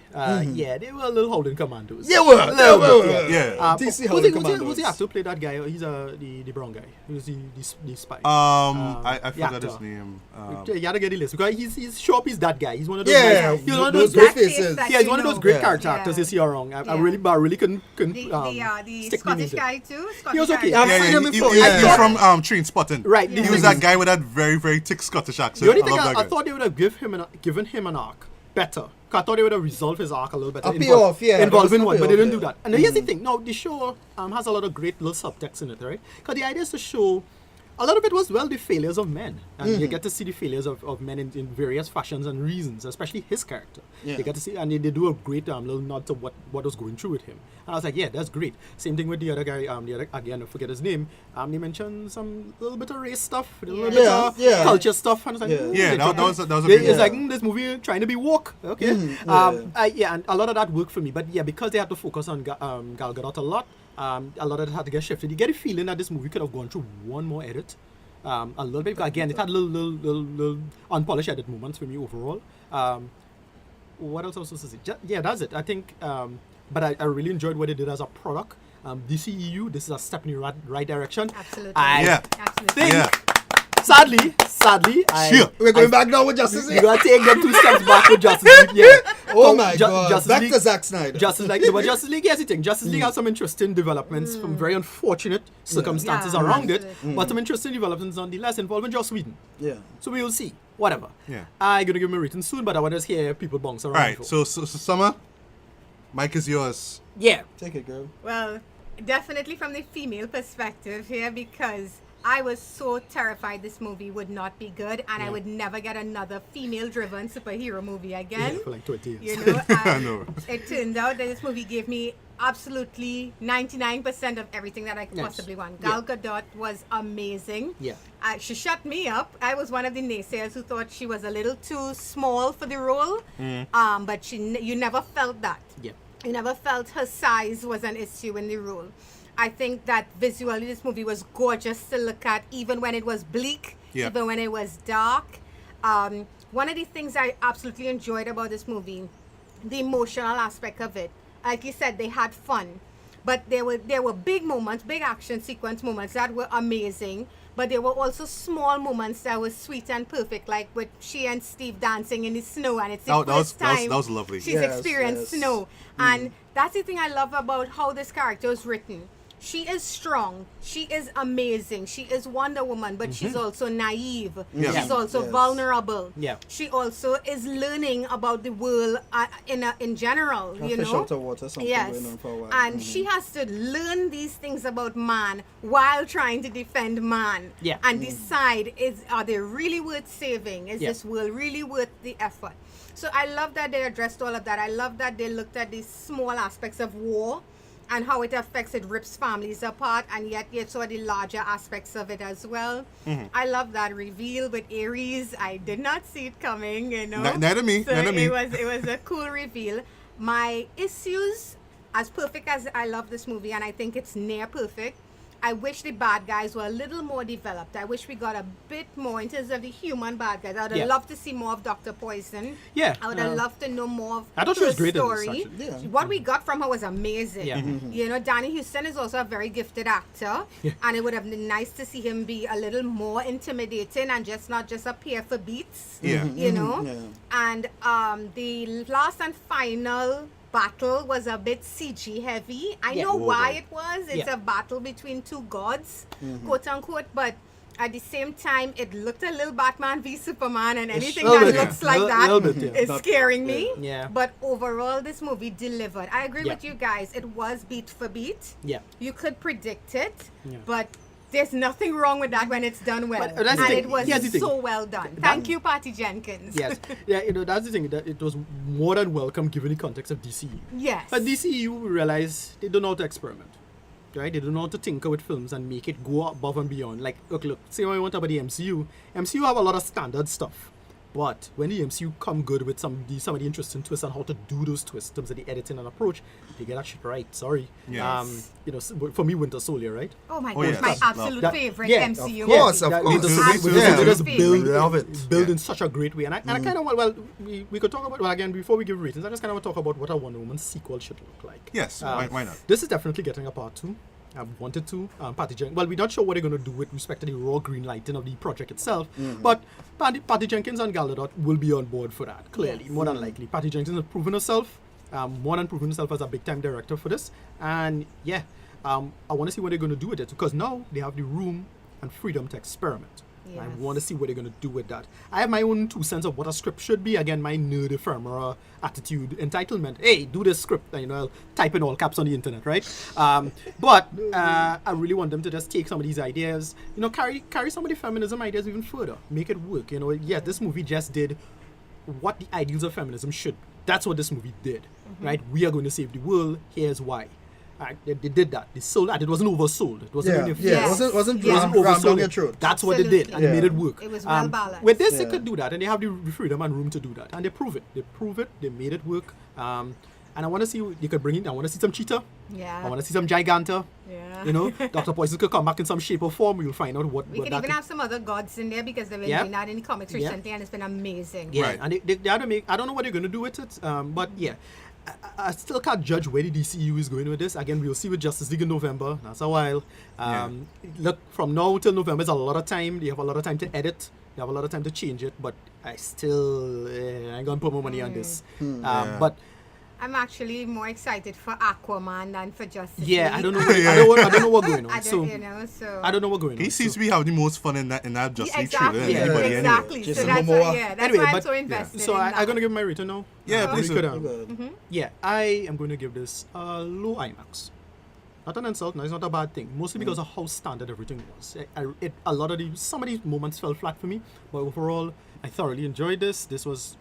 yeah, they were a little Howling Commandos. Yeah, well, Little bit, yeah. Yeah. DC who's Howling the Commandos. actor who played that guy? He's the brown guy. Who's the spy? I the forgot his actor. name. You gotta get the list because he's sure he's that guy. He's one of those Yeah, guys. He's one of those those great great. faces. Yeah, he's one of those great Yeah. character Yeah. actors. Is he wrong? I Yeah. really couldn't The stick me Scottish with it. guy too. He was okay. I've Yeah, seen yeah, him he, before. he- Yeah. he's from Train Spotting. Right. He was that guy with that very, very thick Scottish accent. The only thing love I that guy. thought they would have given him an arc better. 'Cause I thought they would have resolved his arc a little better. A payoff, yeah, Involving there was one, a but they didn't payoff, do yeah. that. And here's the thing. No, the show has a lot of great little subtext in it, right? Because the idea is to show a lot of it was, well, the failures of men. And you get to see the failures of men in various fashions and reasons, especially his character. Yeah. You get to see, and they do a great little nod to what was going through with him. And I was like, yeah, that's great. Same thing with the other guy, again, I forget his name. They mentioned some little bit of race stuff, a little bit Yeah, of yeah. culture stuff. And I was like, Yeah. "Ooh, Yeah, they that tried was to-" a good It's one. like, this movie trying to be woke. Okay. Yeah. And a lot of that worked for me. But yeah, because they had to focus on Gal Gadot a lot, a lot of it had to get shifted. You get a feeling that this movie could have gone through one more edit. A little bit. Because again, it had little unpolished edit moments for me overall. What else I was supposed to say? Yeah, that's it. I think, but I really enjoyed what they did as a product. DCEU, this is a step in the right direction. Absolutely. Yeah. Absolutely. think- Yeah. Sadly, Sure. We're going back now with Justice you League. gotta take them 2 steps back with Justice League. Yeah. Oh So, my God. Justice Back League, to Zack Snyder. Justice League, but Justice League, here's the thing. Justice League has some interesting developments from very unfortunate circumstances Yeah, around it, absolutely. but some interesting developments nonetheless involving Joss Whedon. Yeah. So we will see. Whatever. Yeah. I'm gonna give him a rating soon, but I want to hear people bounce around. All right. before. So Summer, Mike is yours. yeah. Take it, girl. Well, definitely from the female perspective here, because I was so terrified this movie would not be good, and I would never get another female-driven superhero movie again. Yeah, for like 20 years. You know, I know. it turned out that this movie gave me absolutely 99% of everything that I could Nice. possibly want. Yeah. Gal Gadot was amazing. Yeah. She shut me up. I was one of the naysayers who thought she was a little too small for the role, but you never felt that. Yeah. You never felt her size was an issue in the role. I think that visually this movie was gorgeous to look at, even when it was bleak, Yeah. even when it was dark. One of the things I absolutely enjoyed about this movie, the emotional aspect of it. Like you said, they had fun, but there were big moments, big action sequence moments that were amazing. But there were also small moments that were sweet and perfect, like with she and Steve dancing in the snow, and it's the first time that was lovely. she's Yes, experienced yes. snow. And that's the thing I love about how this character is written. she is strong. She is amazing. She is Wonder Woman, but she's also naive. Yes. She's also Yes. vulnerable. Yeah. She also is learning about the world in general, A you fish know. out of water, something Yes. going on for a while. And she has to learn these things about man while trying to defend man. Yeah. And decide, are they really worth saving? Is Yeah. this world really worth the effort? So I love that they addressed all of that. I love that they looked at these small aspects of war and how it affects, it rips families apart, and yet you saw the larger aspects of it as well. I love that reveal with Ares. I did not see it coming, you know. Neither me, So neither me. it was a cool reveal. My issues, as perfect as I love this movie, and I think it's near perfect, I wish the bad guys were a little more developed. I wish we got a bit more in terms of the human bad guys. I would have Yeah. loved to see more of Dr. Poison. Yeah, I would have loved to know more of I thought she her was great in this, story. actually. Yeah. What we got from her was amazing. Yeah. You know, Danny Houston is also a very gifted actor. And it would have been nice to see him be a little more intimidating and not just appear for beats. Yeah. You know? Yeah. And the last and final battle was a bit CG heavy. I Yeah. know why Over. it was. It's Yeah. a battle between two gods, quote unquote, but at the same time it looked a little Batman v Superman, and anything little that bit, looks yeah. like that Little bit, yeah. is Not- scaring me. Yeah. But overall this movie delivered. I agree Yeah. with you guys. It was beat for beat. Yeah. You could predict it, Yeah. but there's nothing wrong with that when it's done well. But that's the and thing. it was Here's the thing. so well done. Thank you, Patty Jenkins. Yes. Yeah, you know, that's the thing. That it was more than welcome given the context of DCU. Yes. But DCU realize they don't know how to experiment. Right? They don't know how to tinker with films and make it go above and beyond. Like, look, say what I want about the MCU. MCU have a lot of standard stuff. But when the MCU come good with some of the interesting twists on how to do those twists in terms of the editing and approach, they get that shit right. Sorry. Yes. You know, for me, Winter Soldier, right? Oh my Oh, gosh, yes. my Love absolute that. favorite Yeah, MCU. of course, of That course. Winter Absolute Soldier favorite. just build, Love it. build Yeah. in such a great way. And I kind of want, well, we could talk about, well, again, before we give ratings, I just kind of want to talk about what a Wonder Woman sequel should look like. Yes, why not? This is definitely getting a part 2. I wanted to. Patty Jenkins. Well, we're not sure what they're going to do with respect to the raw green lighting of the project itself, but Patty Jenkins and Gal Gadot will be on board for that, clearly, Yes. more than likely. Patty Jenkins has proven herself, more than proven herself as a big-time director for this, and yeah, I want to see what they're going to do with it, because now they have the room and freedom to experiment. I Yes. want to see what they're going to do with that. I have my own 2 cents of what a script should be. Again, my nerd ephemera attitude, entitlement. Hey, do this script. And, you know, I'll type in all caps on the internet, right? But I really want them to just take some of these ideas, you know, carry some of the feminism ideas even further. Make it work. You know, yeah, this movie just did what the ideals of feminism should be. That's what this movie did, right? We are going to save the world. Here's why. They did that. They sold that. It wasn't oversold. It wasn't Yeah, in the yeah. Yes. It wasn't Yeah. rammed down oversold. your throat. That's what they did, and Absolutely. they made it Yeah. work. It was well balanced. With this, they Yeah. could do that, and they have the freedom and room to do that, and they prove it. They prove it. They made it work. And I want to see you could bring in. I want to see some Cheetah. Yeah. I want to see some Giganta. Yeah. You know, Dr. Poison could come back in some shape or form. We'll find out what. We what could that even could- have some other gods in there because they've been Yeah. doing that in the comics Yeah. recently, and it's been amazing. Yeah, Right. and they had to make. I don't know what they're going to do with it, but yeah. I still can't judge where the DCU is going with this. Again, we'll see with Justice League in November. That's a while. Look, from now till November is a lot of time. They have a lot of time to edit. They have a lot of time to change it. But I still ain't gonna put more money on this. Yeah. But I'm actually more excited for Aquaman than for Justice yeah, League. I don't know. I don't know what's going on. I don't, So you know, so I don't know what's going on. He seems so- to be having the most fun in that Justice League exactly, trailer than Yeah. anybody anyway. exactly. So Jason that's Momoa. that's Anyway, why I'm but- so invested. So in I'm that. gonna give my rating now. Yeah, We please could, do. Mm-hmm. Yeah, I am going to give this a low IMAX. Not an insult, no, it's not a bad thing. Mostly because of how standard everything was. Some of these moments fell flat for me, but overall, I thoroughly enjoyed this. This was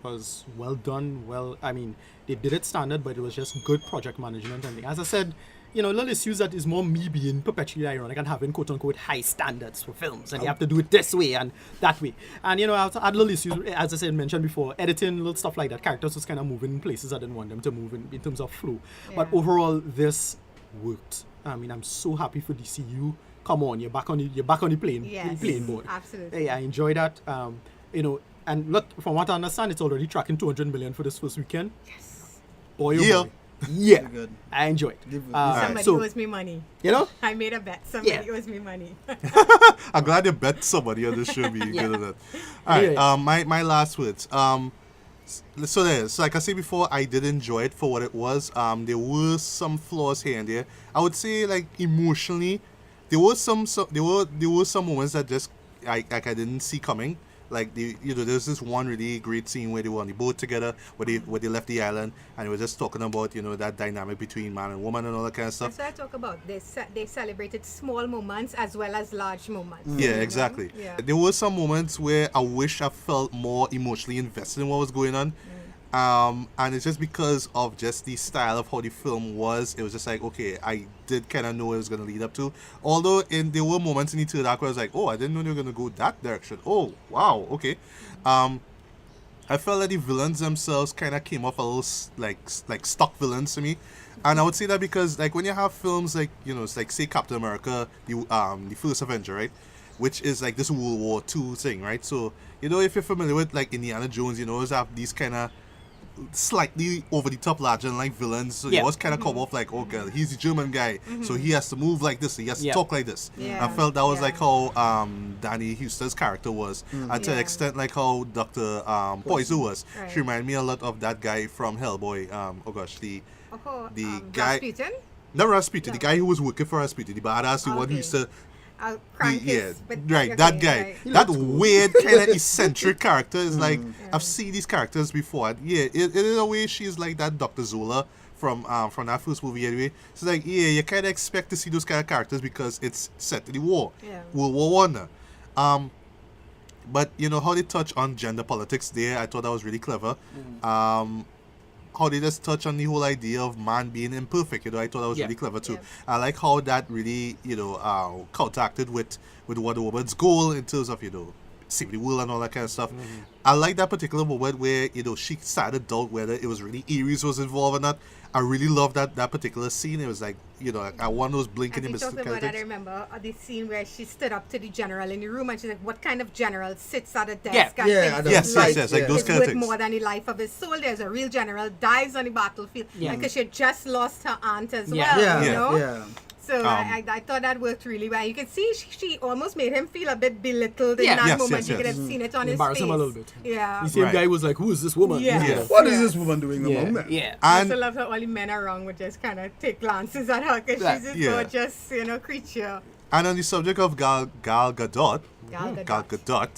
well done. Well, I mean, they did it standard, but it was just good project management and thing. As I said, you know, little issues that is more me being perpetually ironic and having quote unquote high standards for films, and you have to do it this way and that way. And you know, I had little issues, as I said, mentioned before, editing, little stuff like that. Characters was kind of moving in places I didn't want them to move in terms of flow. But Yeah. overall, this worked. I mean, I'm so happy for DCU. Come on, you're back on the plane, Yes, plane board. absolutely. Hey, I enjoy that. You know, and look, from what I understand, it's already tracking 200 million for this first weekend. Yes. Boy, oh Yeah. boy. Yeah, Very good. I enjoy it. Give- Somebody so, owes me money. you know, I made a bet. Somebody Yeah. owes me money. I'm glad you bet somebody on this show be Yeah. good at that. All right, Anyway. my last words. So there, so like I said before, I did enjoy it for what it was. There were some flaws here and there. I would say like emotionally, there were some moments that just I didn't see coming. Like there's this one really great scene where they were on the boat together, where they left the island, and they were just talking about that dynamic between man and woman and all that kind of stuff. That's what I talk about. They celebrated small moments as well as large moments. Yeah, exactly. Yeah. There were some moments where I wish I felt more emotionally invested in what was going on. And it's just because of just the style of how the film was. It was just like, okay, I did kind of know what it was going to lead up to. Although there were moments in the third act where I was like, oh, I didn't know they were going to go that direction. Oh, wow, okay. I felt like the villains themselves kind of came off a little like stock villains to me. And I would say that because like when you have films like, it's like say Captain America, the first Avenger, right? Which is like this World War II thing, right? So, if you're familiar with like Indiana Jones, always have these kind of slightly over the top larger than like villains, so he was kind of come off like, okay, he's the German guy, so he has to move like this, he has to talk like this. I felt that was like how Danny Houston's character was, and to an extent like how Dr. Poison was. Right. She reminded me a lot of that guy from Hellboy. The guy, Rasputin? not Rasputin, the No. guy who was working for Rasputin, the badass, the one who Okay. used to That that guy. That weird kind of eccentric character is like, I've seen these characters before. And in a way, she's like that Dr. Zola from that first movie anyway. So like, you kind of expect to see those kind of characters because it's set in the war, World War I. But how they touch on gender politics there, I thought that was really clever. How they just touch on the whole idea of man being imperfect, I thought that was really clever too. I like how that really, counteracted with Wonder Woman's goal in terms of, saving the world and all that kind of stuff. I like that particular moment where, she started to doubt whether it was really Ares was involved or not. I really love that particular scene. It was like, I want those blinking and in talked about that, I remember the scene where she stood up to the general in the room and she's like, what kind of general sits at a desk and thinks yes, his life like those is kind of worth things. more than the life of his soldiers. A real general dies on the battlefield because she had just lost her aunt as well, So I thought that worked really well. You can see she almost made him feel a bit belittled in that moment. You could have seen it on his Embarrass face. him a little bit. Yeah. The same guy was like, who is this woman? What is this woman doing among them? I And also love how all the men around would just kind of take glances at her because she's a gorgeous, creature. And on the subject of Gal Gadot, Gal Gadot.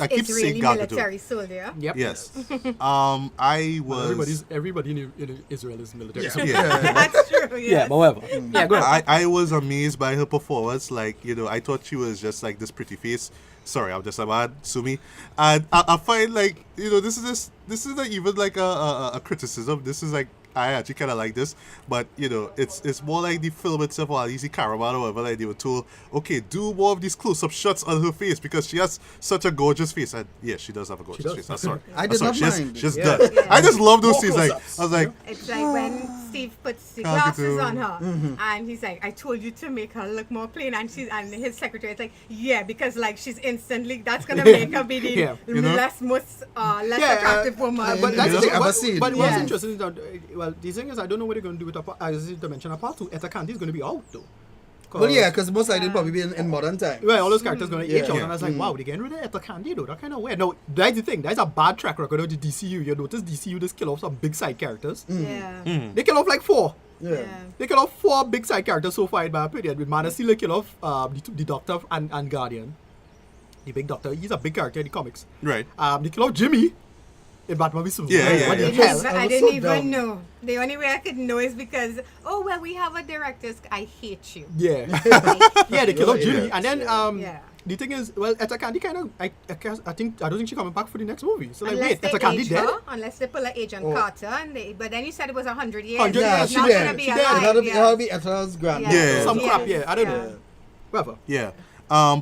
I keep Israeli saying Gal Gadot. military soldier. Yep. Yes. I was. Everybody in Israel is military. So That's true. Yes. yeah, but whatever. Yeah, go ahead. I was amazed by her performance. Like, I thought she was just like this pretty face. Sorry, I'm just about Sumi. And I find like, this is not even like a criticism. This is like, I actually kind of like this, but it's more like the film itself, or at least the cameraman or whatever, like they were told, okay, do more of these close-up shots on her face because she has such a gorgeous face. And yeah, she does have a gorgeous face. I'm sorry. I did not mind. She just does. I just love those scenes. Like, I was like, It's like when Steve puts the glasses on her, and he's like, "I told you to make her look more plain," and his secretary is like, "Yeah, because like she's instantly that's gonna make her be the less attractive woman." But that's the thing. ever seen. But what's interesting is that, well, the thing is, I don't know what they're going to do with as you mentioned, a part 2. Etta Candy is going to be out though. Well, because most likely probably be in modern times. Right, all those characters going to age out, Yeah. and I was like, wow, they're getting rid of Etta Candy though. That kind of weird. No, that's the thing. That's a bad track record of the DCU. You notice DCU just kill off some big side characters. Yeah. They kill off like 4. Yeah. They kill off 4 big side characters so far in my opinion. With Man of Steel, they kill off the Doctor and Guardian. The big Doctor, he's a big character in the comics. right. They kill off Jimmy in Batman v Superman. Yeah. What the I hell? didn't so even dumb. know. The only way I could know is because, we have a director's. I hate you. Yeah. I Yeah, they kill off Jimmy. Yeah. And then Yeah. the thing is, well, Etta Candy kind of, I don't think she's coming back for the next movie. So like, Unless wait, they Etta Candy age dead? her, unless they pull an Agent Carter, but then you said it was 100 years. 100 so years, it's she not dead. gonna be She dead. alive. It'll be Etta's grand. Yeah. Some crap, Yes, I don't know. Whatever. Yeah.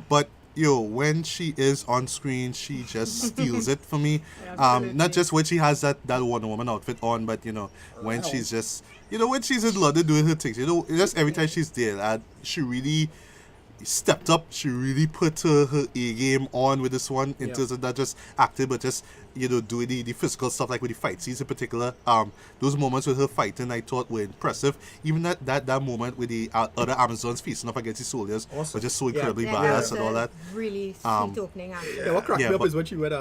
But when she is on screen, she just steals it for me. Not just when she has that Wonder Woman outfit on, but when she's just when she's in London doing her things. Just every time she's there, she really stepped up. She really put her A game on with this one in terms of not just acting, but just doing the physical stuff, like with the fight scenes in particular. Those moments with her fighting, I thought were impressive. Even that moment with the other Amazons facing up against the soldiers was just so incredibly badass and all that. Really sweet opening act. Yeah, what cracked me up but- is when she went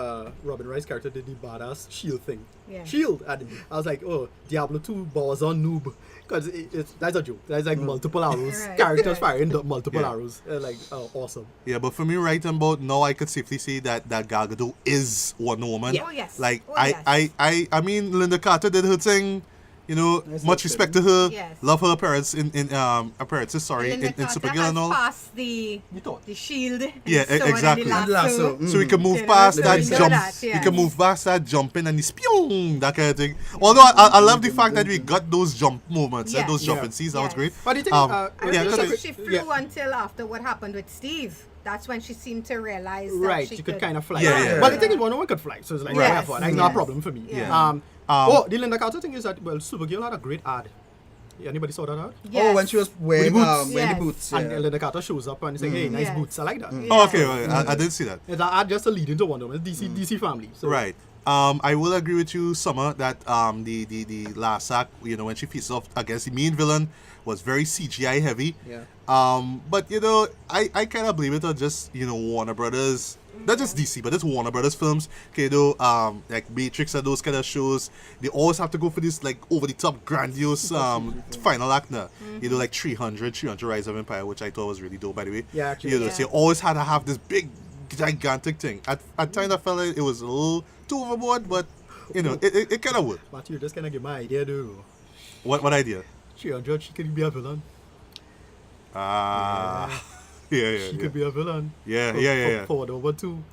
Robin Wright's character did the badass shield thing. Yeah. Shield! And I was like, oh, Diablo 2 balls on noob. Because that's a joke. That's like multiple arrows. Right. Characters firing multiple Yeah. arrows. Awesome. Yeah, but for me, right about now, I could safely say that Gal Gadot is Wonder Woman. Oh, yes. Like Oh, I mean, Linda Carter did her thing. Much respect to her. Yes. Love her appearances in appearances. Sorry, Linda in Carter Supergirl has and all. passed the shield. Yeah, the sword exactly. And the lasso. Lasso. So we can move You know, past so that we know jump. that, We yes. can move past that jumping and the spion, that kind of thing. Although I love the fact that we got those jump moments and Yes. those jumping Yeah. scenes. That was Yes. great. But the thing, I yeah, wish cause she flew yeah. until after what happened with Steve. That's when she seemed to realize that right, she she could kind of fly. Yeah. But the thing is, Wonder Woman could fly, so it's like, Yes. whatever. That's not a Yes. problem for me. Yeah. The Linda Carter thing is that, well, Supergirl had a great ad. Anybody saw that ad? Yes. Oh, when she was wearing boots. wearing Yes. the boots. And Yeah. Linda Carter shows up and saying, hey, nice Yes. boots. I like that. Oh, okay. Well, I didn't see that. It's an ad just to lead into Wonder Woman. DC family. So. Right. I will agree with you, Summer, that the last act, when she faces off against the main villain, was very CGI heavy. Yeah. But I kind of blame it on just Warner Brothers, not just DC, but it's Warner Brothers films. Okay, like Matrix and those kind of shows, they always have to go for this like over the top, grandiose final act now. Like 300 Rise of Empire, which I thought was really dope, by the way. Yeah, actually. So you always had to have this big, gigantic thing. At times I felt like it was a little too overboard, but it kind of worked. Matthew, just kind of give my idea, though. What idea? 300, she could be a villain. Yeah. She could be a villain. Yeah. For Wonder Woman 2.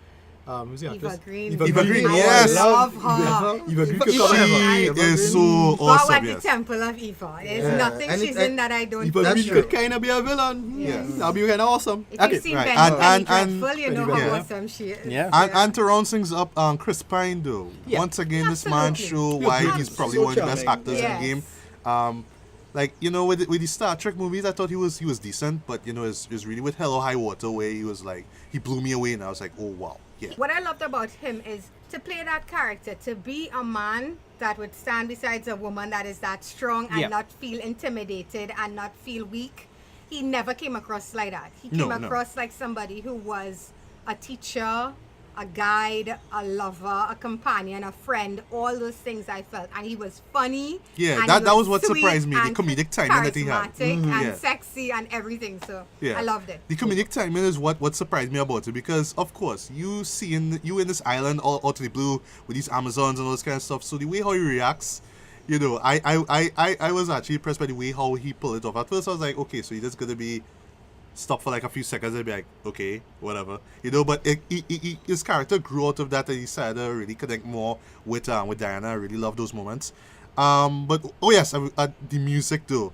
Who's the Eva actress? Green. Eva Green, I yes. love her. Eva Green could She come ever. is so Wow, awesome, at the yes. Temple of Eva. There's Yeah. nothing And she's it- in that I don't Eva That's Green true. could kind of be a villain. Yeah. That'd be kind of awesome. If Okay. you've seen Right. Ben And- Dreadful, you know Penny how Dreadful. awesome she is. Yeah. And to round things up, Chris Pine, though. Yeah. Once again, this man Absolutely. show why Yeah. he's probably So one of the best charming. actors Yes. in the game. With the Star Trek movies, I thought he was decent, but it's really with Hell or High Water where he was like, he blew me away, and I was like, oh wow, yeah. What I loved about him is to play that character, to be a man that would stand beside a woman that is that strong and Yeah. not feel intimidated and not feel weak. He never came across like that. He No, came no. across like somebody who was a teacher, a guide, a lover, a companion, a friend, all those things I felt. And he was funny. Yeah, and that he was what sweet surprised me, the and comedic timing that he had. charismatic and Yeah. sexy and everything. So Yeah. I loved it. The comedic timing is what surprised me about it, because of course you in this island all out of the blue with these Amazons and all this kind of stuff. So the way how he reacts, I was actually impressed by the way how he pulled it off. At first I was like, okay, so he's just gonna be stop for like a few seconds and be like, okay, whatever, but his character grew out of that, and he decided to really connect more with Diana. I really love those moments. But oh yes, the music though.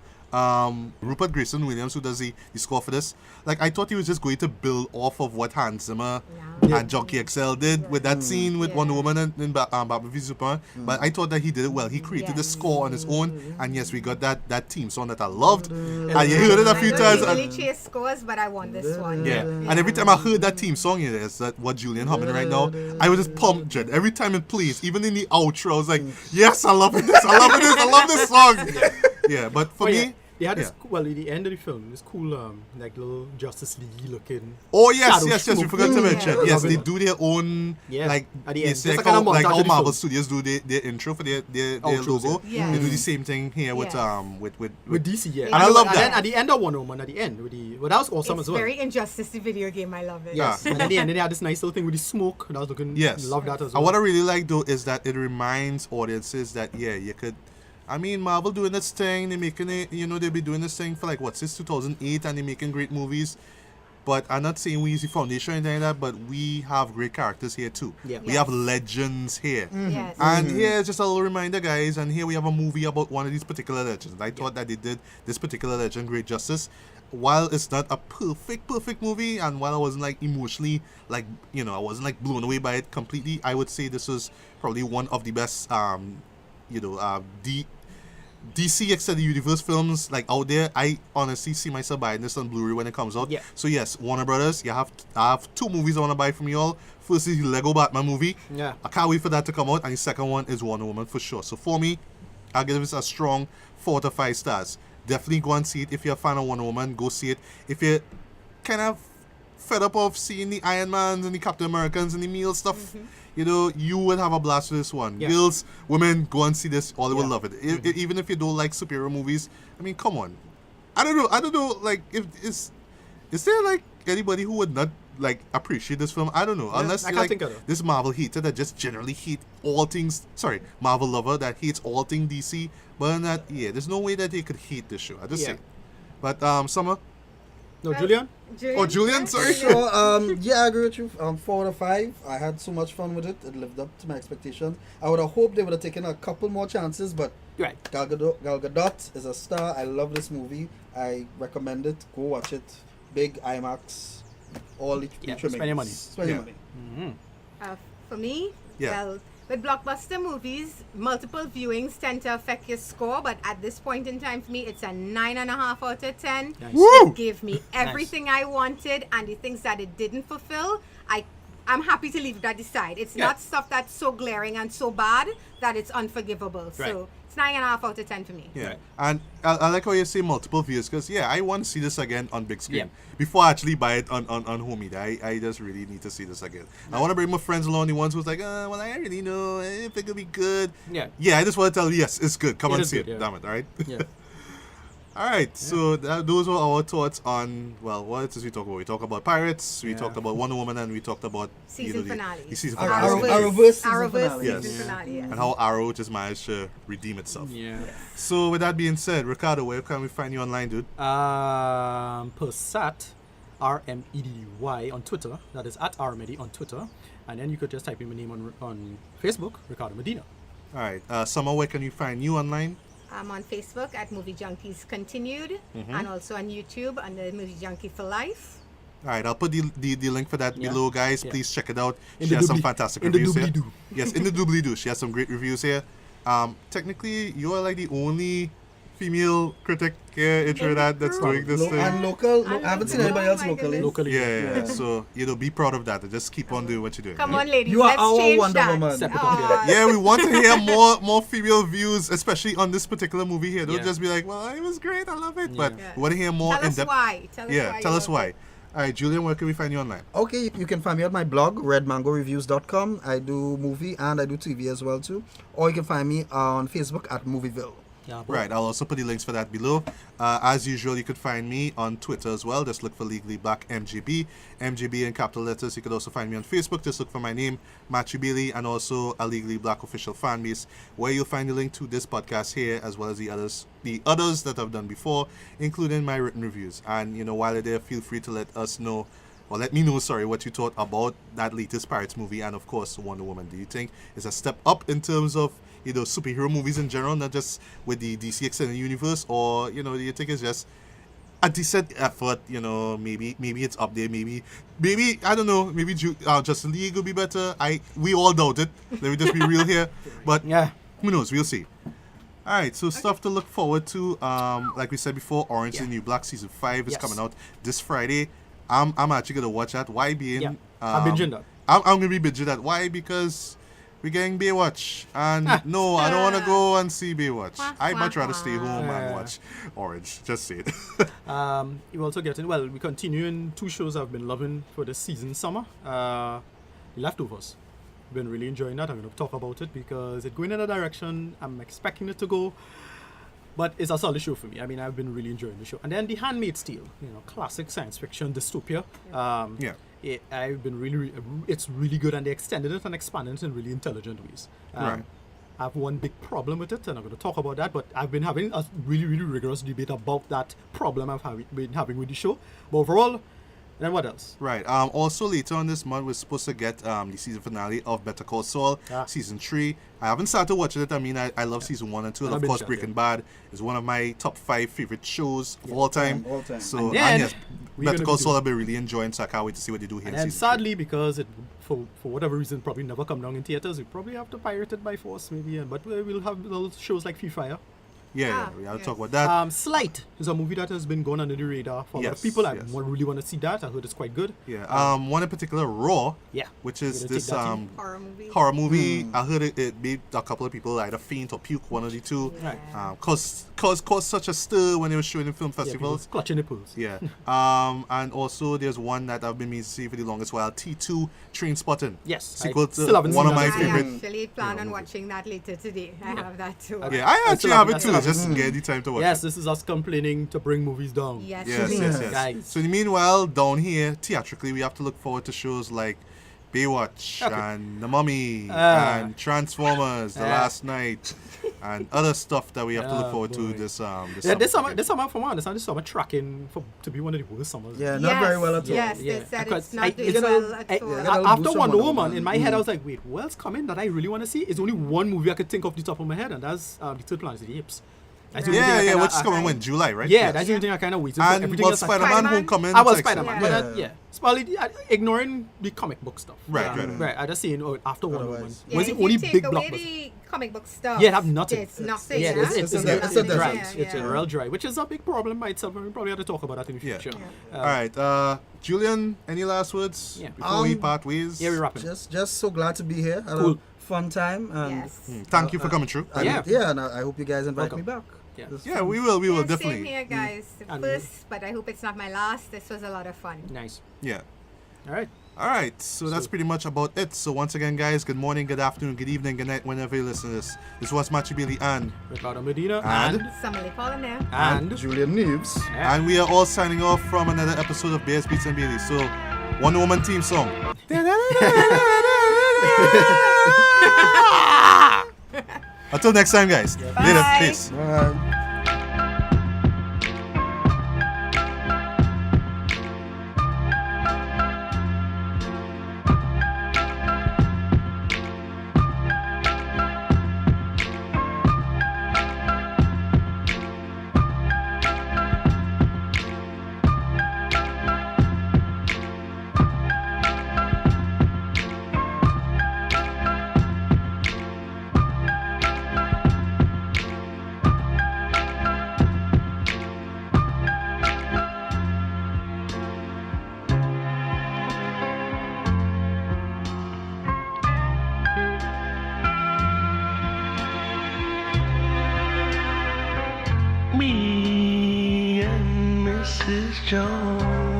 Rupert Grayson Williams, who does the score for this, like I thought he was just going to build off of what Hans Zimmer and Junkie XL did with that scene with Wonder Woman and Batman v Superman. But I thought that he did it well. He created the score on his own, and yes, we got that theme song that I loved. And you heard it a few I times. don't usually chase scores, but I won this one. Yeah, and every time I heard that theme song, is that what Julian humming right now, I was just pumped, Jed. Every time it plays, even in the outro, I was like, yes, I love this, I love this song. Yeah, but for me, They had this, yeah. well, at the end of the film, this cool, like little Justice League looking. Oh yes, shadow yes, we smoke. forgot to mention. Yeah. Yes, they do their own, Yes, like at the end. it's like It's like a how, like montage how of the Marvel film. Studios do their intro for their Outros, logo. yeah. They do the Yes. same thing here with Yes. With DC, yeah. And I love and that. then at the end of Wonder Woman, at the end, well, that was awesome It's as well. very Injustice, the video game. I love it. Yes, and at the end, they had this nice little thing with the smoke. That was looking, Yes. love that as well. And what I really like though is that it reminds audiences that you could. I mean, Marvel doing this thing, they're making it, they'll be doing this thing for like, since 2008, and they're making great movies. But I'm not saying we use the foundation or anything like that, but we have great characters here too. Yeah. We have legends here. Yes. And here's just a little reminder, guys, and here we have a movie about one of these particular legends. I thought that they did this particular legend great justice. While it's not a perfect movie, and while I wasn't like emotionally, like, I wasn't like blown away by it completely, I would say this was probably one of the best, DC Extended Universe films like out there, I honestly see myself buying this on Blu-ray when it comes out. Yeah. So yes, Warner Brothers, I have 2 movies I want to buy from y'all. First is the Lego Batman movie. Yeah. I can't wait for that to come out. And the second one is Wonder Woman for sure. So for me, I'll give this a strong 4 to 5 stars. Definitely go and see it. If you're a fan of Wonder Woman, go see it. If you're kind of fed up of seeing the Iron Mans and the Captain Americans and the meal stuff, you know, you would have a blast with this one. Yeah. Girls, women, go and see this. All they will Yeah. love it. Even if you don't like superhero movies, I mean, come on. I don't know. Like, if is there like anybody who would not like appreciate this film? I don't know. Yeah, Unless I you're can't like think of it. this Marvel hater that just generally hate all things. Sorry, Marvel lover that hates all things DC. But that, yeah, there's no way that they could hate this show. I just Yeah. say. But Summer. No, Julian? Oh, Julian, sorry. So, yeah, I agree with you. 4 out of 5. I had so much fun with it. It lived up to my expectations. I would have hoped they would have taken a couple more chances, but Right. Gal Gadot is a star. I love this movie. I recommend it. Go watch it. Big IMAX. All the Yeah, trimmings. spend your money. Spend your Yeah. money. For me, Yeah. well, with blockbuster movies, multiple viewings tend to affect your score, but at this point in time, for me, it's a 9.5 out of 10. Nice. Woo! It gave me everything I wanted, and the things that it didn't fulfill, I'm happy to leave that aside. It's Yeah. not stuff that's so glaring and so bad that it's unforgivable. Right. So it's 9.5 out of 10 for me. Yeah, Right. and I like how you say multiple views because I want to see this again on big screen Yeah. before I actually buy it on home media. I just really need to see this again. I want to bring my friends along, the ones who's like, well, I already know if it could be good. Yeah. Yeah, I just want to tell you, yes, it's good. Come It and is see good, it. yeah. Damn it, all right? Yeah. All right, so those were our thoughts on, well, what did we talk about? We talked about Pirates, we Yeah. talked about Wonder Woman, and we talked about Season the finale. season Arrow- finale. Arrowverse season Arrowverse finale. Yes. season finale, yes. And how Arrow just managed to redeem itself. Yeah. So with that being said, Ricardo, where can we find you online, dude? Persat, RMEDY on Twitter. That is at RMEDY on Twitter. And then you could just type in my name on Facebook, Ricardo Medina. All right, Summer, where can you find you online? I'm on Facebook at Movie Junkies Continued, Mm-hmm. and also on YouTube under Movie Junkie for Life. All right, I'll put the link for that Yeah. below, guys. Yeah. Please check it out. In She the has some doobly- fantastic in the reviews here. doobly-doo. Yes, in the doobly-doo. She has some great reviews here. Technically, you are like the only female critic here in Trinidad that's doing this thing. And local, And I haven't seen local. anybody Oh else my locally. goodness. Locally. Yeah, Yeah. so, be proud of that and just keep on doing what you're doing. Come right? on, ladies, You are let's our change Wonder that. Woman. Step it up, Aw, Yeah, we want to hear more female views, especially on this particular movie here. Don't Yeah. just be like, well, it was great, I love it. Yeah. But Yeah. we want to hear more Tell us in-depth. why. Tell us why. Yeah, you tell us love why. it. All right, Julian, where can we find you online? Okay, you can find me on my blog, redmangoreviews.com. I do movie and I do TV as well too. Or you can find me on Facebook at Movieville. Yeah, but- Right, I'll also put the links for that below. As usual, you could find me on Twitter as well. Just look for Legally Black MGB. MGB in capital letters. You could also find me on Facebook. Just look for my name, Matthew Bailey, and also a Legally Black official fan base, where you'll find the link to this podcast here, as well as the others that I've done before, including my written reviews. And while you're there, feel free to let me know, what you thought about that latest Pirates movie, and of course Wonder Woman. Do you think it's a step up in terms of superhero movies in general, not just with the DC Extended Universe, or do you think it's just a decent effort? Maybe it's up there. Maybe I don't know. Maybe Justice League will be better. We all doubt it. Let me just be real here. But Yeah. who knows? We'll see. All right, so stuff to look forward to. Like we said before, Orange is the New Black season 5 is Yes. coming out this Friday. I'm actually gonna watch that. Why being? Yeah. I'm binging that. I'm gonna be binging that. Why? Because we're getting Baywatch, and no, I don't want to go and see Baywatch. I'd much rather stay home and watch Orange. Just say it. You also getting, we're continuing 2 shows I've been loving for this season, summer. Leftovers. Been really enjoying that. I'm going to talk about it because it's going in a direction I'm expecting it to go. But it's a solid show for me. I mean, I've been really enjoying the show. And then The Handmaid's Tale, classic science fiction dystopia. Yeah. I've been it's really good, and they extended it and expanded it in really intelligent ways. Right. I have one big problem with it, and I'm going to talk about that, but I've been having a really, really rigorous debate about that problem I've been having with the show. But overall, then what else? Right. Also, later on this month, we're supposed to get the season finale of Better Call Saul, season 3. I haven't started watching it. I mean, I love season 1 and 2. And I've of been course, shocked, Breaking yeah. Bad is one of my top 5 favorite shows of all time. All time. So, And then yes, we're Better gonna Call be Saul I've been really enjoying, so I can't wait to see what they do here And in then season 3. sadly, because it, for whatever reason, probably never come down in theaters, we probably have to pirate it by force, maybe. But we'll have little shows like Free Fire. Yeah, we have to talk about that. Slight is a movie that has been going under the radar for a lot of Yes, people. I yes. really want to see that. I heard it's quite good. Yeah. One in particular, Raw. Yeah. Which We're is gonna this take that too. Horror movie. I heard it made a couple of people either faint or puke, one of the two. Right. Caused such a stir when they were showing in film Yeah, people festivals. clutching nipples. Yeah. And also there's one that I've been meaning to see for the longest while, T2 Train Spotting. Yes, Sequel I to still haven't one seen of my that. I favorite. actually plan on watching that later today. I have that too. Yeah, I actually still have haven't- it too. I still Just get the time to watch Yes, it. this is us complaining to bring movies down. Yes. Yes, indeed. yes, yes. Guys. So meanwhile, down here, theatrically, we have to look forward to shows like Baywatch Okay. and The Mummy Ah. and Transformers, The Last Night, and other stuff that we have to look forward to boy. this Yeah, this summer. summer, from what I understand, this summer tracking to be one of the worst summers. Yeah, not very well at all. Yes, Yeah. they said Because it's not doing it's well at all. Yeah, gotta after boost Wonder someone Woman, up. in my head, I was like, wait, what's coming that I really want to see? It's only one movie I could think off the top of my head, and that's the Third Planet of the Apes. That's the only thing I Yeah, kinda- which is coming when? July, right? Yeah, Yes. that's the only thing I kind of waited for. And Everything well, else I- Spider-Man Spider-Man? Homecoming. I was takes it. Spider-Man, Yeah. but ignoring the comic book stuff. Right, Yeah. right. Right, I just seen after Wonder Woman. Otherwise. Yeah, Was if the only you take big away blockbuster. the comic book stuff. Yeah, it have nothing. It's nothing. Yeah, huh? it's a dry. desert. It's yeah. real dry, which is a big problem by itself, and we probably have to talk about that in the Yeah. future. All right, Julian, any last words Yeah. before we Um, part ways? Yeah, we're wrapping. Just so glad to be here. Had Cool. a fun time. And Yes. Thank you for coming through. Yeah. and I hope you guys invite Welcome. me back. Yeah. This- Yeah, we will Yeah, definitely. Same here, guys. The And- first, but I hope it's not my last. This was a lot of fun. Nice. Yeah. All right. All right, so that's pretty much about it. So once again, guys, good morning, good afternoon, good evening, good night, whenever you listen to this. This was Matthew Bailey and Ricardo Medina And- Sommerleigh Pollonais. and Julien Neaves. yeah. and we are all signing off from another episode of Bears, Beats and Bailey. So, Wonder Woman theme song. Until next time, guys. Later. Bye. Peace. Bye. Me and Mrs. Jones